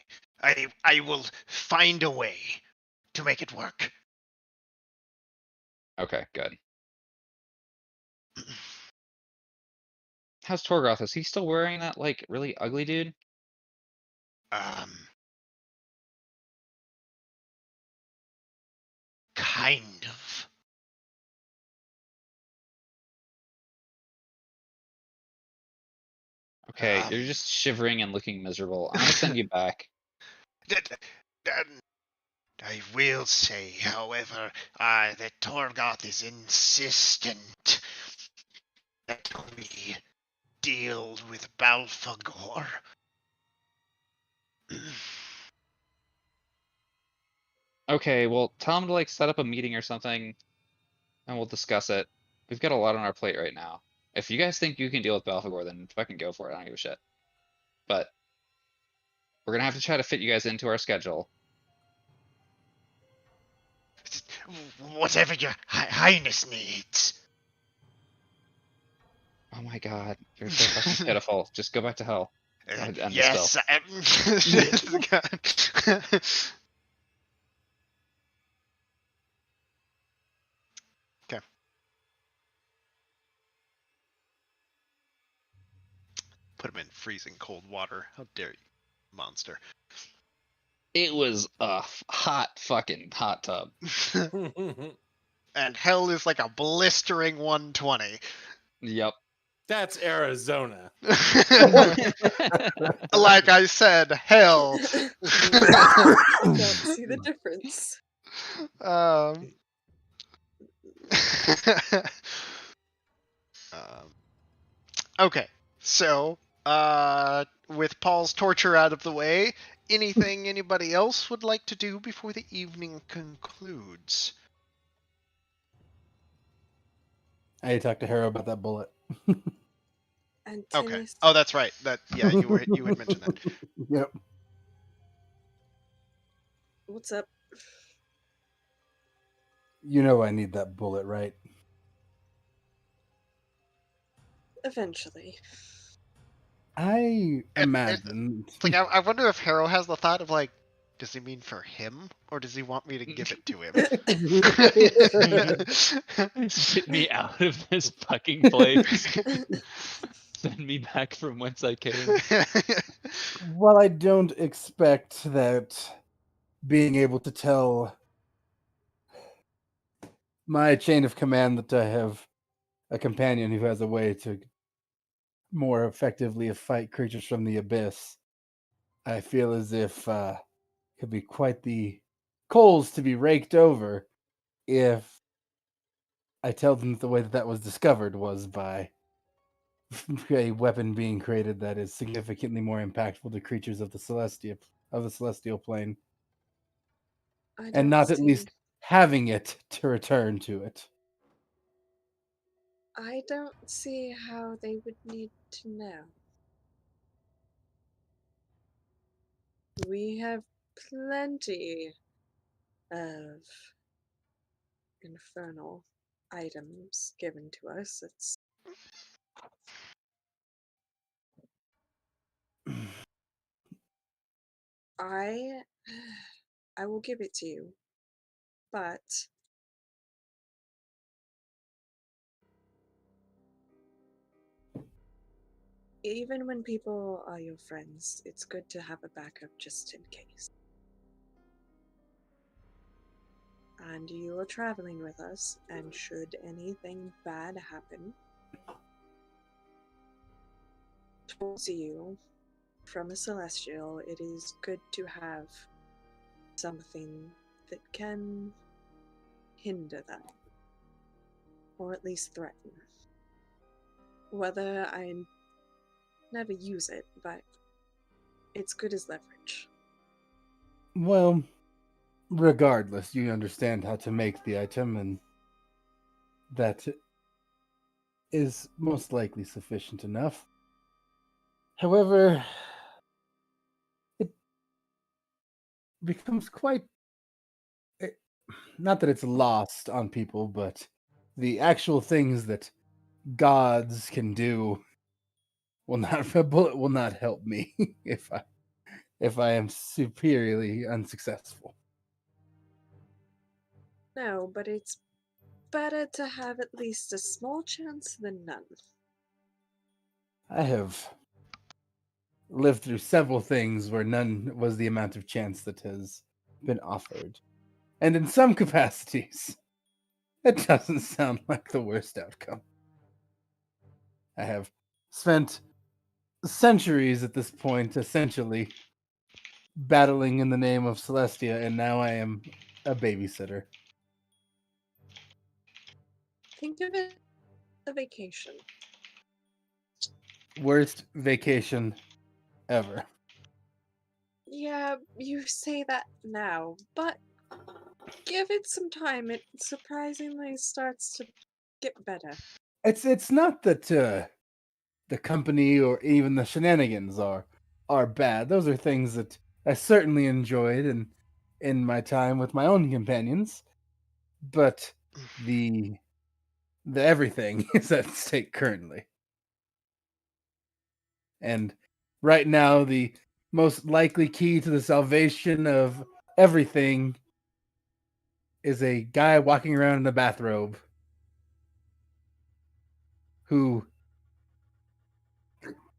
will find a way to make it work. Okay, good. How's Torgoth? Is he still wearing that like really ugly dude? Kind of. Okay, you're just shivering and looking miserable. I'm gonna send you back. I will say, however, that Torgoth is insistent that we deal with Balfagor. Okay, well, tell him to like set up a meeting or something. and we'll discuss it. We've got a lot on our plate right now. If you guys think you can deal with Belphegor, then fucking go for it. I don't give a shit. But we're gonna have to try to fit you guys into our schedule. Whatever your highness needs. Oh my god, you're so fucking pitiful. Just go back to hell. End the Yes. Okay. Put him in freezing cold water. How dare you, monster. It was a hot fucking hot tub. And hell is like a blistering 120. Yep. That's Arizona. Like I said, hell. Don't see the difference. Okay, so with Paul's torture out of the way, anything anybody else would like to do before the evening concludes? I talked to Harrow about that bullet. And Okay. Oh, that's right. You had mentioned that. Yep. What's up? You know I need that bullet, right? Eventually. I imagine. It's like I wonder if Harrow has the thought of like, does he mean for him, or does he want me to give it to him? Get me out of this fucking place. Send me back from whence I came. Well, I don't expect that being able to tell my chain of command that I have a companion who has a way to more effectively fight creatures from the abyss. I feel as if could be quite the coals to be raked over if I tell them that the way that was discovered was by a weapon being created that is significantly more impactful to creatures of the celestial plane, and not at least having it to return to it. I don't see how they would need to know. We have plenty of infernal items given to us. I will give it to you, but even when people are your friends, it's good to have a backup just in case. And you are traveling with us, and should anything bad happen towards you from a celestial, it is good to have something that can hinder that, or at least threaten. Whether I never use it, but it's good as leverage. Well, regardless, you understand how to make the item, and that is most likely sufficient enough. However, it becomes quite... not that it's lost on people, but the actual things that gods can do a bullet will not help me if I am superiorly unsuccessful. No, but it's better to have at least a small chance than none. I have lived through several things where none was the amount of chance that has been offered. And in some capacities, it doesn't sound like the worst outcome. I have spent centuries at this point, essentially, battling in the name of Celestia, and now I am a babysitter. Think of it as a vacation. Worst vacation ever. Yeah, you say that now, but give it some time. It surprisingly starts to get better. It's not that the company or even the shenanigans are bad. Those are things that I certainly enjoyed in my time with my own companions. But the everything is at stake currently. And right now the most likely key to the salvation of everything is a guy walking around in a bathrobe who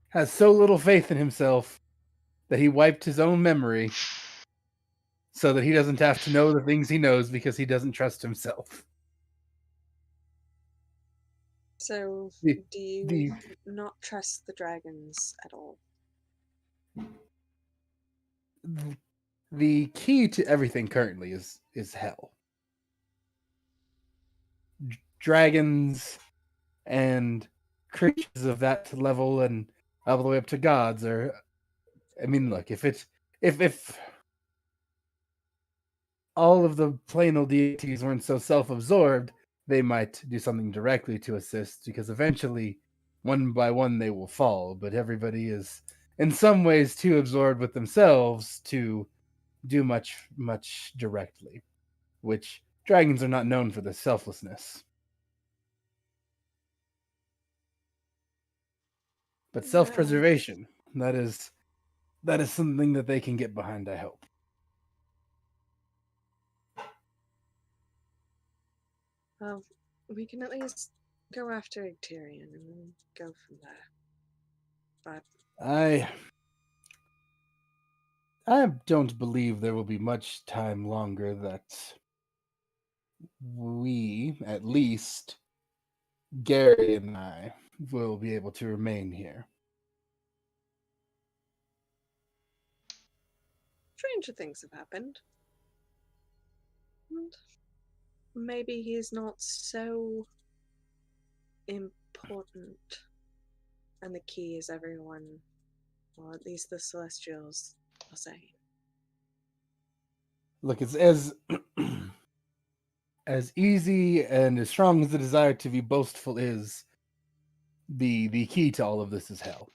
has so little faith in himself that he wiped his own memory so that he doesn't have to know the things he knows because he doesn't trust himself. So, The- do you the- not trust the dragons at all? The key to everything currently is hell. Dragons and creatures of that level and all the way up to gods are. I mean, look, if all of the plainal deities weren't so self-absorbed, they might do something directly to assist, because eventually, one by one, they will fall. But everybody is, in some ways, too absorbed with themselves to do much directly, which dragons are not known for their selflessness. But self-preservation, that is something that they can get behind, I hope. Well, we can at least go after Icterion and then go from there. But I don't believe there will be much time longer that we, at least Gary and I, will be able to remain here. stranger things have happened. And maybe he's not so important. And the key is everyone, or at least the Celestials, are saying. Look, it's as as easy and as strong as the desire to be boastful is, the key to all of this is hell.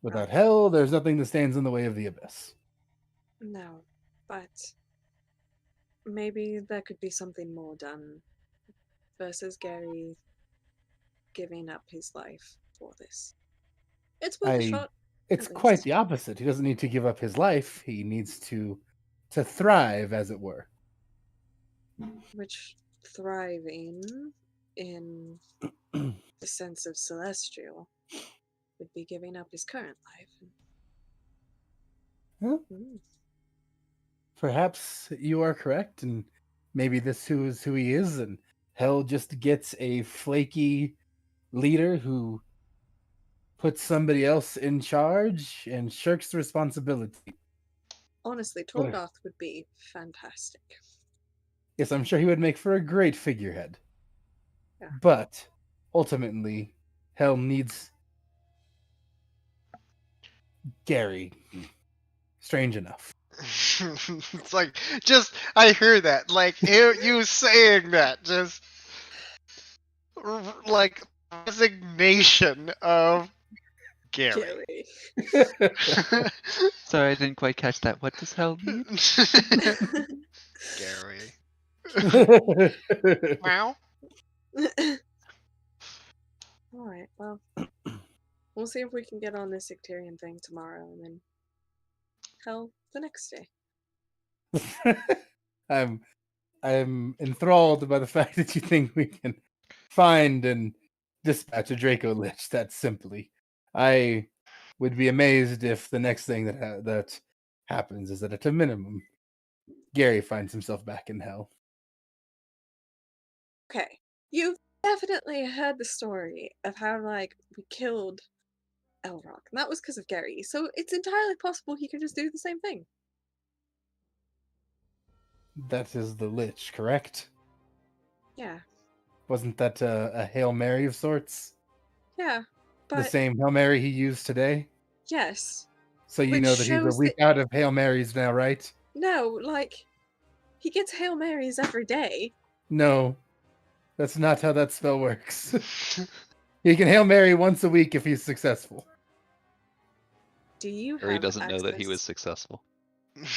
Without hell, there's nothing that stands in the way of the abyss. No, but maybe there could be something more done versus Gary giving up his life for this. It's worth a shot. It's at quite least. the opposite. He doesn't need to give up his life. He needs to thrive, as it were. Which thriving in the sense of celestial would be giving up his current life. Huh? Mm. Perhaps you are correct, and maybe this is who he is, and hell just gets a flaky leader who puts somebody else in charge and shirks the responsibility. Honestly, Torgoth would be fantastic. Yes, I'm sure he would make for a great figurehead. Yeah. But ultimately, hell needs Gary. Strange enough. It's like, just, I hear that. Like, you saying that, just, like, resignation of Gary. Sorry, I didn't quite catch that. What does hell need? Gary. Wow. Alright, well, we'll see if we can get on this Icterion thing tomorrow, and then hell the next day. I'm enthralled by the fact that you think we can find and dispatch a Draco Lich that simply. I would be amazed if the next thing that happens is that at a minimum, Gary finds himself back in hell. Okay, you've definitely heard the story of how, like, we killed Elrock, and that was because of Gary, so it's entirely possible he could just do the same thing. That is the Lich, correct? Yeah. Wasn't that a Hail Mary of sorts? Yeah, but... The same Hail Mary he used today? Yes. So you know that he's a week out of Hail Marys now, right? No, like, he gets Hail Marys every day. No, that's not how that spell works. He can Hail Mary once a week if he's successful. Do you Or he have doesn't know that he access- was successful. He's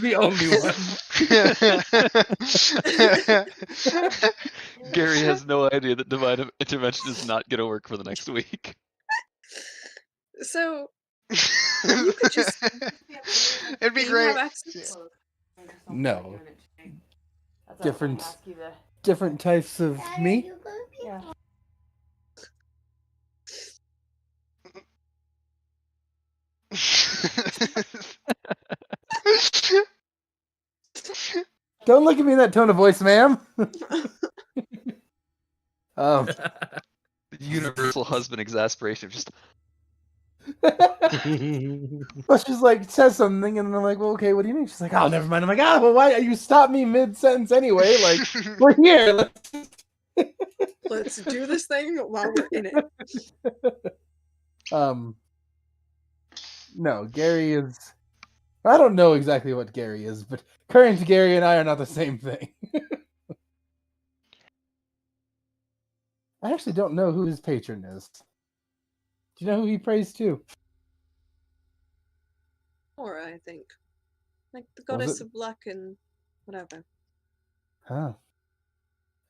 the only one. Gary has no idea that divine intervention is not going to work for the next week. So, you could just... It'd be Do you great. have access? No. Different types of me? Yeah. Don't look at me in that tone of voice, ma'am. The universal husband exasperation of just Well, she's like, says something, and I'm like, well, okay, what do you mean? She's like, oh, never mind. I'm like, well, why? You stopped me mid-sentence anyway. Like, we're here. Let's do this thing while we're in it. No, Gary is... I don't know exactly what Gary is, but current Gary and I are not the same thing. I actually don't know who his patron is. Do you know who he prays to? Or I think. Like the Was goddess it? of luck and whatever. Huh.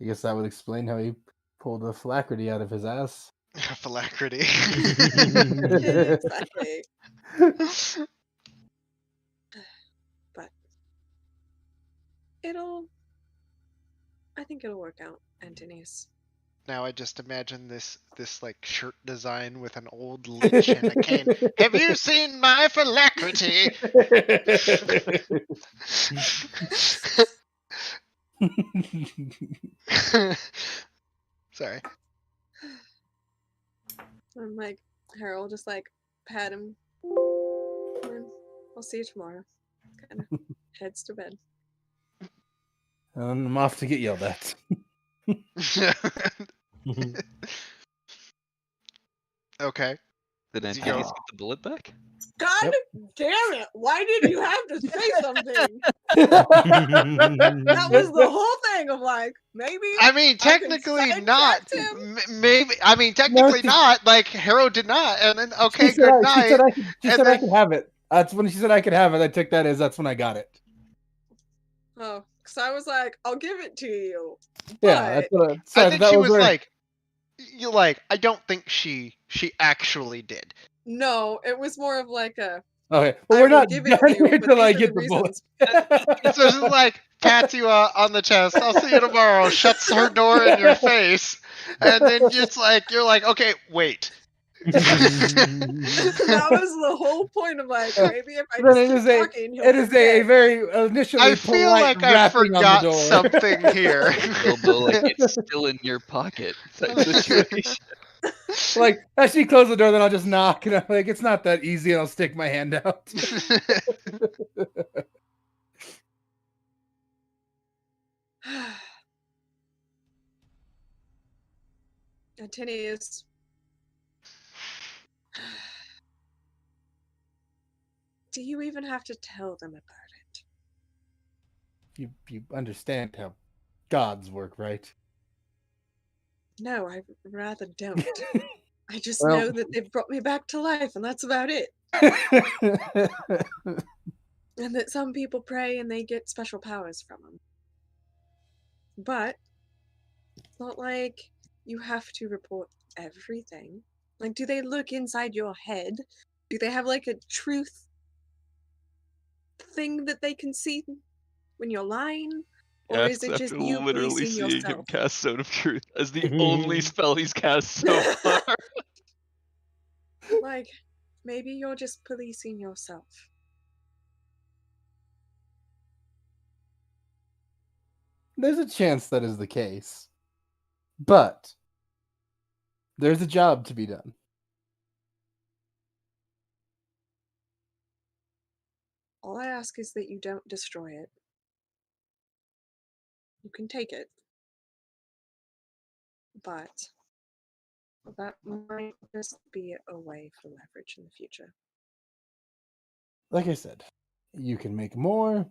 I guess that would explain how he pulled a Phalacrity out of his ass. Phalacrity. Exactly. But I think it'll work out, Antonius. Now I just imagine this like shirt design with an old lich and a cane. Have you seen my phalacrity? Sorry. I'm like, Harold just like pat him. And I'll see you tomorrow. Kind of heads to bed. And I'm off to get yelled at. Okay. Did Is he Antonius going- get the bullet back? God damn it! Why did you have to say something? That was the whole thing of like, maybe. I mean, technically not. Maybe. I mean, technically not. Like Harrow did not, and then okay, She said good night. She said I could have it. That's when she said I could have it. I took that as that's when I got it. Oh, because I was like, I'll give it to you. Yeah, But I think she was like, you like. I don't think she actually did. no, it was more of like a. Okay, well, I we're will not give done it to you, here but till these I are get the the bullet. So she's like pats you on the chest. I'll see you tomorrow. Shuts her door in your face, and then you're like, okay, wait. That was the whole point of like, maybe if I Then just keep talking, he'll it is a forget. very initially I feel polite like I rapping on the forgot door. something here. Bilbo, like it's still in your pocket type situation. Like as she closes the door, then I'll just knock, and I'm like, it's not that easy, and I'll stick my hand out. Antonius. Do you even have to tell them about it? You understand how gods work, right? No, I rather don't. I just Well- know that they've brought me back to life, and that's about it. And that some people pray and they get special powers from them. But it's not like you have to report everything. Like, do they look inside your head? Do they have like a truth thing that they can see when you're lying? Or is it just you literally policing seeing him yourself? cast Zone of Truth as the only spell he's cast so far. Like, maybe you're just policing yourself. There's a chance that is the case, but there's a job to be done. All I ask is that you don't destroy it. You can take it. But that might just be a way for leverage in the future. like I said, you can make more.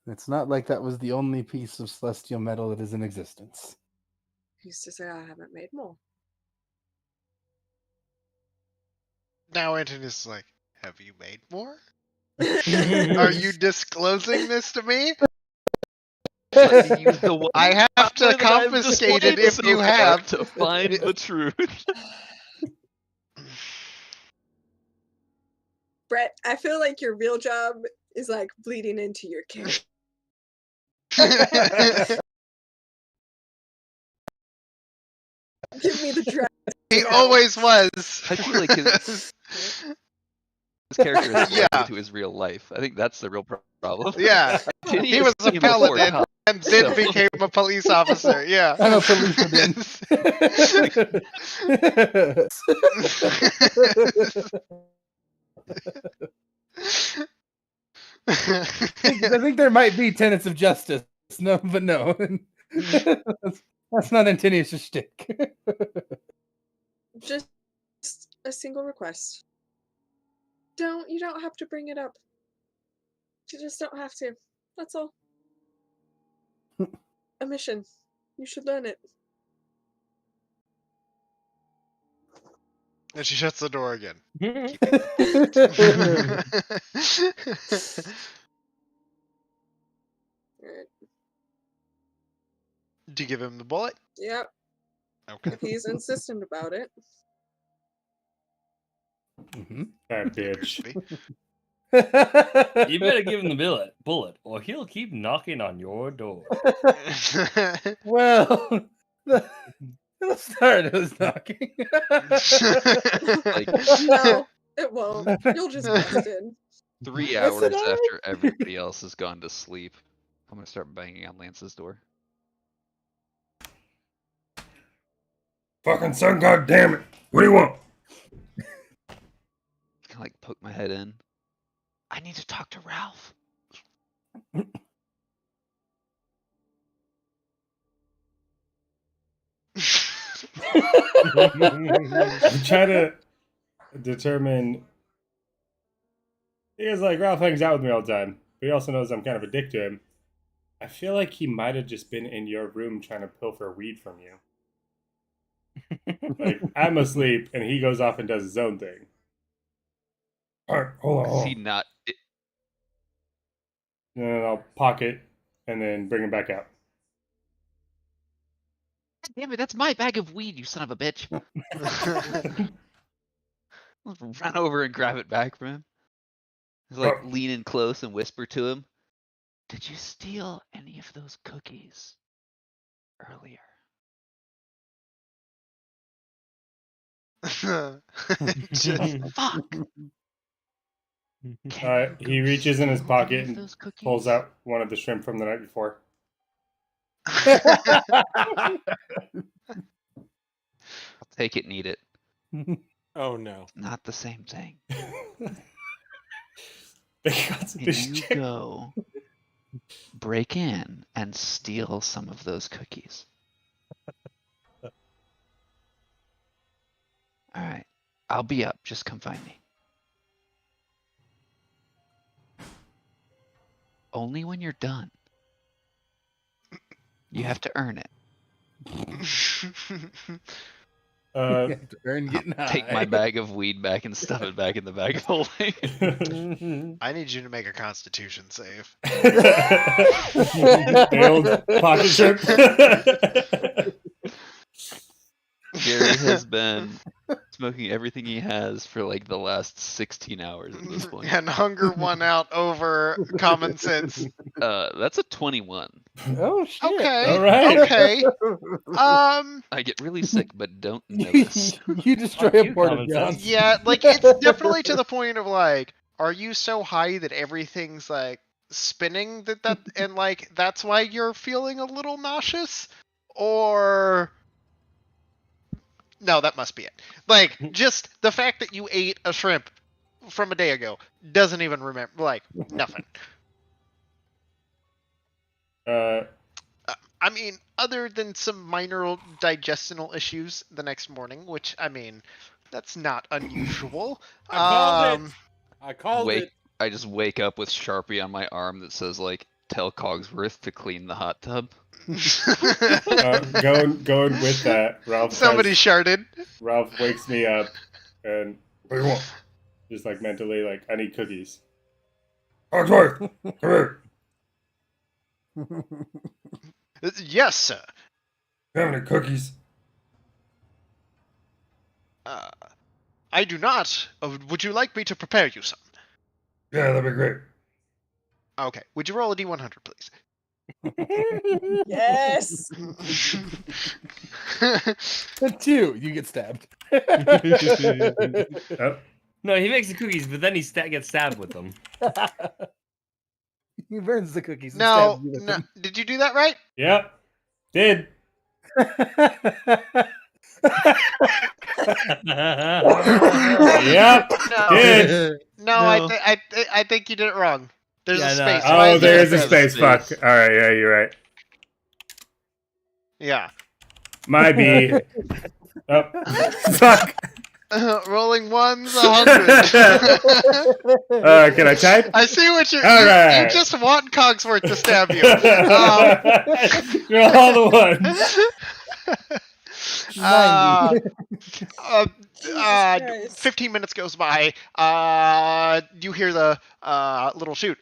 It's not like that was the only piece of celestial metal that is in existence. Who's to say I haven't made more? Now Antonius is like, have you made more? Are you disclosing this to me? Let me use the one I have to power that I've confiscate it displayed if so you far have. to find the truth. Brett, I feel like your real job is like bleeding into your character. Give me the dress. He always was. I feel like his character is Yeah. related to his real life. I think that's the real problem. Yeah. Tinius He was a came before paladin Tom, and then so- became a police officer. Yeah. I'm a policeman. I think there might be tenets of justice. No, but no. That's not Antonius' shtick. Just a single request. You don't have to bring it up. You just don't have to. That's all. A mission. You should learn it. And she shuts the door again. Alright. Do you give him the bullet? Yep. Okay. If he's insistent about it. That bitch. You better give him the bullet, or he'll keep knocking on your door. Well, the start of his knocking. No, it won't. You'll just bust in. 3 I hours said, "All right." after everybody else has gone to sleep, I'm gonna start banging on Lance's door. Fucking sun god damn it. What do you want? Kind of like poke my head in. I need to talk to Ralph. I'm trying to determine. He is like, Ralph hangs out with me all the time, but he also knows I'm kind of a dick to him. I feel like he might have just been in your room trying to pilfer weed from you. Like, I'm asleep and he goes off and does his own thing. Alright, hold Is he not? And then I'll pocket and then bring him back out. Damn it, that's my bag of weed, you son of a bitch. I'll run over and grab it back from him. Just like lean in close and whisper to him, did you steal any of those cookies earlier? Just Fuck. He reaches in his pocket and Those cookies? pulls out one of the shrimp from the night before. I'll take it and eat it. Oh no. Not the same thing. Because And you go break in and steal some of those cookies. Alright. I'll be up. Just come find me. Only when you're done. You have to earn it. You have to earn getting high. Take my bag of weed back and stuff it back in the bag of holding. I need you to make a constitution save. Failed pocket trip. Gary has been smoking everything he has for like the last 16 hours at this point. And hunger won out over common sense. That's a 21. Oh shit! Okay. All right. Okay. I get really sick, but don't notice. You destroy Fuck a you, porta common john. sense. Yeah, like it's definitely to the point of like, are you so high that everything's like spinning that and like that's why you're feeling a little nauseous? Or no, that must be it. Like, just the fact that you ate a shrimp from a day ago doesn't even remember, like, nothing. I mean, other than some minor digestional issues the next morning, which, I mean, that's not unusual. I called it. I called it. I just wake up with Sharpie on my arm that says like, "Tell Cogsworth to clean the hot tub." Going with that, Somebody sharded. Ralph wakes me up, and what do you want? Just like mentally, like I need cookies. Cogsworth, come here. Yes, sir. You have any cookies? I do not. Would you like me to prepare you some? Yeah, that'd be great. Okay. Would you roll a d100, please? Yes. 2, you get stabbed. Oh, No, he makes the cookies, but then he gets stabbed with them. He burns the cookies. And No, stabs you with no. them. Did you do that right? yep, did. Yep, No. did. No, I think you did it wrong. There's Yeah, a no. space. Why Oh, is there there's a space. Fuck. All right, yeah, you're right. Yeah. My B. Oh, fuck. Rolling ones, 100. Can I type? I see what you're. All You right. just want Cogsworth to stab you. You're all the ones. 90. 15 minutes goes by. You hear the little shoot.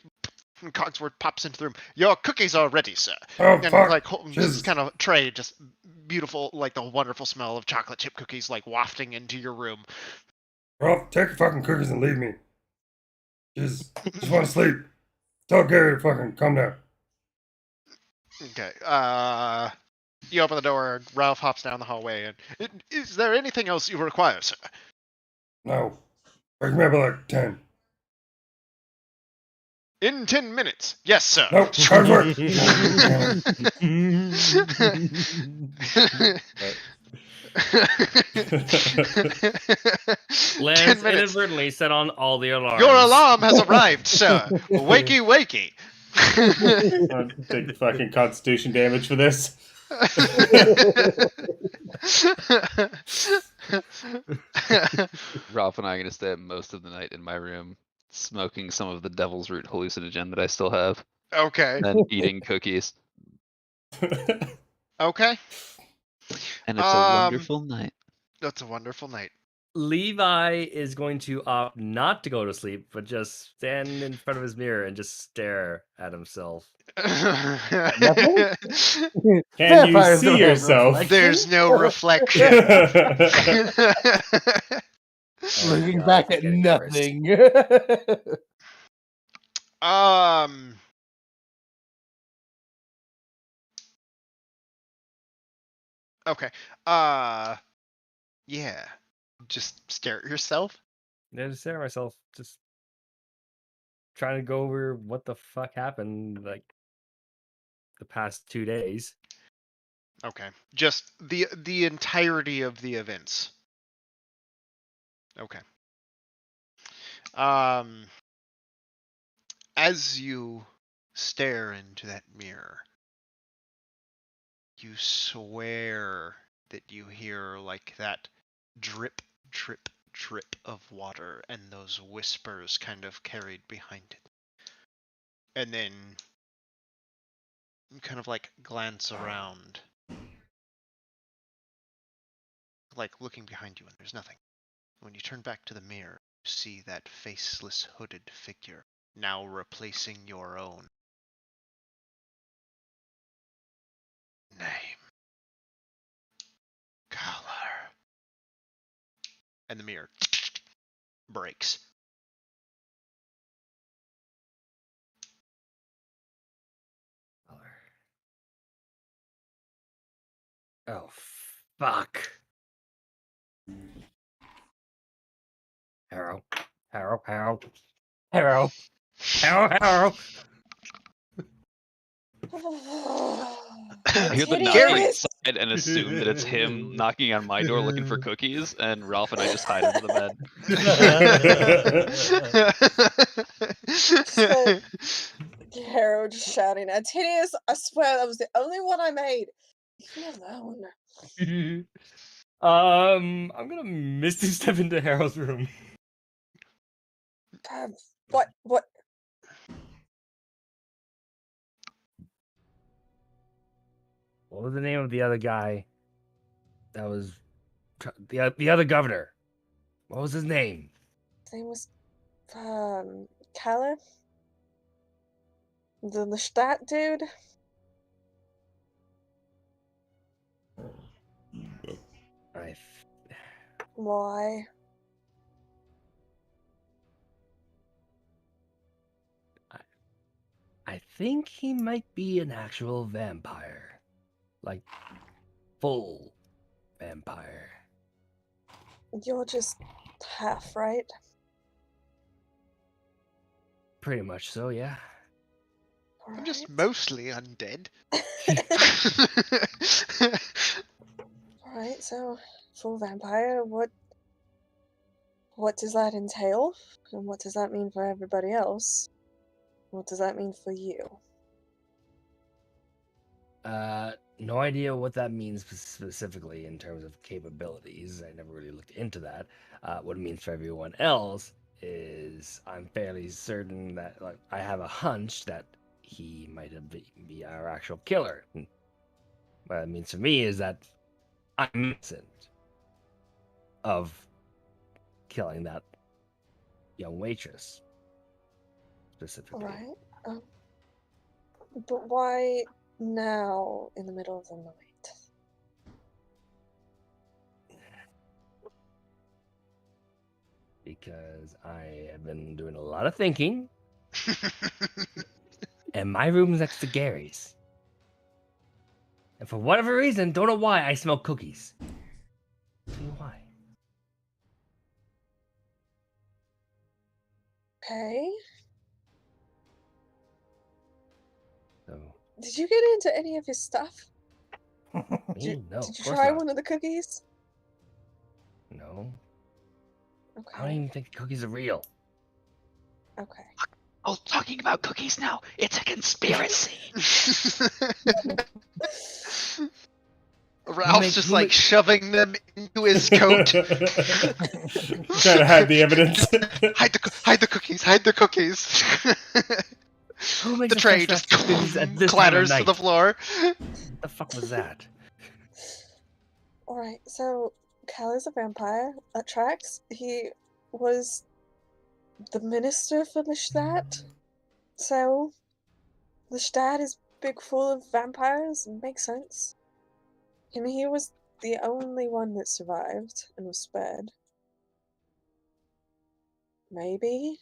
Cogsworth pops into the room. Your cookies are ready, sir. Oh, And fuck. like this is Jesus. kind of tray, just beautiful, like the wonderful smell of chocolate chip cookies, like wafting into your room. Ralph, take your fucking cookies and leave me. Just want to sleep. Tell Gary to fucking calm down. Okay. You open the door. Ralph hops down the hallway. And is there anything else you require, sir? No. Wake me up at like 10. In 10 minutes. Yes, sir. Nope, Cogsworth. Lance 10 minutes. inadvertently set on all the alarms. Your alarm has arrived, sir. Wakey, wakey. I'll take fucking constitution damage for this. Ralph and I are gonna stay up most of the night in my room, smoking some of the devil's root hallucinogen that I still have, Okay. and eating cookies. Okay. And it's a wonderful night. That's a wonderful night. Levi is going to opt not to go to sleep, but just stand in front of his mirror and just stare at himself. Can you Vampires see don't have yourself? reflection. There's no reflection. Looking God, back it's at getting worse. nothing. Okay. Yeah. Just stare at yourself. Yeah, just stare at myself, just trying to go over what the fuck happened like the past 2 days. Okay. Just the entirety of the events. Okay. As you stare into that mirror, you swear that you hear like that drip, drip, drip of water and those whispers kind of carried behind it. And then you kind of like glance around, like looking behind you, and there's nothing. When you turn back to the mirror, you see that faceless hooded figure, now replacing your own. Name. Color. And the mirror breaks. Oh, fuck. Harrow. Harrow. Harrow. Harrow. Harrow. Harrow. I hear the Hideous. knocking inside and assume that it's him knocking on my door looking for cookies, and Ralph and I just hide under the bed. So, Harrow just shouting, "It's hideous! I swear that was the only one I made. Leave me alone." I'm gonna Misty step into Harrow's room. What? What was the name of the other guy? That was the other governor. What was his name? His name was Kaller? The Lestat dude? Why? I think he might be an actual vampire. Like, full vampire. You're just half, right? Pretty much so, yeah. I'm just mostly undead. Alright, so full vampire, what does that entail? And what does that mean for everybody else? What does that mean for you? No idea what that means specifically in terms of capabilities. I never really looked into that. What it means for everyone else is I'm fairly certain that, like, I have a hunch that he might be our actual killer. What it means for me is that I'm innocent of killing that young waitress specifically. Right. But why now in the middle of the night? Because I have been doing a lot of thinking. And my room's next to Gary's. And for whatever reason, don't know why, I smell cookies. Don't know why. Okay. So, Did you get into any of his stuff? me? No, Did of you course try not. one of the cookies? No. I don't Okay. even think cookies are real. Okay. Oh, talking about cookies now. It's a conspiracy. Ralph's just like shoving them into his coat. Trying to hide the evidence. hide the cookies. Hide the cookies. Who makes The a tray fresh just batch of cookies at this time of clatters to night? the floor. What the fuck was that? Alright, so Cal is a vampire. That tracks. He was the minister for Lestat. So Lestat is big full of vampires. Makes sense. And he was the only one that survived and was spared. Maybe.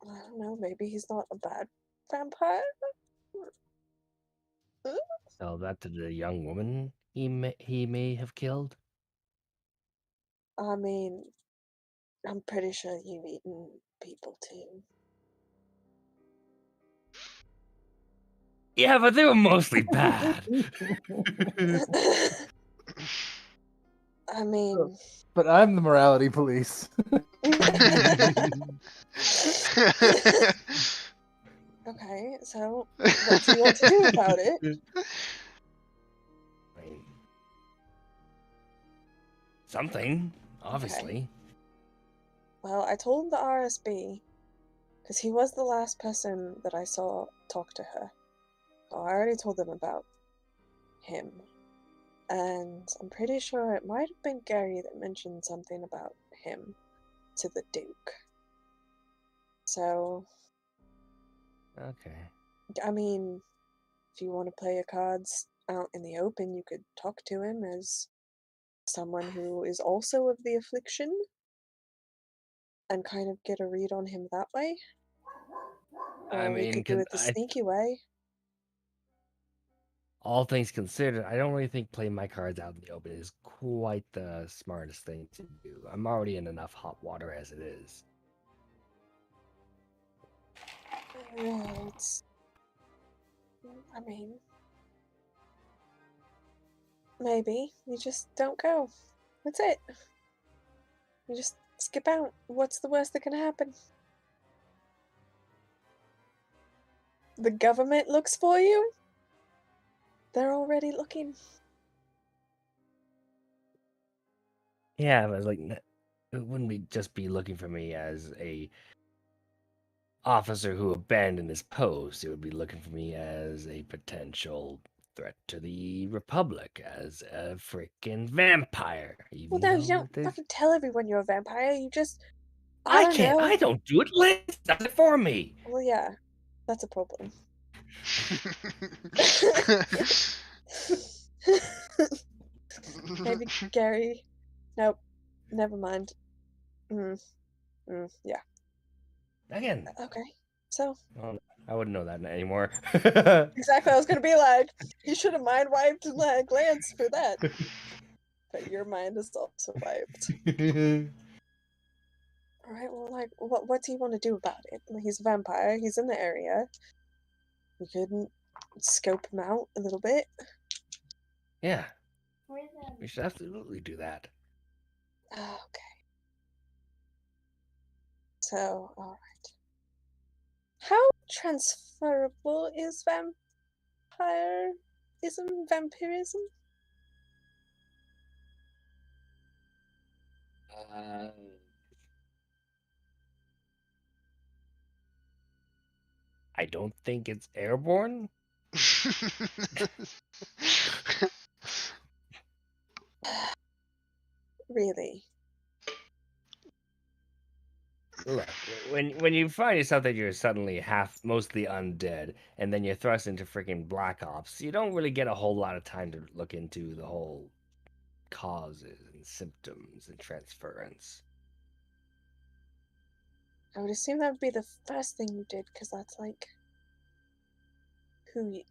I don't know, maybe he's not a bad vampire? Tell that to the young woman he may have killed? I mean, I'm pretty sure you've eaten people too. Yeah, but they were mostly bad. I mean... But I'm the morality police. Okay, so what do you want to do about it? Something, obviously. Okay. Well, I told the RSB, because he was the last person that I saw talk to her. So I already told them about him. And I'm pretty sure it might have been Gary that mentioned something about him to the Duke. So... Okay. I mean, if you want to play your cards out in the open, you could talk to him as someone who is also of the affliction and kind of get a read on him that way. Or we could do it the sneaky way. All things considered, I don't really think playing my cards out in the open is quite the smartest thing to do. I'm already in enough hot water as it is. It's... I mean... Maybe. You just don't go. That's it. You just skip out. What's the worst that can happen? The government looks for you? They're already looking. Yeah, but like, it wouldn't be just be looking for me as a officer who abandoned his post. It would be looking for me as a potential threat to the Republic, as a freaking vampire. Well, no, you don't fucking tell everyone you're a vampire. You just. I don't can't. know. I don't do it. Lance does it for me. Well, yeah, that's a problem. Maybe Gary. Nope. Never mind. Yeah. Again. Okay. So. Well, I wouldn't know that anymore. Exactly. I was gonna be like, you should have mind wiped Glance for that. But your mind is also wiped. All right. Well, like, what do you want to do about it? He's a vampire. He's in the area. We couldn't scope him out a little bit. Yeah. We should absolutely do that. Okay. So, all right. How transferable is vampirism? I don't think it's airborne. Really? Look, when you find yourself that you're suddenly mostly undead, and then you're thrust into freaking Black Ops, you don't really get a whole lot of time to look into the whole causes and symptoms and transference. I would assume that would be the first thing you did, because that's like who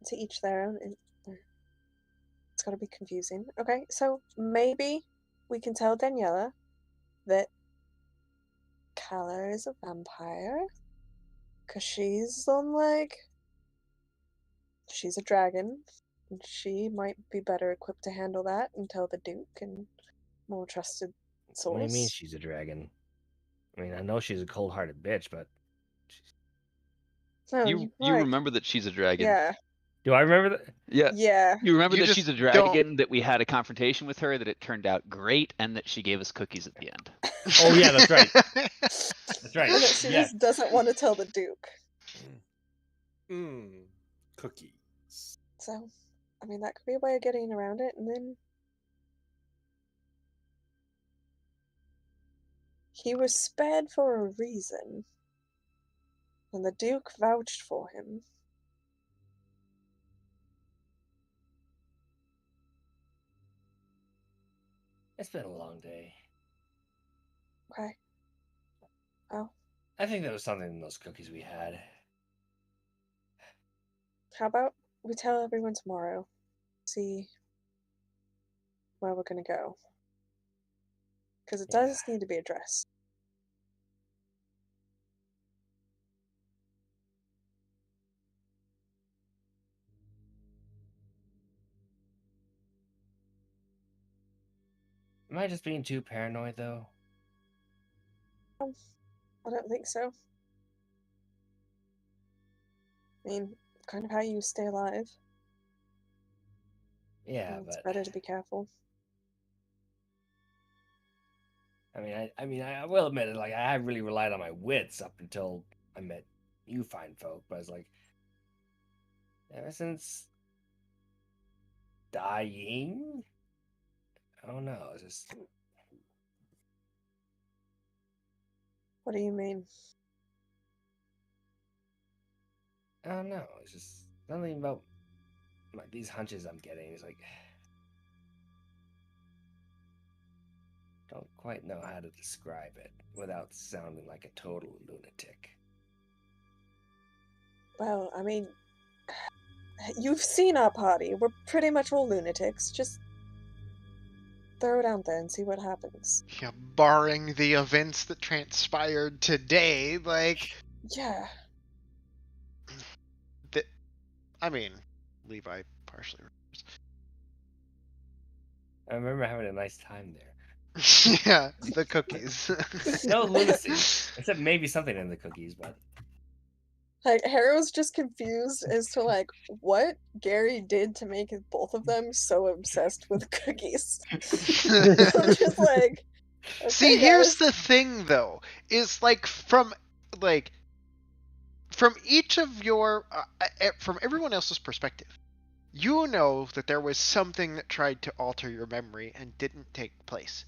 to each their own. It's got to be confusing. Okay, so maybe we can tell Daniela that Kala is a vampire, because she's she's a dragon, and she might be better equipped to handle that and tell the Duke and more trusted source. What do you mean she's a dragon? I mean, I know she's a cold-hearted bitch, but you remember that she's a dragon. Yeah. Do I remember that? Yeah. Yeah. You remember that she's a dragon, that we had a confrontation with her, that it turned out great, and that she gave us cookies at the end. Oh yeah, that's right. That's right. And that she just doesn't want to tell the Duke. Cookies. So, I mean, that could be a way of getting around it, and then he was spared for a reason, and the Duke vouched for him. It's been a long day. Okay. Oh. I think there was something in those cookies we had. How about we tell everyone tomorrow? See where we're gonna go. Because it does need to be addressed. Am I just being too paranoid, though? I don't think so. I mean, kind of how you stay alive. Yeah, it's but better to be careful. I mean, I will admit it. Like, I really relied on my wits up until I met you fine folk. But it's like, ever since dying, I don't know. It's just. What do you mean? I don't know. It's just something about these hunches I'm getting. It's like, don't quite know how to describe it without sounding like a total lunatic. Well, I mean, you've seen our party. We're pretty much all lunatics. Just throw it out there and see what happens. Yeah, barring the events that transpired today, like... Yeah. I mean, Levi partially remembers. I remember having a nice time there. Yeah, the cookies. No lunacy. Except maybe something in the cookies, but... Like, Harrow's just confused as to, like, what Gary did to make both of them so obsessed with cookies. I'm just like, See, Okay, here's guys. the thing, though, is like from each of your from everyone else's perspective, you know that there was something that tried to alter your memory and didn't take place,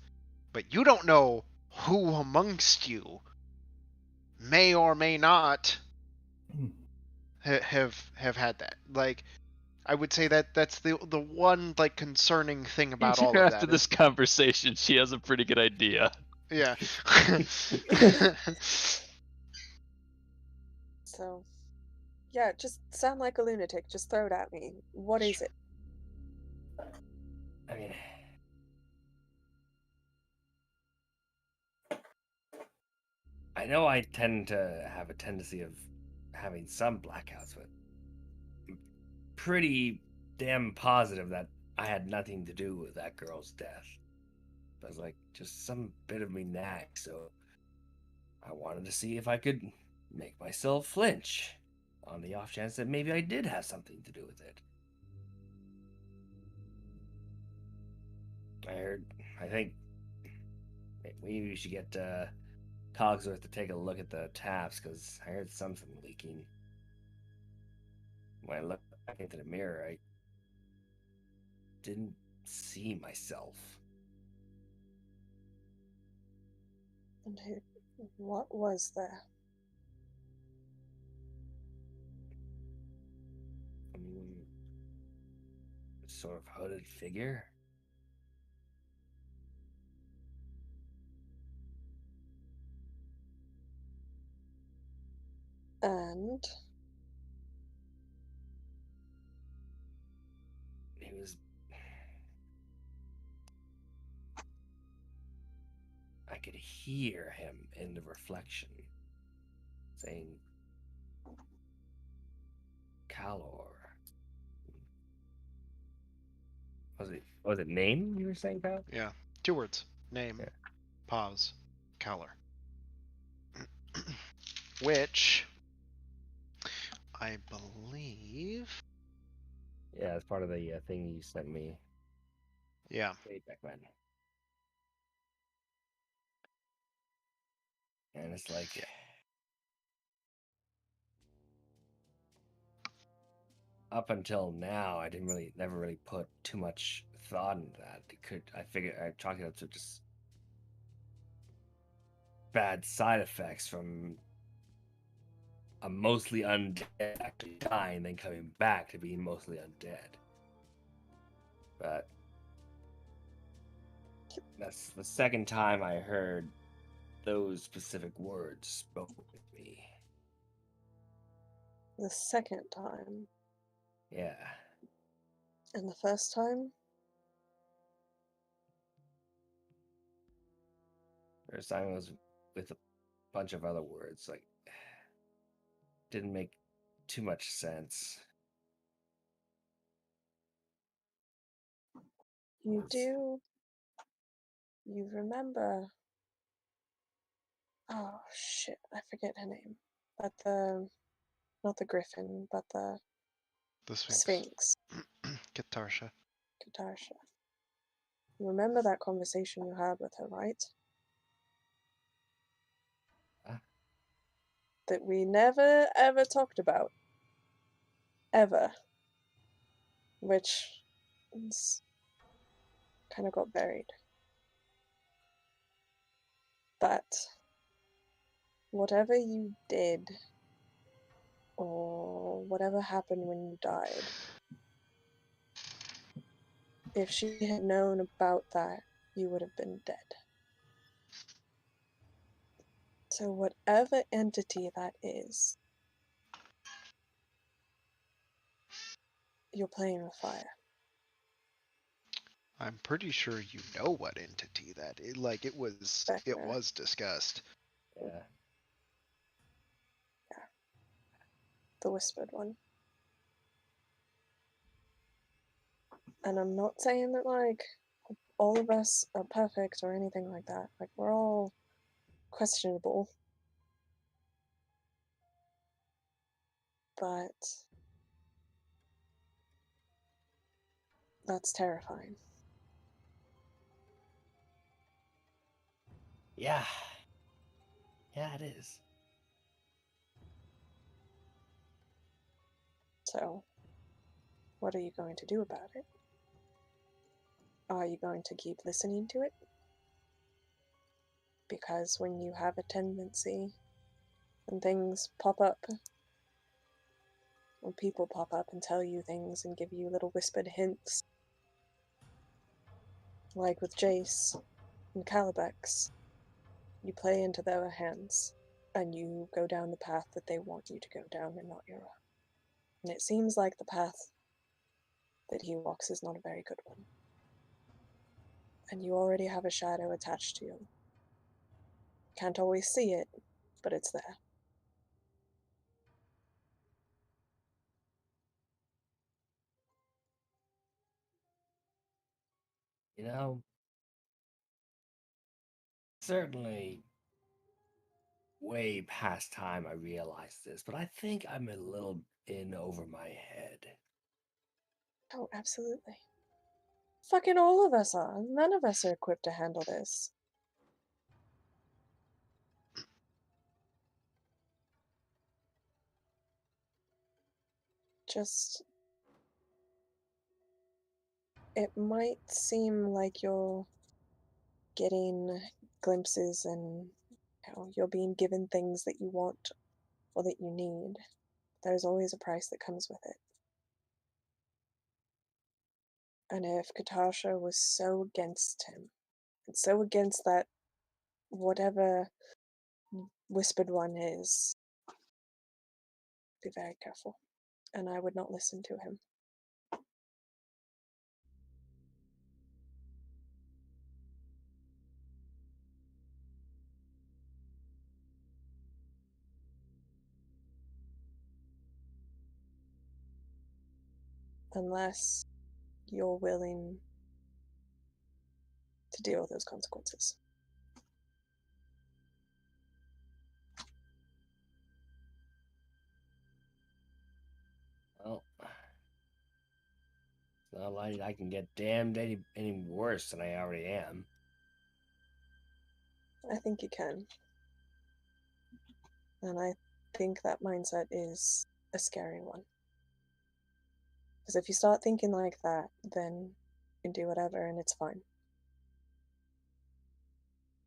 but you don't know who amongst you may or may not have had that. Like, I would say that that's the one like concerning thing about all of After that this is, conversation, she has a pretty good idea. yeah. So, yeah, just sound like a lunatic. Just throw it at me. What is it? I mean, I know I tend to have a tendency of having some blackouts, but I'm pretty damn positive that I had nothing to do with that girl's death. It was like just some bit of me nagged, so I wanted to see if I could make myself flinch on the off chance that maybe I did have something to do with it. I think maybe we should get Cogsworth to take a look at the taps, because I heard something leaking. When I looked back into the mirror, I didn't see myself. And what was there? Sort of hooded figure. And He was. I could hear him in the reflection saying, Calor. Was it name you were saying, Kyle? Yeah, 2 words: name, Yeah. pause, Calor. Which I believe. Yeah, it's part of the thing you sent me Yeah. way back when. And it's like, Yeah. up until now, I never really put too much thought into that. I figured I chalked it up to just bad side effects from a mostly undead actually dying, then coming back to being mostly undead. But that's the second time I heard those specific words spoken with me. the second time. Yeah. And the first time? First time was with a bunch of other words, like, didn't make too much sense. You do. You remember. Oh shit, I forget her name. But not the griffin, but the Sphinx. Katarsha. Katarsha. You remember that conversation you had with her, right? That we never ever talked about. Ever. Which kind of got buried. But whatever you did, or whatever happened when you died, if she had known about that, you would have been dead. So whatever entity that is, you're playing with fire. I'm pretty sure you know what entity that is. Like, it was discussed. Yeah. Yeah. The whispered one. And I'm not saying that, like, all of us are perfect or anything like that. Like, we're all questionable. But that's terrifying. Yeah. Yeah, it is. So, what are you going to do about it? Are you going to keep listening to it? Because when you have a tendency and things pop up, when people pop up and tell you things and give you little whispered hints, like with Jace and Calibex, you play into their hands and you go down the path that they want you to go down and not your own. And it seems like the path that he walks is not a very good one. And you already have a shadow attached to you. Can't always see it, but it's there. You know, certainly way past time I realized this, but I think I'm a little in over my head. Oh, absolutely. Fucking all of us are. None of us are equipped to handle this. Just... it might seem like you're getting glimpses and you're being given things that you want or that you need. There's always a price that comes with it. And if Katasha was so against him, and so against that whatever whispered one is, be very careful. And I would not listen to him. Unless you're willing to deal with those consequences. Well, it's not like I can get damned any worse than I already am. I think you can. And I think that mindset is a scary one. Because if you start thinking like that, then you can do whatever and it's fine.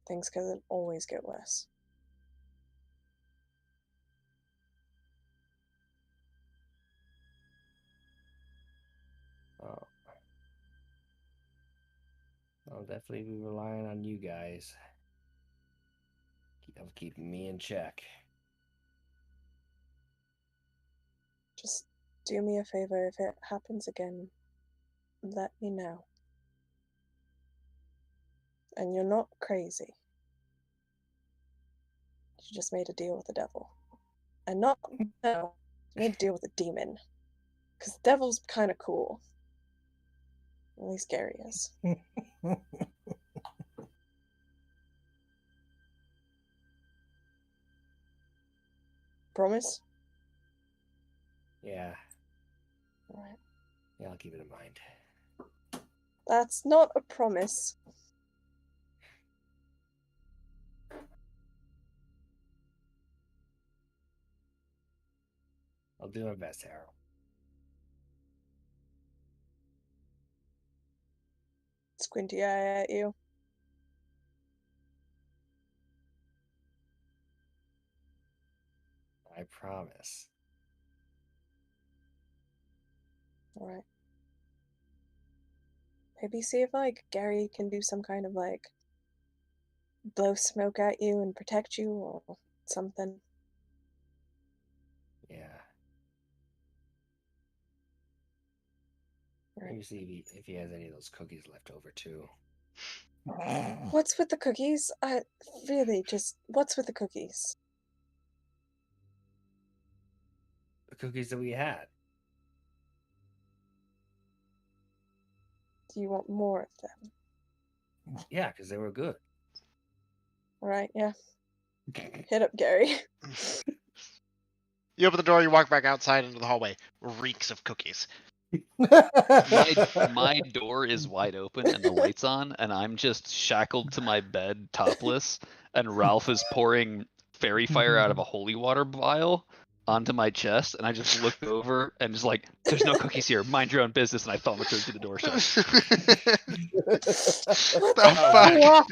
Things can always get worse. Oh. I'll definitely be relying on you guys. Of keeping me in check. Just do me a favor. If it happens again, let me know. And you're not crazy. You just made a deal with the devil. And not, no, you made a deal with a demon. Because the devil's kind of cool. At least Gary is. Promise? Yeah. Alright. Yeah, I'll keep it in mind. That's not a promise. I'll do my best, Harold. Squinty eye at you. I promise. Alright. Maybe see if, like, Gary can do some kind of, like, blow smoke at you and protect you or something. Yeah. Right. Maybe see if he has any of those cookies left over, too. What's with the cookies? Really, just, what's with the cookies? The cookies that we had. Do you want more of them? Yeah, because they were good. Alright, yeah. Hit up Gary. You open the door, you walk back outside into the hallway. Reeks of cookies. My door is wide open and the light's on, and I'm just shackled to my bed, topless, and Ralph is pouring fairy fire out of a holy water vial onto my chest, and I just looked over and just like, there's no cookies here, mind your own business, and I thaumaturgy the door shut. Why?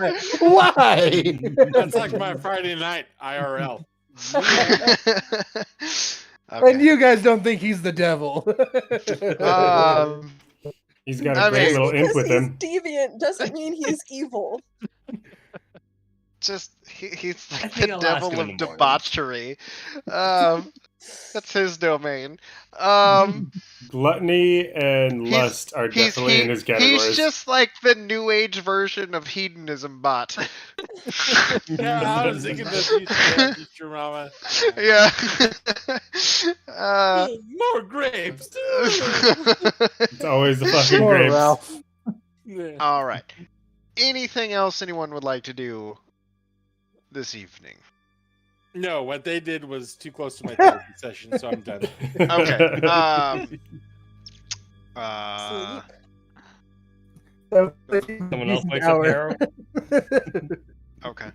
Why? That's like my Friday night IRL. Okay. And you guys don't think he's the devil. He's got I a great mean- little imp Because with he's him. deviant doesn't mean he's evil. Just he's I like think the I'll ask devil him of in the morning. debauchery. That's his domain. Gluttony and He's- lust are definitely in his categories. He's just like the new age version of hedonism bot. Yeah, I was thinking that your mama. Yeah. More grapes. It's always the fucking Poor grapes. Ralph. All right. Anything else anyone would like to do this evening? No, what they did was too close to my therapy session, so I'm done. Okay. Sleep. Someone else wakes up narrow. Okay.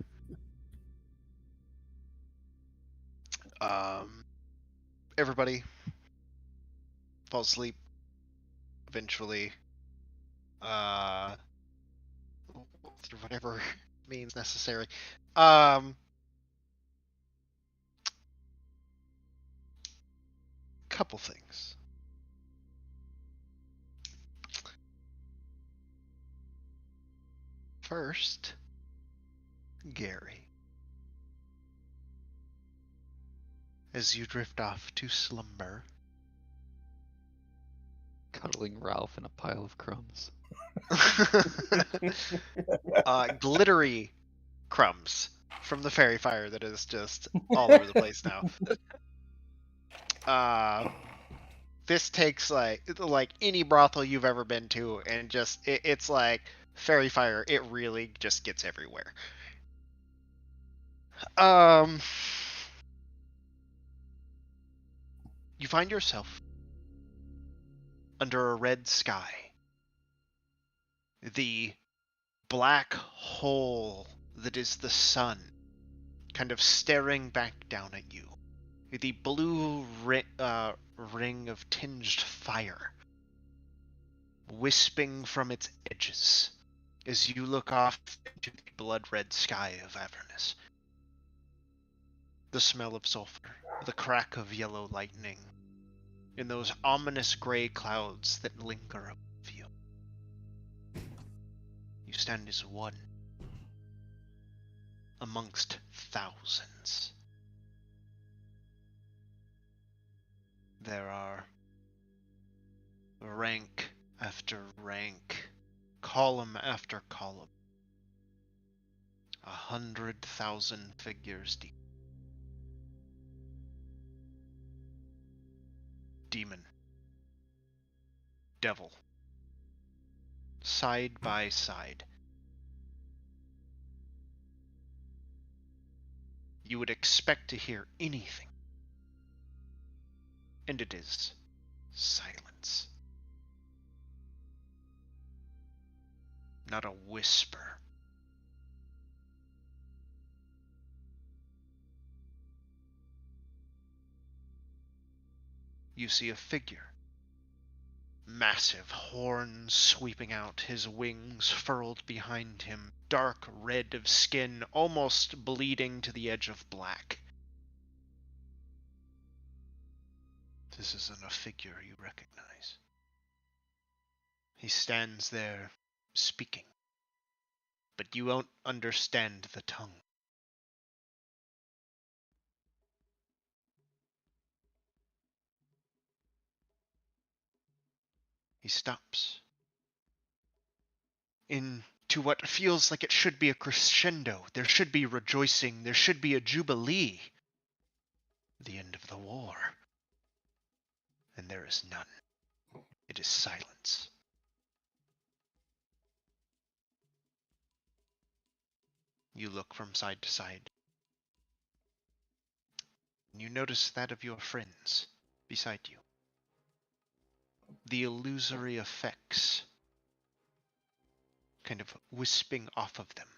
Everybody fall asleep eventually. Through whatever means necessary. Couple things. First, Gary. As you drift off to slumber, Cuddling Ralph in a pile of crumbs. glittery crumbs from the fairy fire that is just all over the place now. This takes like any brothel you've ever been to, and just it's like fairy fire. It really just gets everywhere. You find yourself under a red sky. The black hole that is the sun kind of staring back down at you. The blue ring of tinged fire wisping from its edges as you look off into the blood-red sky of Avernus. The smell of sulfur, the crack of yellow lightning, and those ominous gray clouds that linger above you. You stand as one amongst thousands. There are rank after rank, column after column, 100,000 figures deep. Demon, devil, side by side. You would expect to hear anything, and it is silence. Not a whisper. You see a figure. Massive horns sweeping out, his wings furled behind him, dark red of skin, almost bleeding to the edge of black. This isn't a figure you recognize. He stands there, speaking, but you won't understand the tongue. He stops. Into what feels like it should be a crescendo. There should be rejoicing. There should be a jubilee. The end of the war. And there is none. It is silence. You look from side to side. And you notice that of your friends beside you. the illusory effects kind of wisping off of them.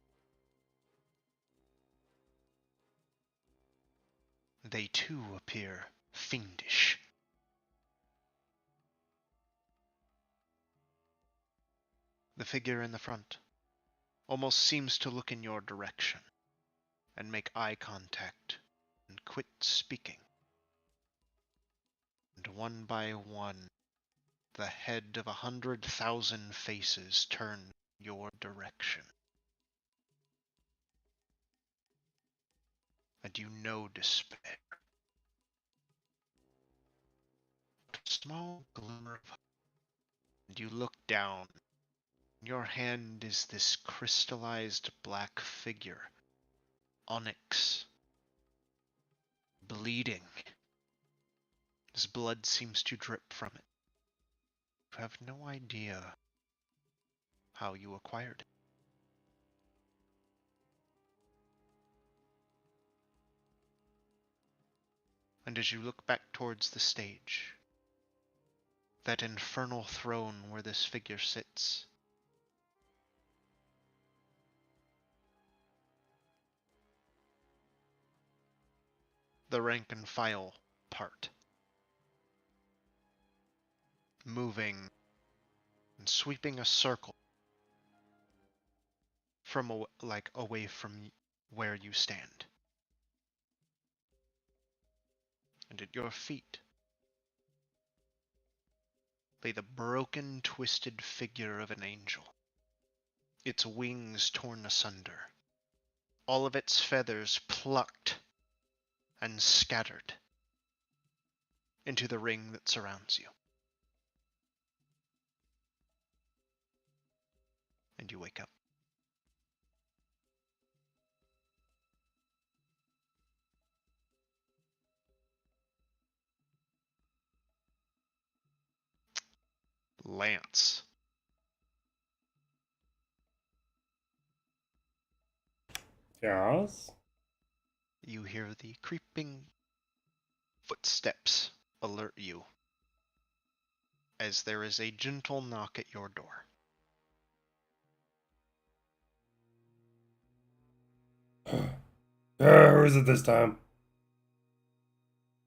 They too appear fiendish. The figure in the front almost seems to look in your direction and make eye contact and quit speaking. And one by one, the head of 100,000 faces turn your direction. And you know despair. A small glimmer of hope. And you look down. In your hand is this crystallized black figure. Onyx. Bleeding. His blood seems to drip from it. You have no idea how you acquired it. And as you look back towards the stage, that infernal throne where this figure sits, the rank and file part, moving and sweeping a circle from away from where you stand. And at your feet lay the broken, twisted figure of an angel, its wings torn asunder, all of its feathers plucked and scattered into the ring that surrounds you. And you wake up. Lance. Yes. You hear the creeping footsteps alert you as there is a gentle knock at your door. Who is it this time?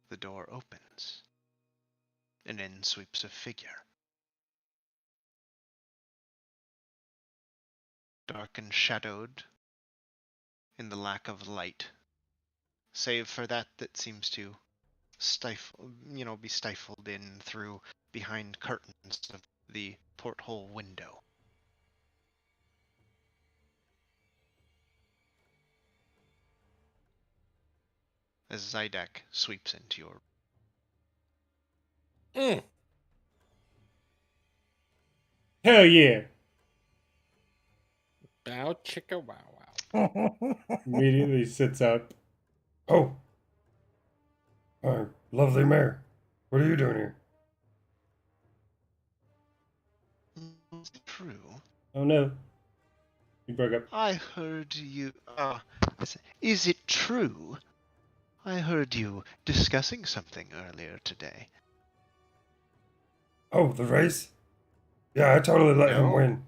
The door opens, and in sweeps a figure. Dark and shadowed in the lack of light, save for that seems to be stifled in through behind curtains of the porthole window. As Zydak sweeps into your Hell yeah. Bow chicka wow wow. Immediately sits up. Oh. Lovely mayor. What are you doing here? Is it true? Oh no. You broke up. I heard you. Is it true? I heard you discussing something earlier today. Oh, the race? Yeah, I totally let him No. win.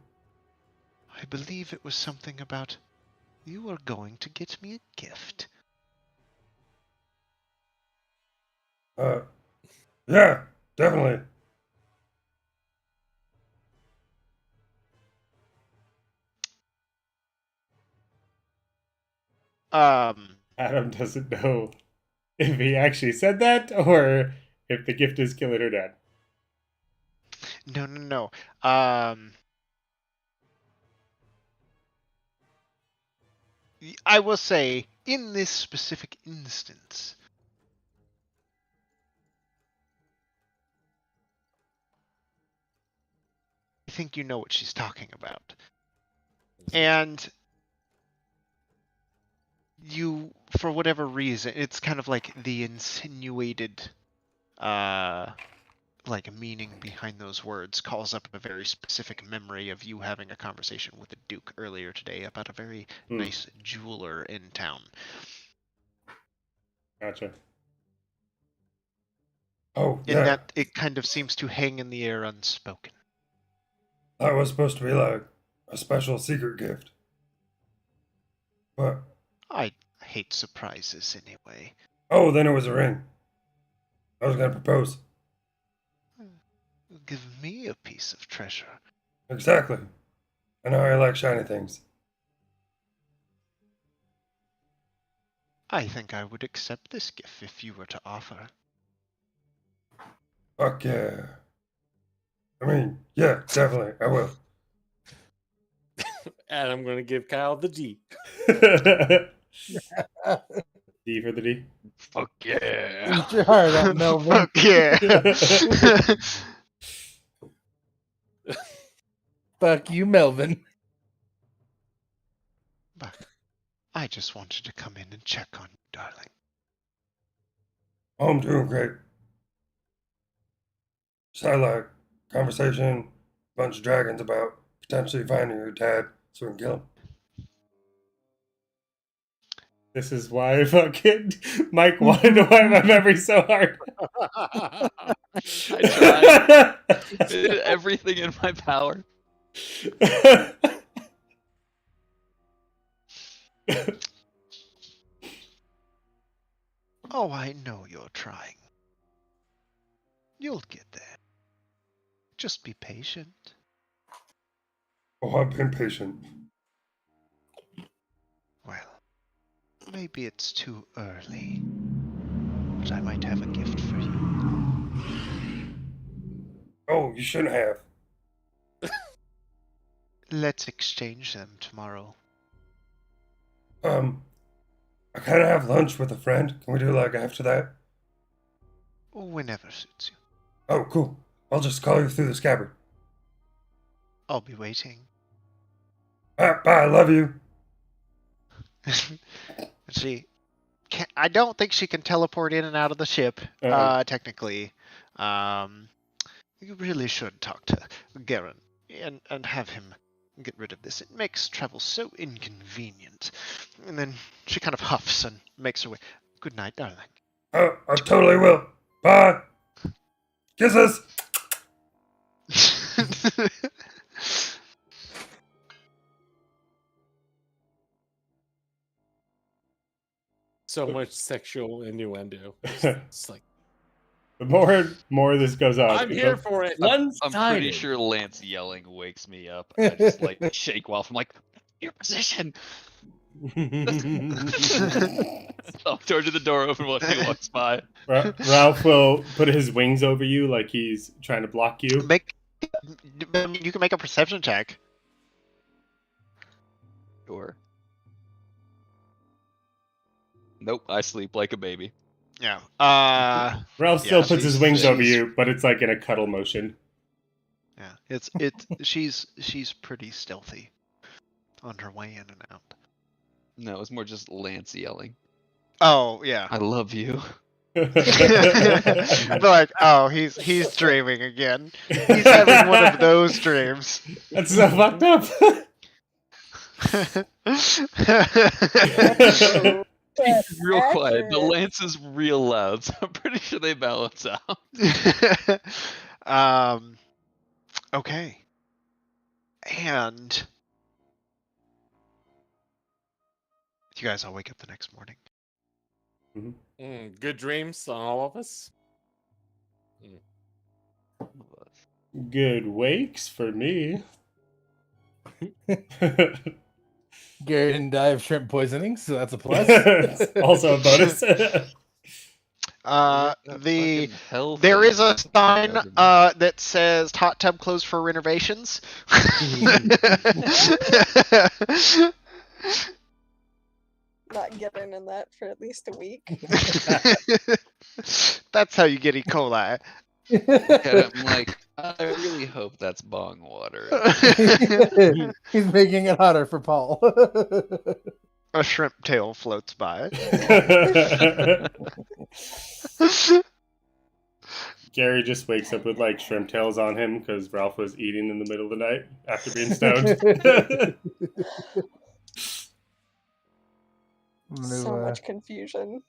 I believe it was something about you were going to get me a gift. Yeah, definitely. Adam doesn't know if he actually said that or if the gift is killing her dad. No. I will say, in this specific instance, I think you know what she's talking about. And you, for whatever reason, it's kind of like the insinuated meaning behind those words calls up a very specific memory of you having a conversation with the Duke earlier today about a very nice jeweler in town. Gotcha. Oh, in yeah. that it kind of seems to hang in the air unspoken. That was supposed to be like a special secret gift. But, I hate surprises anyway. oh, then it was a ring. I was going to propose. Give me a piece of treasure. Exactly. I know I like shiny things. I think I would accept this gift if you were to offer. Fuck yeah. I mean, yeah, definitely, I will. And I'm going to give Kyle the D. D for the D. Fuck yeah. Eat your heart out, Melvin. Fuck yeah. Fuck you, Melvin. But I just wanted to come in and check on you, darling. Oh, I'm doing great. Just had like conversation, bunch of dragons about potentially finding your dad so we can kill him. This is why fucking Mike wanted to wipe my memory so hard. I tried. Did everything in my power. Oh, I know you're trying. You'll get there. Just be patient. Oh, I've been patient. Well, maybe it's too early, but I might have a gift for you. Oh, you shouldn't have. Let's exchange them tomorrow. I kind of have lunch with a friend. Can we do like after that? Whenever suits you. Oh, cool. I'll just call you through the scabbard. I'll be waiting. Bye, I love you. She can't, I don't think she can teleport in and out of the ship, technically. You really should talk to Garen and have him get rid of this. It makes travel so inconvenient. And then she kind of huffs and makes her way. Good night, darling. Oh, I totally will. Bye. Kisses. So much sexual innuendo. It's like, The more this goes on, I'm here for it. I'm pretty sure Lance yelling wakes me up. I just like shake while I'm like, your position. I'll turn to the door open while he walks by. Ralph will put his wings over you like he's trying to block you. You can make a perception check. Sure. Nope, I sleep like a baby. Yeah. Ralph still yeah, puts his wings over you, but it's like in a cuddle motion. Yeah, she's pretty stealthy on her way in and out. No, it's more just Lance yelling. Oh yeah. I love you. Like, oh, he's dreaming again. He's having one of those dreams. That's so fucked up. He's real quiet, but Lance is real loud, so I'm pretty sure they balance out. Okay. And you guys all wake up the next morning. Good dreams on all of us. Good wakes for me. Gary didn't die of shrimp poisoning, so that's a plus. Also a bonus. There is a sign that says hot tub closed for renovations. Not getting in that for at least a week. That's how you get E. coli. And I'm like, I really hope that's bong water. He's making it hotter for Paul. A shrimp tail floats by. Gary just wakes up with like shrimp tails on him because Ralph was eating in the middle of the night after being stoned. So much confusion.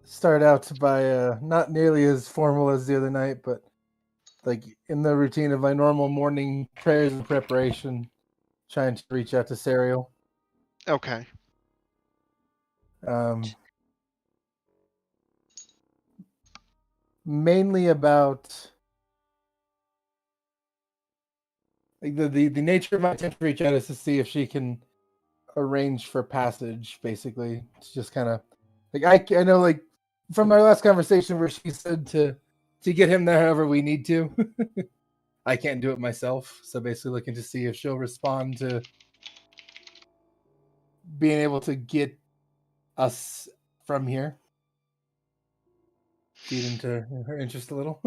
start out by not nearly as formal as the other night, but like in the routine of my normal morning prayers and preparation, trying to reach out to Serial. Okay. Mainly about like the nature of my attempt to reach out is to see if she can arrange for passage. Basically, it's just kind of like I know like from our last conversation where she said to get him there however we need to. I can't do it myself, so basically looking to see if she'll respond to being able to get us from here. Feed into her interest a little.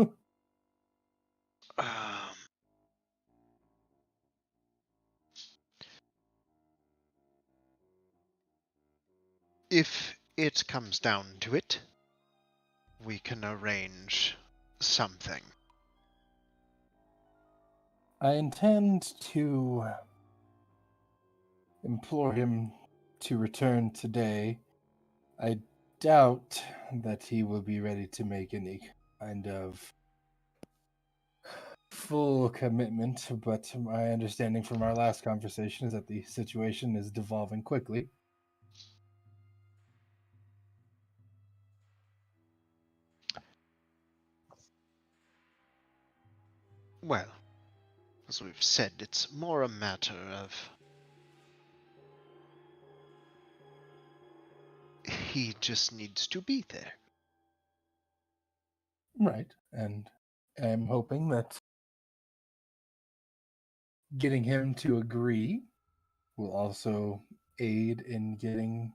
If it comes down to it, we can arrange something. I intend to implore him to return today. I doubt that he will be ready to make any kind of full commitment, but my understanding from our last conversation is that the situation is devolving quickly. Well, as we've said, it's more a matter of he just needs to be there. Right, and I'm hoping that getting him to agree will also aid in getting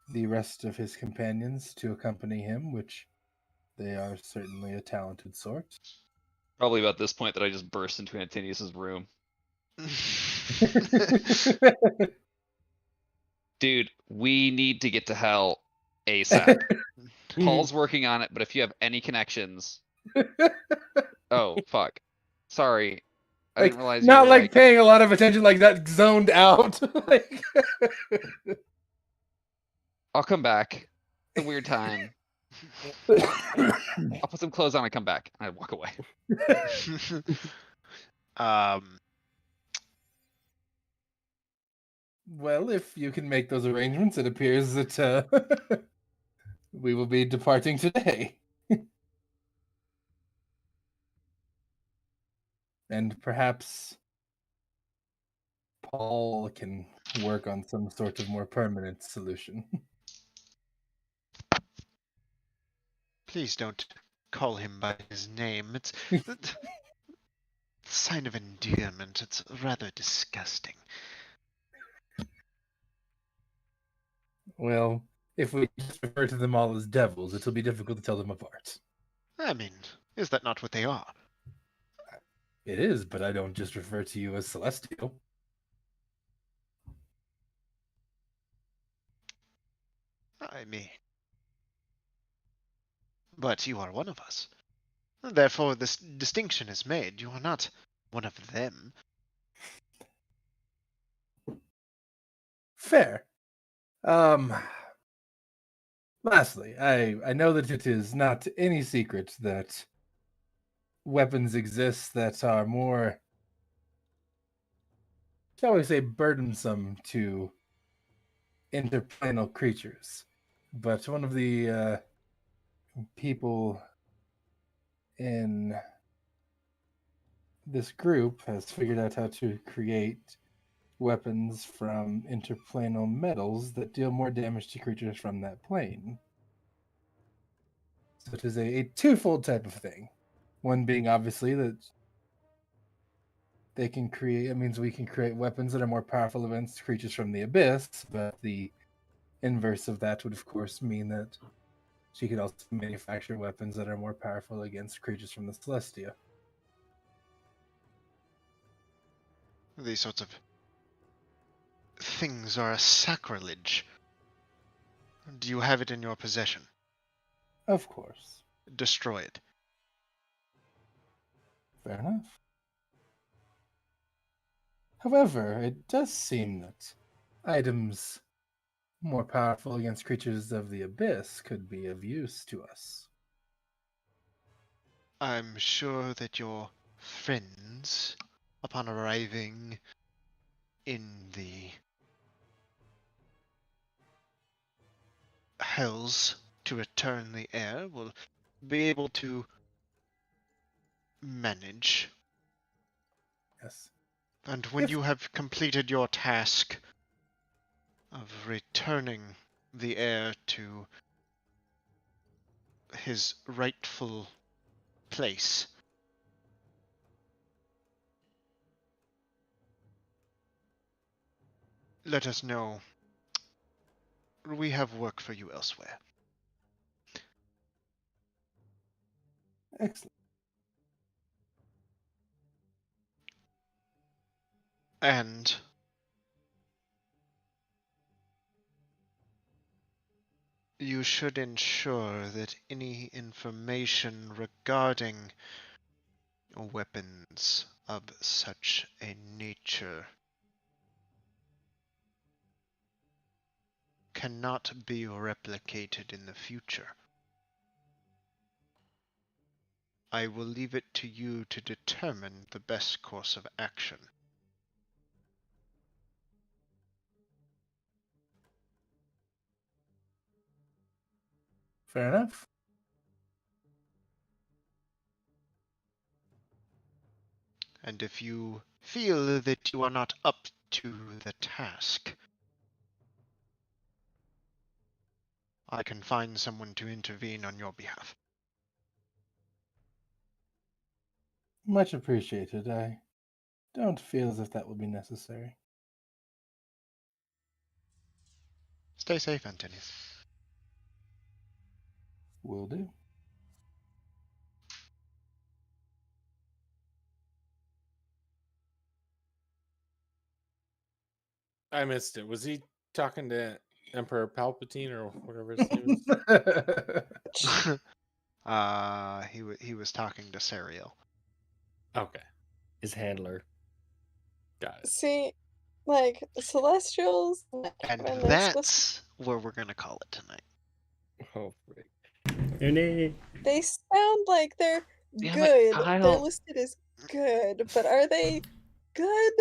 the rest of his companions to accompany him, which they are certainly a talented sort. Probably about this point that I just burst into Antonius's room. Dude, we need to get to hell ASAP. Paul's working on it, but if you have any connections... Oh, fuck. Sorry. I didn't realize you not were like paying a lot of attention, like that zoned out. I'll come back. It's a weird time. I'll put some clothes on and come back. I walk away. Well, if you can make those arrangements, it appears that we will be departing today. And perhaps Paul can work on some sort of more permanent solution. Please don't call him by his name. It's a sign of endearment. It's rather disgusting. Well, if we just refer to them all as devils, it'll be difficult to tell them apart. I mean, is that not what they are? It is, but I don't just refer to you as celestial. I mean... But you are one of us. Therefore, this distinction is made. You are not one of them. Fair. Lastly, I know that it is not any secret that weapons exist that are more, shall we say, burdensome to interplanal creatures. But one of the people in this group has figured out how to create weapons from interplanal metals that deal more damage to creatures from that plane. So it is a twofold type of thing. One being obviously that they can create, it means we can create weapons that are more powerful against creatures from the abyss, but the inverse of that would of course mean that she could also manufacture weapons that are more powerful against creatures from the Celestia. These sorts of things are a sacrilege. Do you have it in your possession? Of course. Destroy it. Fair enough. However, it does seem that items more powerful against creatures of the abyss could be of use to us. I'm sure that your friends, upon arriving in the hells to return the air, will be able to manage. Yes. And when If- you have completed your task of returning the heir to his rightful place, let us know. We have work for you elsewhere. Excellent. And you should ensure that any information regarding weapons of such a nature cannot be replicated in the future. I will leave it to you to determine the best course of action. Fair enough. And if you feel that you are not up to the task, I can find someone to intervene on your behalf. Much appreciated. I don't feel as if that would be necessary. Stay safe, Antonius. Will do. I missed it. Was he talking to Emperor Palpatine or whatever his name is? He was talking to Sariel. Okay, His handler. got it. See, like Celestials, And when they're supposed that's where we're gonna call it tonight. Oh, frick. they sound like they're Damn it, good. They're Kyle. listed as good, but are they good?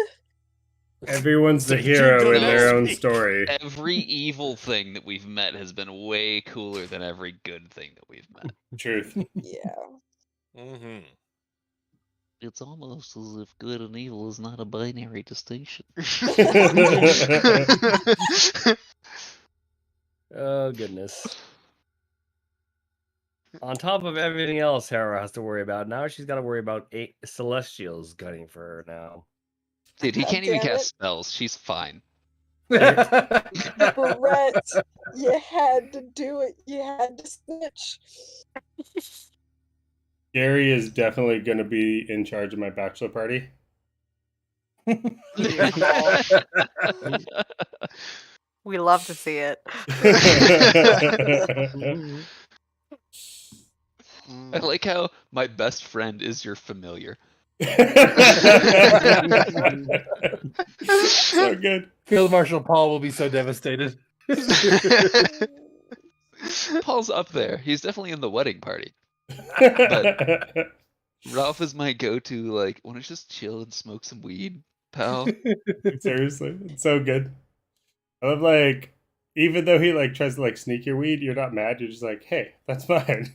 Everyone's the So you hero don't in their own speak. story. Every evil thing that we've met has been way cooler than every good thing that we've met. Truth. Yeah. Mm-hmm. It's almost as if good and evil is not a binary distinction. Oh, goodness. On top of everything else Hera has to worry about, now she's got to worry about 8 Celestials gunning for her now. Dude, he God can't even damn cast it. spells. She's fine. Brett, you had to do it. You had to snitch. Gary is definitely going to be in charge of my bachelor party. We love to see it. I like how my best friend is your familiar. So good. Field Marshal Paul will be so devastated. Paul's up there. He's definitely in the wedding party. Ralph is my go-to, like, wanna just chill and smoke some weed, pal? Seriously, it's so good. I love, like, even though he like tries to like sneak your weed, you're not mad. You're just like, hey, that's fine.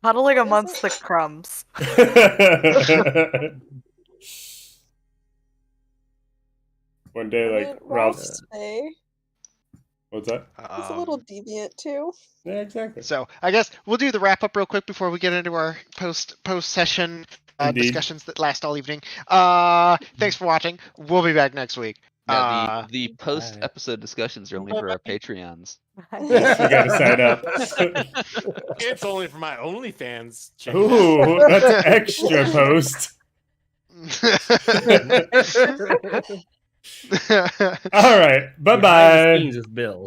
Huddling What is amongst it? the crumbs. One day, I like mean, Ralph's. Day. What's that? He's a little deviant too. Yeah, exactly. So I guess we'll do the wrap up real quick before we get into our post session Indeed. discussions that last all evening. Thanks for watching. We'll be back next week. Now, the post-episode discussions are only for our Patreons. You gotta sign up. It's only for my OnlyFans. Check it Ooh, that's extra post. All right. Bye bye. With Bill.